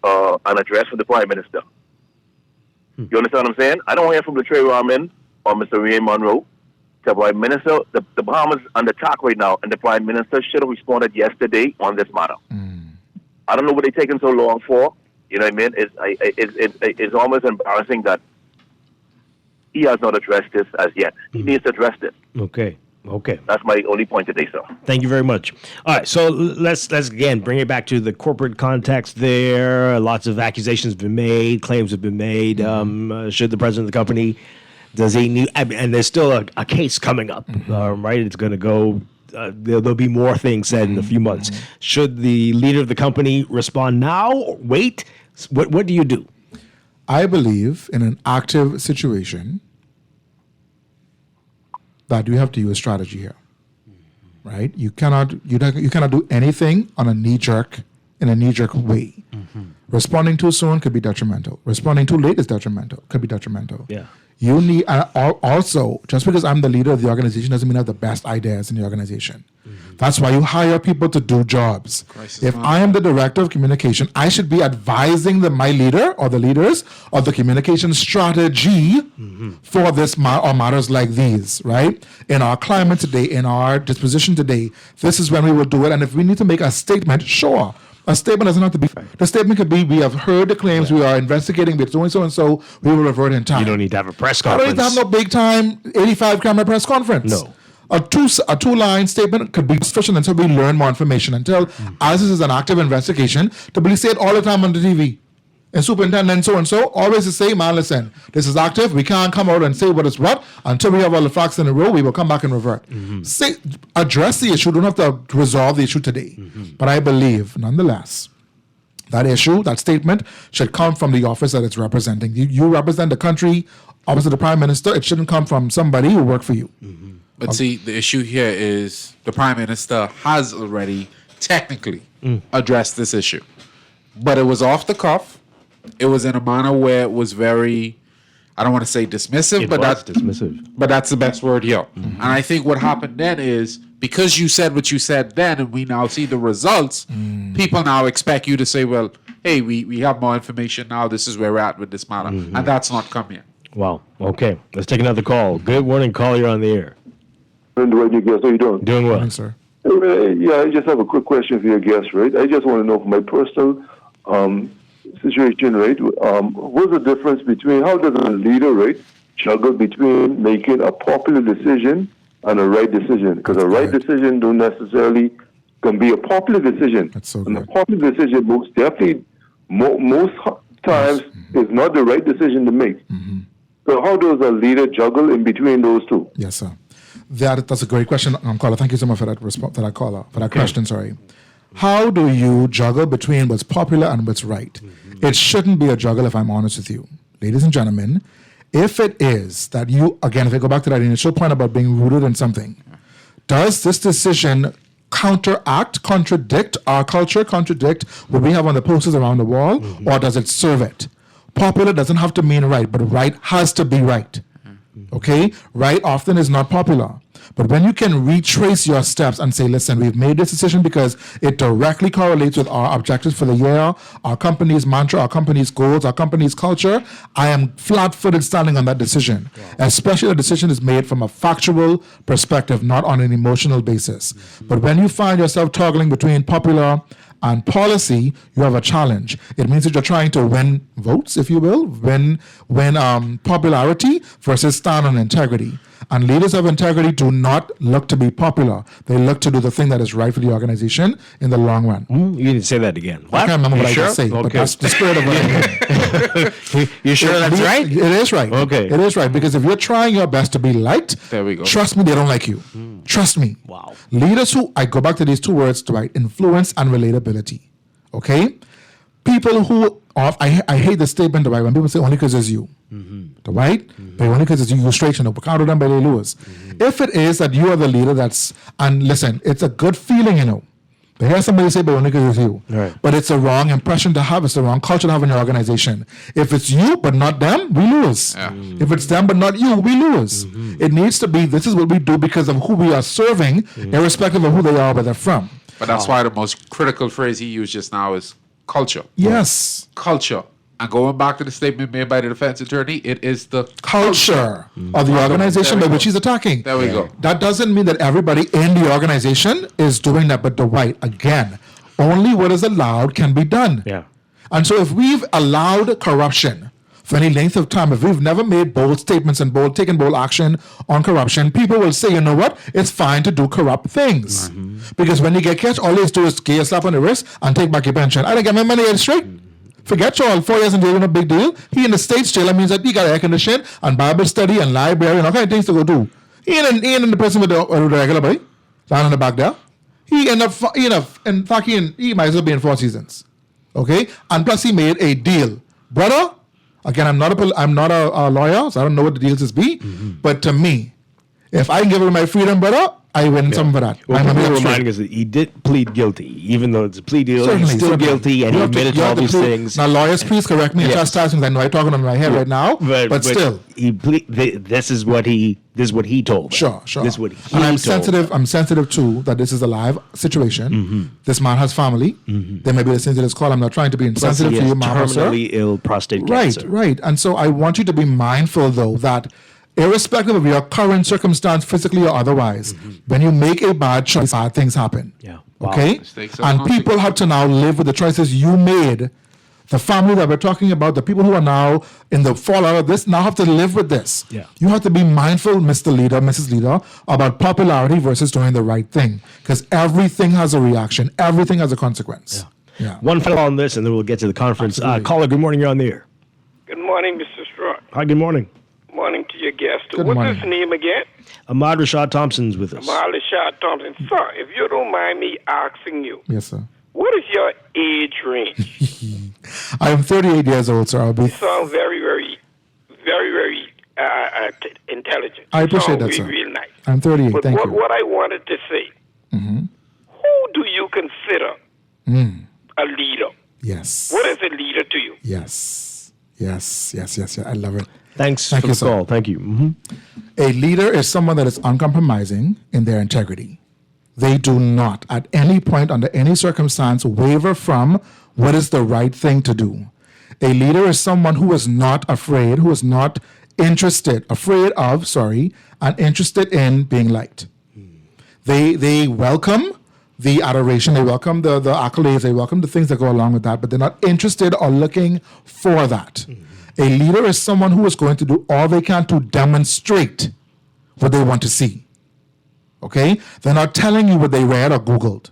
O: address from the Prime Minister. You understand what I'm saying? I don't hear from Latrell Ramin or Mr. Ray Monroe. The Prime Minister, the Bahamas under attack right now, and the Prime Minister should have responded yesterday on this matter. I don't know what they're taking so long for. You know what I mean? It's almost embarrassing that he has not addressed this as yet. He needs to address this.
B: Okay.
O: That's my only point today, sir.
B: Thank you very much. All right, so let's again bring it back to the corporate context there. Lots of accusations have been made, claims have been made. Should the president of the company, does he need, and there's still a case coming up, right? It's going to go, there'll be more things said in a few months. Should the leader of the company respond now or wait? What do you do?
N: I believe in an active situation that you have to use strategy here, right? You cannot do anything on a knee jerk way. Responding too soon could be detrimental. Responding too late is detrimental. Could be detrimental.
B: Yeah.
N: You need also, just because I'm the leader of the organization doesn't mean I have the best ideas in the organization. That's why you hire people to do jobs. If I am the director of communication, I should be advising my leader or the leaders of the communication strategy for this or matters like these, right? In our climate today, in our disposition today, this is when we will do it. And if we need to make a statement, sure. A statement doesn't have to be. The statement could be, we have heard the claims, we are investigating, we're doing so and so, we will revert in time.
B: You don't need to have a press
N: I
B: conference.
N: don't need to have no big time 85 camera press conference.
B: No.
N: A two-line statement could be sufficient until we learn more information, until, as this is an active investigation, to be said all the time on the TV. And superintendent so-and-so always to say, man, listen, this is active. We can't come out and say what is what. Until we have all the facts in a row, we will come back and revert. Address the issue. Don't have to resolve the issue today. But I believe, nonetheless, that issue, that statement, should come from the office that it's representing. You represent the country, opposite the Prime Minister. It shouldn't come from somebody who worked for you.
K: But see, the issue here is the Prime Minister has already technically addressed this issue. But it was off the cuff. It was in a manner where it was very, I don't want to say dismissive, but that's
B: dismissive.
K: But that's the best word here. And I think what happened then is, because you said what you said then, and we now see the results, people now expect you to say, well, hey, we have more information now. This is where we're at with this matter. And that's not come yet.
B: Wow. Okay. Let's take another call. Good morning, caller. You're on the air.
P: Dwight, you guys, how you doing?
B: Doing well.
N: Thanks, sir.
P: Yeah, I just have a quick question for your guest, right? I just want to know from my personal situation, right? What's the difference between, how does a leader, right, juggle between making a popular decision and a right decision? Because a right decision don't necessarily can be a popular decision. And a popular decision most definitely, most times, is not the right decision to make. So how does a leader juggle in between those two?
N: Yes, sir. That's a great question, caller. Thank you so much for that question. Sorry. How do you juggle between what's popular and what's right? It shouldn't be a juggle, if I'm honest with you. Ladies and gentlemen, if it is that you, again, if I go back to that initial point about being rooted in something, does this decision contradict our culture, contradict what we have on the posters around the wall, or does it serve it? Popular doesn't have to mean right, but right has to be right. Okay? Right often is not popular. But when you can retrace your steps and say, listen, we've made this decision because it directly correlates with our objectives for the year, our company's mantra, our company's goals, our company's culture, I am flat-footed standing on that decision. Especially the decision is made from a factual perspective, not on an emotional basis. But when you find yourself toggling between popular and policy, you have a challenge. It means that you're trying to win votes, if you will, win popularity versus stand on integrity. And leaders of integrity do not look to be popular. They look to do the thing that is right for the organization in the long run.
B: You didn't say that again.
N: I can't remember what I just said, but that's the spirit of what I mean.
B: You sure that's right?
N: It is right.
B: Okay.
N: It is right, because if you're trying your best to be liked,
K: there we go.
N: Trust me, they don't like you. Trust me.
B: Wow.
N: Leaders who, I go back to these two words, Dwight, influence and relatability. Okay? People who, I hate the statement, Dwight, when people say only because it's you. Dwight, but only because it's you, Strachan, Ricardo done by Lewis. If it is that you are the leader and listen, it's a good feeling, But hear somebody say, but only because it's you.
B: Right.
N: But it's a wrong impression to have. It's the wrong culture to have in your organization. If it's you, but not them, we lose.
K: Yeah.
N: If it's them, but not you, we lose. It needs to be, this is what we do because of who we are serving, irrespective of who they are or where they're from.
K: But that's why the most critical phrase he used just now is culture.
N: Yes.
K: Culture. And going back to the statement made by the defense attorney, it is the
N: Culture of the organization by which he's attacking.
K: There we go.
N: That doesn't mean that everybody in the organization is doing that, but Dwight, again, only what is allowed can be done.
B: Yeah.
N: And so if we've allowed corruption for any length of time, if we've never made bold statements and taken bold action on corruption, people will say, you know what, it's fine to do corrupt things. Because when you get catch, all you do is get a slap on the wrist and take back your pension. I didn't get my money in straight. Forget y'all, 4 years in jail, no big deal. He in the state's jail, that means that he got air conditioning and Bible study and library and all kind of things to go do. He ain't in the person with the regular boy, down in the back there. In fact, he might as well be in 4 seasons. Okay? And plus he made a deal. Brother, again, I'm not a lawyer, so I don't know what the deals is be, but to me, if I can give away my freedom, brother, I win some for that.
B: Well, people reminding us that he did plead guilty, even though it's a plea deal. He's still guilty, and he admitted to all these things.
N: Now, lawyers, please correct me and chastise me. I know I'm talking on my head right now, but still,
B: this is what he told.
N: Sure.
B: This is what he
N: and I'm
B: told.
N: I'm sensitive too that this is a live situation. This man has family. They may be listening to this call. I'm not trying to be insensitive to you, ma'am, sir.
B: Terminally ill prostate cancer.
N: Right. And so I want you to be mindful, though, that irrespective of your current circumstance, physically or otherwise, when you make a bad choice, bad things happen.
B: Yeah.
N: Okay? And people have to now live with the choices you made. The family that we're talking about, the people who are now in the fallout of this, now have to live with this.
B: Yeah.
N: You have to be mindful, Mr. Leader, Mrs. Leader, about popularity versus doing the right thing. Because everything has a reaction. Everything has a consequence. Yeah.
B: One final on this, and then we'll get to the conference. Caller, good morning. You're on the air.
Q: Good morning, Mr. Strachan.
B: Hi, good morning.
Q: Morning to your guest.
B: Good
Q: What's
B: morning.
Q: his name again?
B: Ahmad Rashad Thompson's with us.
Q: Ahmad Rashad Thompson. Sir, if you don't mind me asking you,
N: Yes, sir.
Q: what is your age range?
N: I am 38 years old, sir. I'll be.
Q: You sound very, very, very, very intelligent.
N: I appreciate
Q: You
N: that,
Q: sound
N: sir.
Q: real nice.
N: I'm 38.
Q: But
N: Thank
Q: what,
N: you.
Q: what I wanted to say, who do you consider a leader?
N: Yes.
Q: What is a leader to you?
N: Yes. I love it.
B: Thanks
N: Thank
B: for
N: you,
B: the
N: sir.
B: call. Thank you.
N: A leader is someone that is uncompromising in their integrity. They do not, at any point, under any circumstance, waver from what is the right thing to do. A leader is someone who is not afraid, who is not and interested in being liked. They welcome the adoration, they welcome the accolades, they welcome the things that go along with that, but they're not interested or looking for that. A leader is someone who is going to do all they can to demonstrate what they want to see. Okay? They're not telling you what they read or Googled.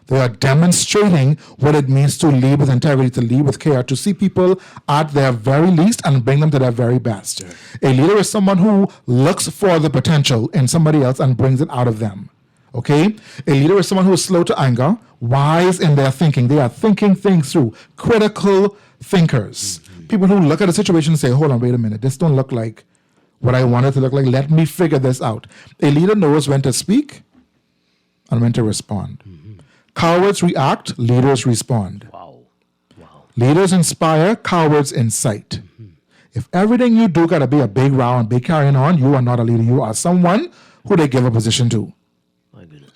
N: They are demonstrating what it means to lead with integrity, to lead with care, to see people at their very least and bring them to their very best. A leader is someone who looks for the potential in somebody else and brings it out of them. Okay? A leader is someone who is slow to anger, wise in their thinking. They are thinking things through, critical thinkers. People who look at a situation and say, hold on, wait a minute, this don't look like what I want it to look like. Let me figure this out. A leader knows when to speak and when to respond. Cowards react, leaders respond. Leaders inspire, cowards incite. If everything you do got to be a big row and big carrying on, you are not a leader. You are someone who they give a position to.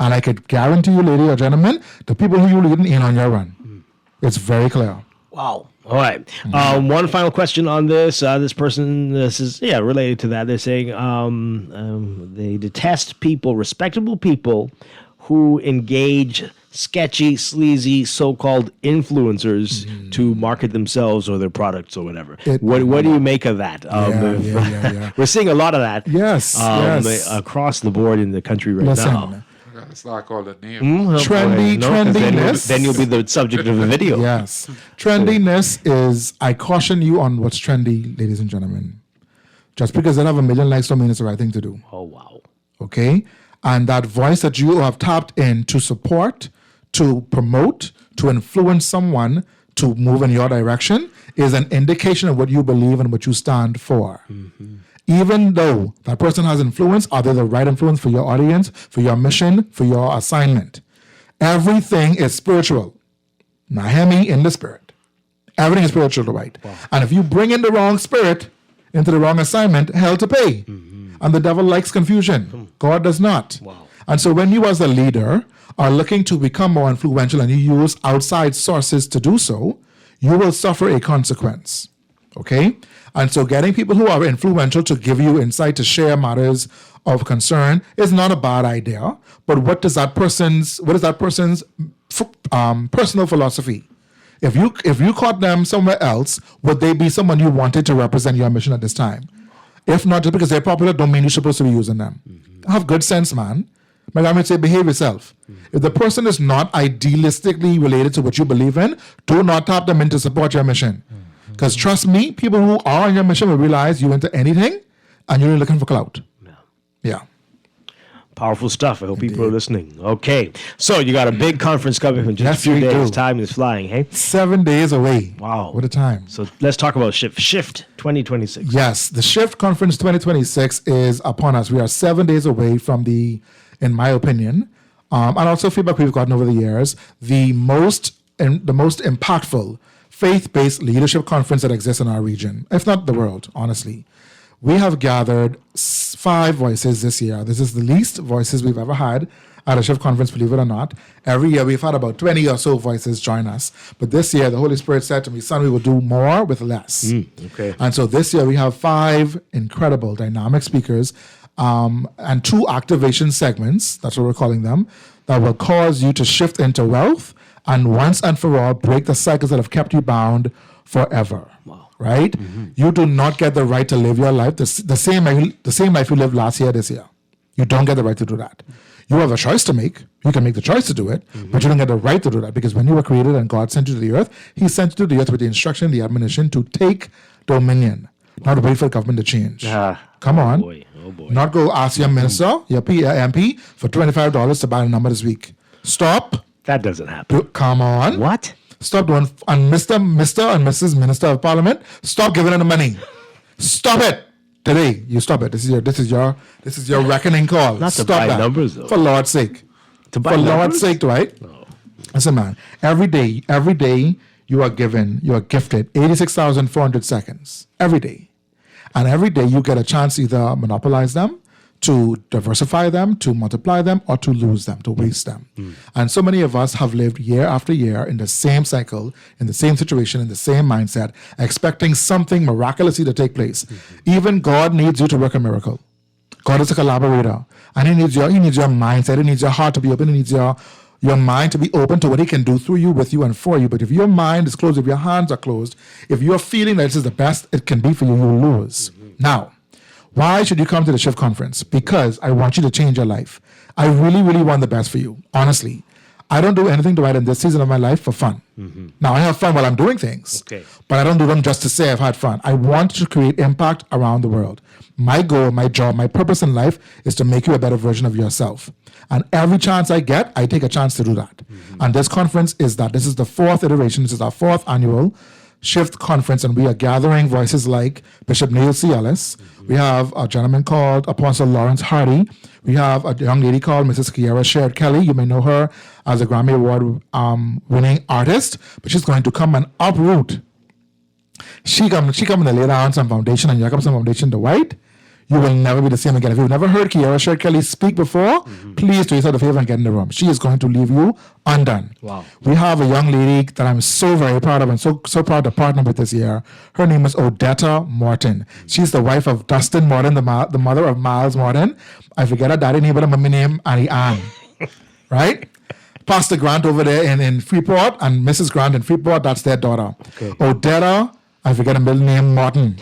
N: And I could guarantee you, lady or gentlemen, the people who you leading in on your run. It's very clear.
B: Wow. All right. One final question on this. This is related to that. They're saying they detest people, respectable people, who engage sketchy, sleazy, so-called influencers to market themselves or their products or whatever. What do you make of that? We're seeing a lot of that.
N: Yes.
B: Across the board in the country now.
K: It's not called a name.
N: Trendiness.
B: Then you'll be the subject of a video.
N: Yes. Trendiness is, I caution you on what's trendy, ladies and gentlemen. Just because they have 1 million likes don't mean it's the right thing to do.
B: Oh, wow.
N: Okay? And that voice that you have tapped in to support, to promote, to influence someone to move in your direction is an indication of what you believe and what you stand for. Even though that person has influence, are they the right influence for your audience, for your mission, for your assignment? Everything is spiritual. Now hear me in the spirit. Everything is spiritual, Dwight. Wow. And if you bring in the wrong spirit into the wrong assignment, hell to pay. And the devil likes confusion. God does not. Wow. And so when you as a leader are looking to become more influential and you use outside sources to do so, you will suffer a consequence. Okay? And so getting people who are influential to give you insight, to share matters of concern is not a bad idea. But what is that person's personal philosophy? If you caught them somewhere else, would they be someone you wanted to represent your mission at this time? If not, just because they're popular, don't mean you're supposed to be using them. Have good sense, man. My God would say, behave yourself. If the person is not idealistically related to what you believe in, do not tap them in to support your mission. Because trust me, people who are on your mission will realize you into anything and you're looking for clout. Yeah.
B: Powerful stuff. I hope people are listening. Okay. So you got a big conference coming in just a few days. Time is flying, hey?
N: 7 days away.
B: Wow.
N: What a time.
B: So let's talk about Shift 2026.
N: Yes. The Shift Conference 2026 is upon us. We are 7 days away from in my opinion, and also feedback we've gotten over the years, the most impactful faith-based leadership conference that exists in our region, if not the world, honestly. We have gathered 5 voices this year. This is the least voices we've ever had at a Shift conference, believe it or not. Every year we've had about 20 or so voices join us. But this year the Holy Spirit said to me, son, we will do more with less.
B: Okay.
N: And so this year we have 5 incredible dynamic speakers and 2 activation segments, that's what we're calling them, that will cause you to shift into wealth and once and for all break the cycles that have kept you bound forever. Wow. Right? You do not get the right to live your life the same life you lived last year, this year. You don't get the right to do that. You have a choice to make. You can make the choice to do it, but you don't get the right to do that, because when you were created and God sent you to the earth, He sent you to the earth with the instruction, the admonition to take dominion, not wait for the government to change. Come on.
B: Oh boy.
N: Not go ask your minister, your MP, for $25 to buy a number this week. Stop.
B: That doesn't happen.
N: Come on.
B: What?
N: Stop doing. And Mr. and Mrs. Minister of Parliament, stop giving them the money. Stop it. Today, you stop it. This is your reckoning call.
B: Not to
N: stop
B: buy
N: that.
B: numbers, though.
N: For Lord's sake.
B: To buy
N: For
B: numbers?
N: Lord's sake, right?
B: No.
N: Listen, man. Every day you are gifted 86,400 seconds. Every day. And every day you get a chance to either monopolize them, to diversify them, to multiply them, or to lose them, to waste them. And so many of us have lived year after year in the same cycle, in the same situation, in the same mindset, expecting something miraculously to take place. Even God needs you to work a miracle. God is a collaborator. And He needs your mindset. He needs your heart to be open. He needs your mind to be open to what He can do through you, with you, and for you. But if your mind is closed, if your hands are closed, if you're feeling that this is the best it can be for you, you'll lose. Now, why should you come to the Shift Conference? Because I want you to change your life. I really, really want the best for you. Honestly, I don't do anything to write in this season of my life for fun. Now, I have fun while I'm doing things, but I don't do them just to say I've had fun. I want to create impact around the world. My goal, my job, my purpose in life is to make you a better version of yourself. And every chance I get, I take a chance to do that. And this conference is that. This is the 4th iteration. This is our 4th annual Shift Conference, and we are gathering voices like Bishop Neil C. Ellis. We have a gentleman called Apostle Lawrence Hardy. We have a young lady called Mrs. Kiara Sherrod Kelly. You may know her as a Grammy Award winning artist, but she's going to come and uproot. She come and lay down some foundation, and you come some foundation to Dwight. you will never be the same again. If you've never heard Kiara Sher Kelly speak before, please do yourself a favor and get in the room. She is going to leave you undone.
B: Wow.
N: We have a young lady that I'm so very proud of and so proud to partner with this year. Her name is Odetta Morton. She's the wife of Dustin Morton, the mother of Miles Morton. I forget her daddy name, but her mommy name, Annie Ann. Right? Pastor Grant over there in Freeport and Mrs. Grant in Freeport, that's their daughter.
B: Okay.
N: Odetta, I forget her middle name, Morton,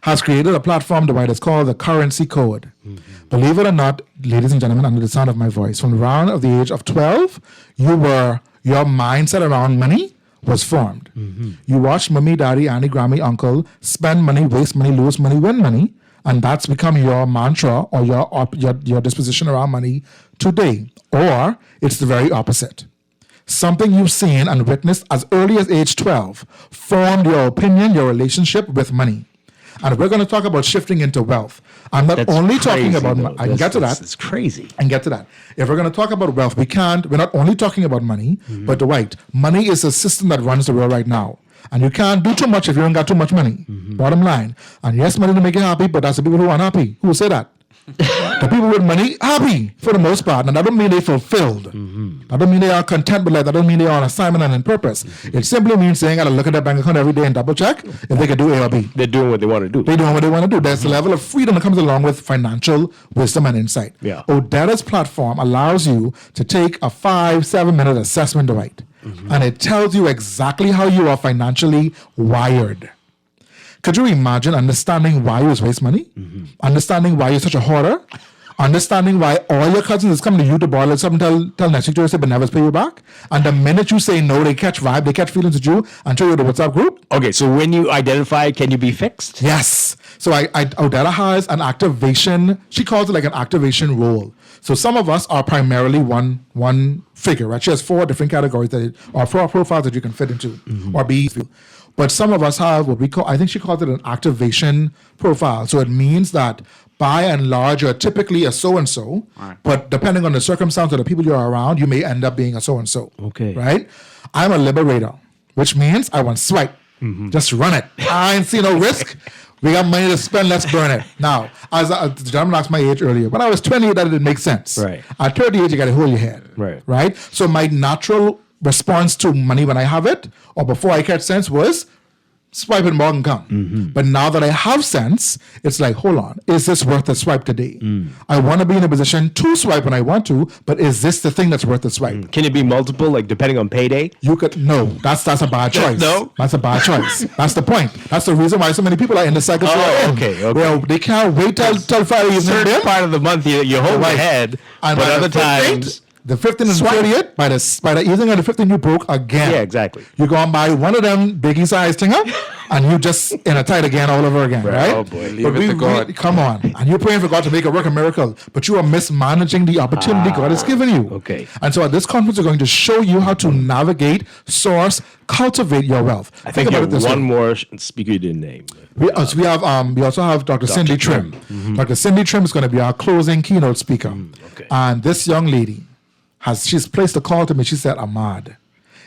N: has created a platform, Dwight, it's called the Currency Code. Believe it or not, ladies and gentlemen, under the sound of my voice, from around of the age of 12, your mindset around money was formed. You watched mommy, daddy, auntie, grammy, uncle spend money, waste money, lose money, win money, and that's become your mantra or your disposition around money today. Or it's the very opposite. Something you've seen and witnessed as early as age 12 formed your opinion, your relationship with money. And we're going to talk about shifting into wealth. I'm not
B: That's
N: only talking
B: crazy,
N: about
B: though.
N: I can get to that.
B: It's crazy.
N: And get to that. If we're going to talk about wealth, we're not only talking about money, but Dwight, money is a system that runs the world right now. And you can't do too much if you don't got too much money. Bottom line. And yes, money to make you happy, but that's the people who aren't happy. Who will say that? The people with money happy for the most part, and that don't mean they fulfilled. That don't mean they are content with life. That don't mean they are on assignment and in purpose. It simply means they ain't gotta look at their bank account every day and double check if they can do A or B.
B: They're doing what they want to do.
N: They're doing what they want to do. There's a level of freedom that comes along with financial wisdom and insight.
B: Yeah.
N: Odetta's platform allows you to take a 5-7 minute assessment, Dwight, and it tells you exactly how you are financially wired. Could you imagine understanding why you waste money? Understanding why you're such a hoarder? Understanding why all your cousins is coming to you to borrow something, tell next week to say, but never pay you back? And the minute you say no, they catch vibe, they catch feelings with you and show you the WhatsApp group.
B: Okay, so when you identify, can you be fixed?
N: Yes. So Odetta has an activation, she calls it like an activation role. So some of us are primarily one figure, right? She has 4 different categories or 4 profiles that you can fit into or be. But some of us have what we call, I think she calls it an activation profile. So it means that by and large, you're typically a so-and-so, but depending on the circumstance of the people you're around, you may end up being a so-and-so.
B: Okay.
N: Right? I'm a liberator, which means I want swipe. Just run it. I ain't see no risk. We got money to spend, let's burn it. Now, as the gentleman asked my age earlier, when I was 28, that didn't make sense.
B: Right.
N: At 38, you got to hold your head. Right? So my natural response to money when I have it, or before I catch sense, was swipe and more can come. But now that I have sense, it's like, hold on, is this worth the swipe today? I want to be in a position to swipe when I want to, but is this the thing that's worth the swipe?
B: Can it be multiple, like depending on payday?
N: You could, no, that's a bad choice.
B: No?
N: That's a bad choice. That's the point. That's the reason why so many people are in the cycle.
B: Okay.
N: Well, they can't wait till Friday evening.
B: Certain part of the month you hold your head,
N: and
B: but other times...
N: The 15th and 30th, by the evening of the 15th, you broke again.
B: Yeah, exactly.
N: You go and buy one of them biggie size thing up, and you just in a tight again all over again, right?
K: Oh boy, leave it to God.
N: Come on. And you're praying for God to make it work a miracle, but you are mismanaging the opportunity God has given you.
B: Okay.
N: And so at this conference, we're going to show you how to navigate, source, cultivate your wealth.
B: I think you have one more speaker you didn't name.
N: We also have Dr. Cindy Trim. Dr. Cindy Trim is going to be our closing keynote speaker. And this young lady, she's placed a call to me. She said, Ahmad,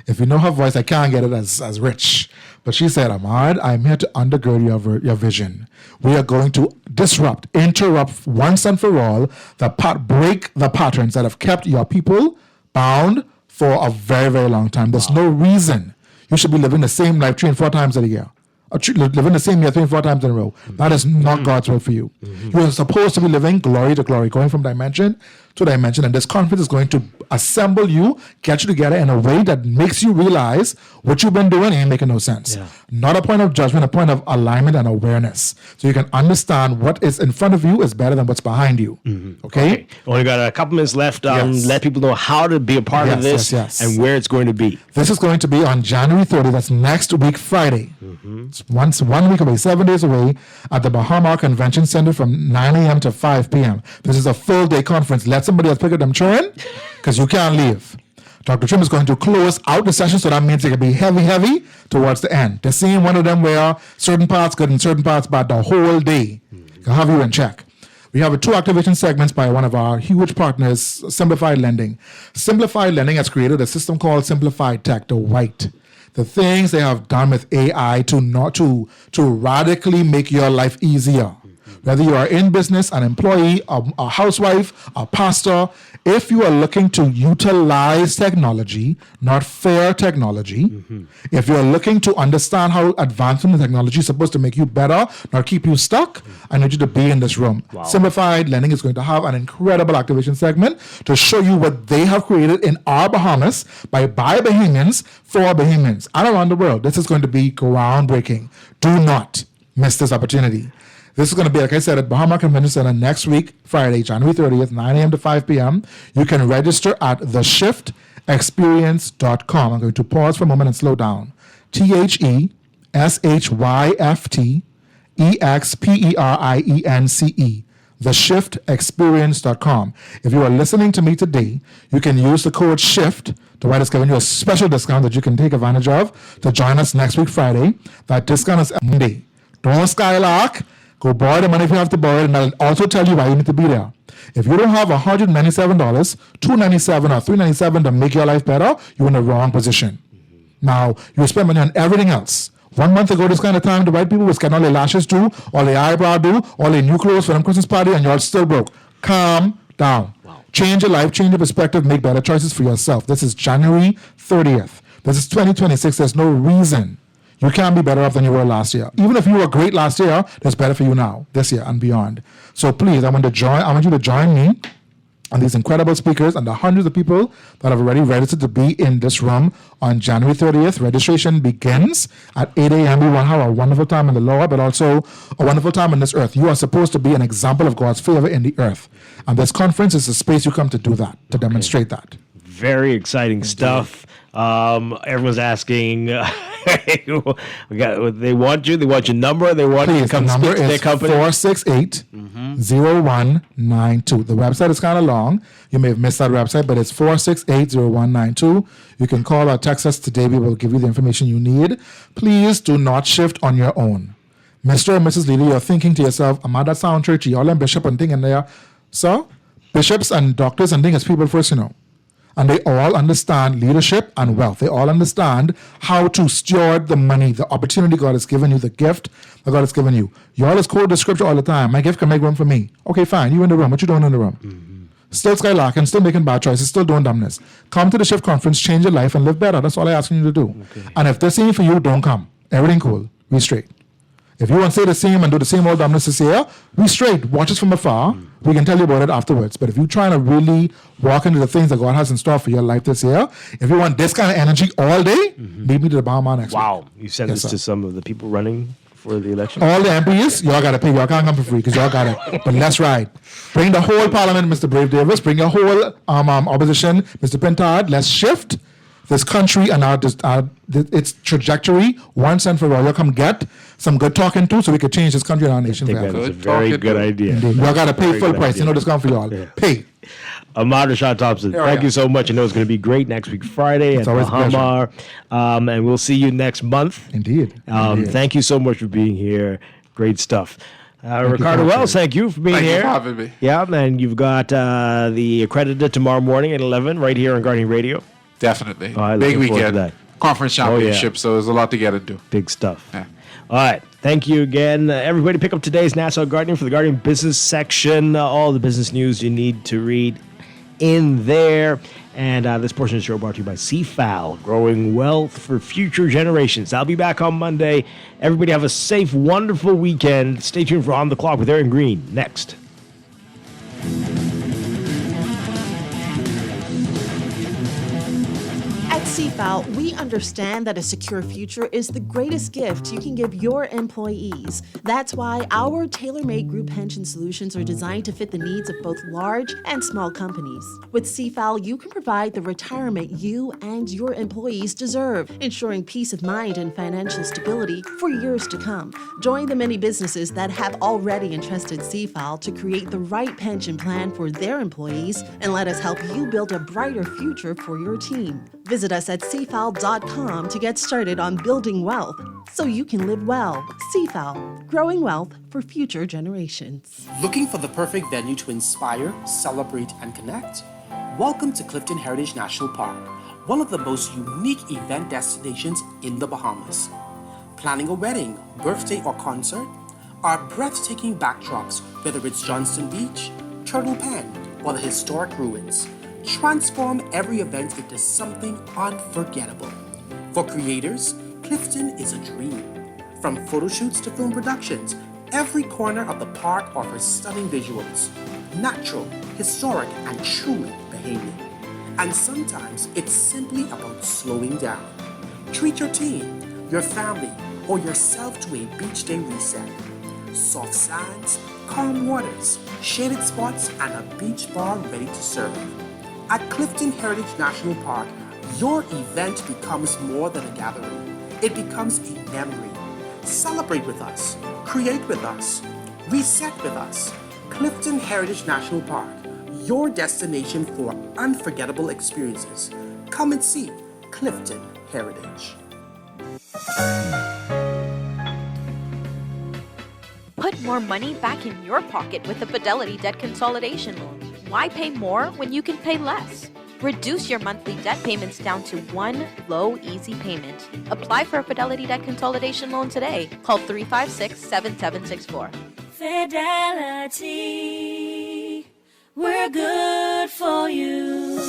N: if you know her voice, I can't get it as rich. But she said, Ahmad, I'm here to undergird your vision. We are going to interrupt once and for all, break the patterns that have kept your people bound for a very, very long time. There's no reason you should be living the same life 3 and 4 times a year. Living the same year 3 and 4 times in a row. That is not God's will for you. You are supposed to be living glory to glory, going from dimension to dimension. And this conference is going to assemble you, get you together in a way that makes you realize what you've been doing ain't making no sense. Not a point of judgment, a point of alignment and awareness. So you can understand what is in front of you is better than what's behind you. Okay?
B: Only got a couple minutes left. Let people know how to be a part of this and where it's going to be.
N: This is going to be on January 30th. That's next week, Friday. It's 1 week away, 7 days away at the Bahama Convention Center from 9 a.m. to 5 p.m. This is a full day conference. Let somebody else pick up them children because you can't leave. Dr. Trim is going to close out the session, so that means it can be heavy towards the end. They're seeing one of them where certain parts good and certain parts bad the whole day. Can have you in check. We have 2 activation segments by one of our huge partners, Simplified Lending. Simplified Lending has created a system called Simplified Tech, the White. The things they have done with AI to radically make your life easier. Whether you are in business, an employee, a housewife, a pastor, if you are looking to utilize technology, not fair technology, if you're looking to understand how advancement in technology is supposed to make you better, not keep you stuck, I need you to be in this room.
B: Wow.
N: Simplified Lending is going to have an incredible activation segment to show you what they have created in our Bahamas by Bahamians for Bahamians and around the world. This is going to be groundbreaking. Do not miss this opportunity. This is going to be, like I said, at Bahama Convention Center next week, Friday, January 30th, 9 a.m. to 5 p.m. You can register at theshiftexperience.com. I'm going to pause for a moment and slow down. THESHYFTEXPERIENCE. Theshiftexperience.com. If you are listening to me today, you can use the code SHIFT. Dwight is giving you a special discount that you can take advantage of to join us next week, Friday. That discount is Monday. Don't skylark. Go borrow the money if you have to borrow it, and I'll also tell you why you need to be there. If you don't have $197, $297, or $397 to make your life better, you're in the wrong position. Now, you spend money on everything else. 1 month ago, this kind of time, the white people was getting all their lashes do, all their eyebrow do, all their new clothes for them Christmas party, and y'all still broke. Calm down. Wow. Change your life, change your perspective, make better choices for yourself. This is January 30th. This is 2026. There's no reason you can't be better off than you were last year. Even if you were great last year, there's better for you now, this year and beyond. So please, I want you to join me and these incredible speakers and the hundreds of people that have already registered to be in this room on January 30th. Registration begins at 8 a.m. We want to have a wonderful time in the Lord, but also a wonderful time on this earth. You are supposed to be an example of God's favor in the earth. And this conference is a space you come to do that, to demonstrate that.
B: Very exciting stuff. Everyone's asking, they want your number, they want you to come speak to their company.
N: 468-0192. The website is kind of long. You may have missed that website, but it's 468-0192. You can call or text us today. We will give you the information you need. Please do not shift on your own. Mr. and Mrs. Lily, you're thinking to yourself, am I that sound churchy? All them bishop and thing in there. So, bishops and doctors and things as people first, and they all understand leadership and wealth. They all understand how to steward the money, the opportunity God has given you, the gift that God has given you. You always quote the scripture all the time. My gift can make room for me. Okay, fine. You in the room. What you doing in the room? Still skylarking, still making bad choices, still doing dumbness. Come to the Shift Conference, change your life, and live better. That's all I'm asking you to do. Okay. And if this ain't for you, don't come. Everything cool. We straight. If you want to say the same and do the same old dumbness this year, we straight. Watch us from afar. We can tell you about it afterwards. But if you're trying to really walk into the things that God has in store for your life this year, if you want this kind of energy all day, meet me to the Bahama next week.
B: Wow. You sent this to some of the people running for the election?
N: All the MPs, y'all got to pay. Y'all can't come for free because y'all got it. But let's ride. Bring the whole parliament, Mr. Brave Davis. Bring your whole opposition, Mr. Pintard. Let's shift this country and its trajectory once and for all. You'll come get some good talking to so we could change this country and our nation.
B: I think that is a very good idea.
N: Y'all got to pay full price. You know this coming for y'all. Yeah. Pay.
B: Ahmad Rashad Thompson, thank you so much. I know it's going to be great next week, Friday at Bahama. And we'll see you next month.
N: Indeed.
B: Thank you so much for being here. Great stuff. Ricardo Wells, thank you for being here.
K: Thank you for having me.
B: Yeah, and you've got the Accredited tomorrow morning at 11 right here on Guardian Radio.
K: Definitely.
B: Big
K: weekend. Conference championship, so there's a lot to get into.
B: Big stuff. Yeah. All right. Thank you again. Everybody pick up today's Nassau Guardian for the Guardian business section. All the business news you need to read in there. And this portion of the show brought to you by CFAL, growing wealth for future generations. I'll be back on Monday. Everybody have a safe, wonderful weekend. Stay tuned for On the Clock with Aaron Green next.
H: At CFAL, we understand that a secure future is the greatest gift you can give your employees. That's why our tailor-made group pension solutions are designed to fit the needs of both large and small companies. With CFAL, you can provide the retirement you and your employees deserve, ensuring peace of mind and financial stability for years to come. Join the many businesses that have already entrusted CFAL to create the right pension plan for their employees, and let us help you build a brighter future for your team. Visit us at cfal.com to get started on building wealth so you can live well. CFAL, growing wealth for future generations.
R: Looking for the perfect venue to inspire, celebrate, and connect? Welcome to Clifton Heritage National Park, one of the most unique event destinations in the Bahamas. Planning a wedding, birthday, or concert? Our breathtaking backdrops, whether it's Johnston Beach, Turtle Pen, or the historic ruins, transform every event into something unforgettable. For creators, Clifton is a dream. From photo shoots to film productions, every corner of the park offers stunning visuals, natural, historic, and truly behaving. And sometimes it's simply about slowing down. Treat your team, your family, or yourself to a beach day reset. Soft sands, calm waters, shaded spots, and a beach bar ready to serve. At Clifton Heritage National Park, your event becomes more than a gathering. It becomes a memory. Celebrate with us, create with us, reset with us. Clifton Heritage National Park, your destination for unforgettable experiences. Come and see Clifton Heritage.
M: Put more money back in your pocket with the Fidelity Debt Consolidation Loan. Why pay more when you can pay less? Reduce your monthly debt payments down to one low, easy payment. Apply for a Fidelity Debt Consolidation Loan today. Call 356-7764.
J: Fidelity, we're good for you.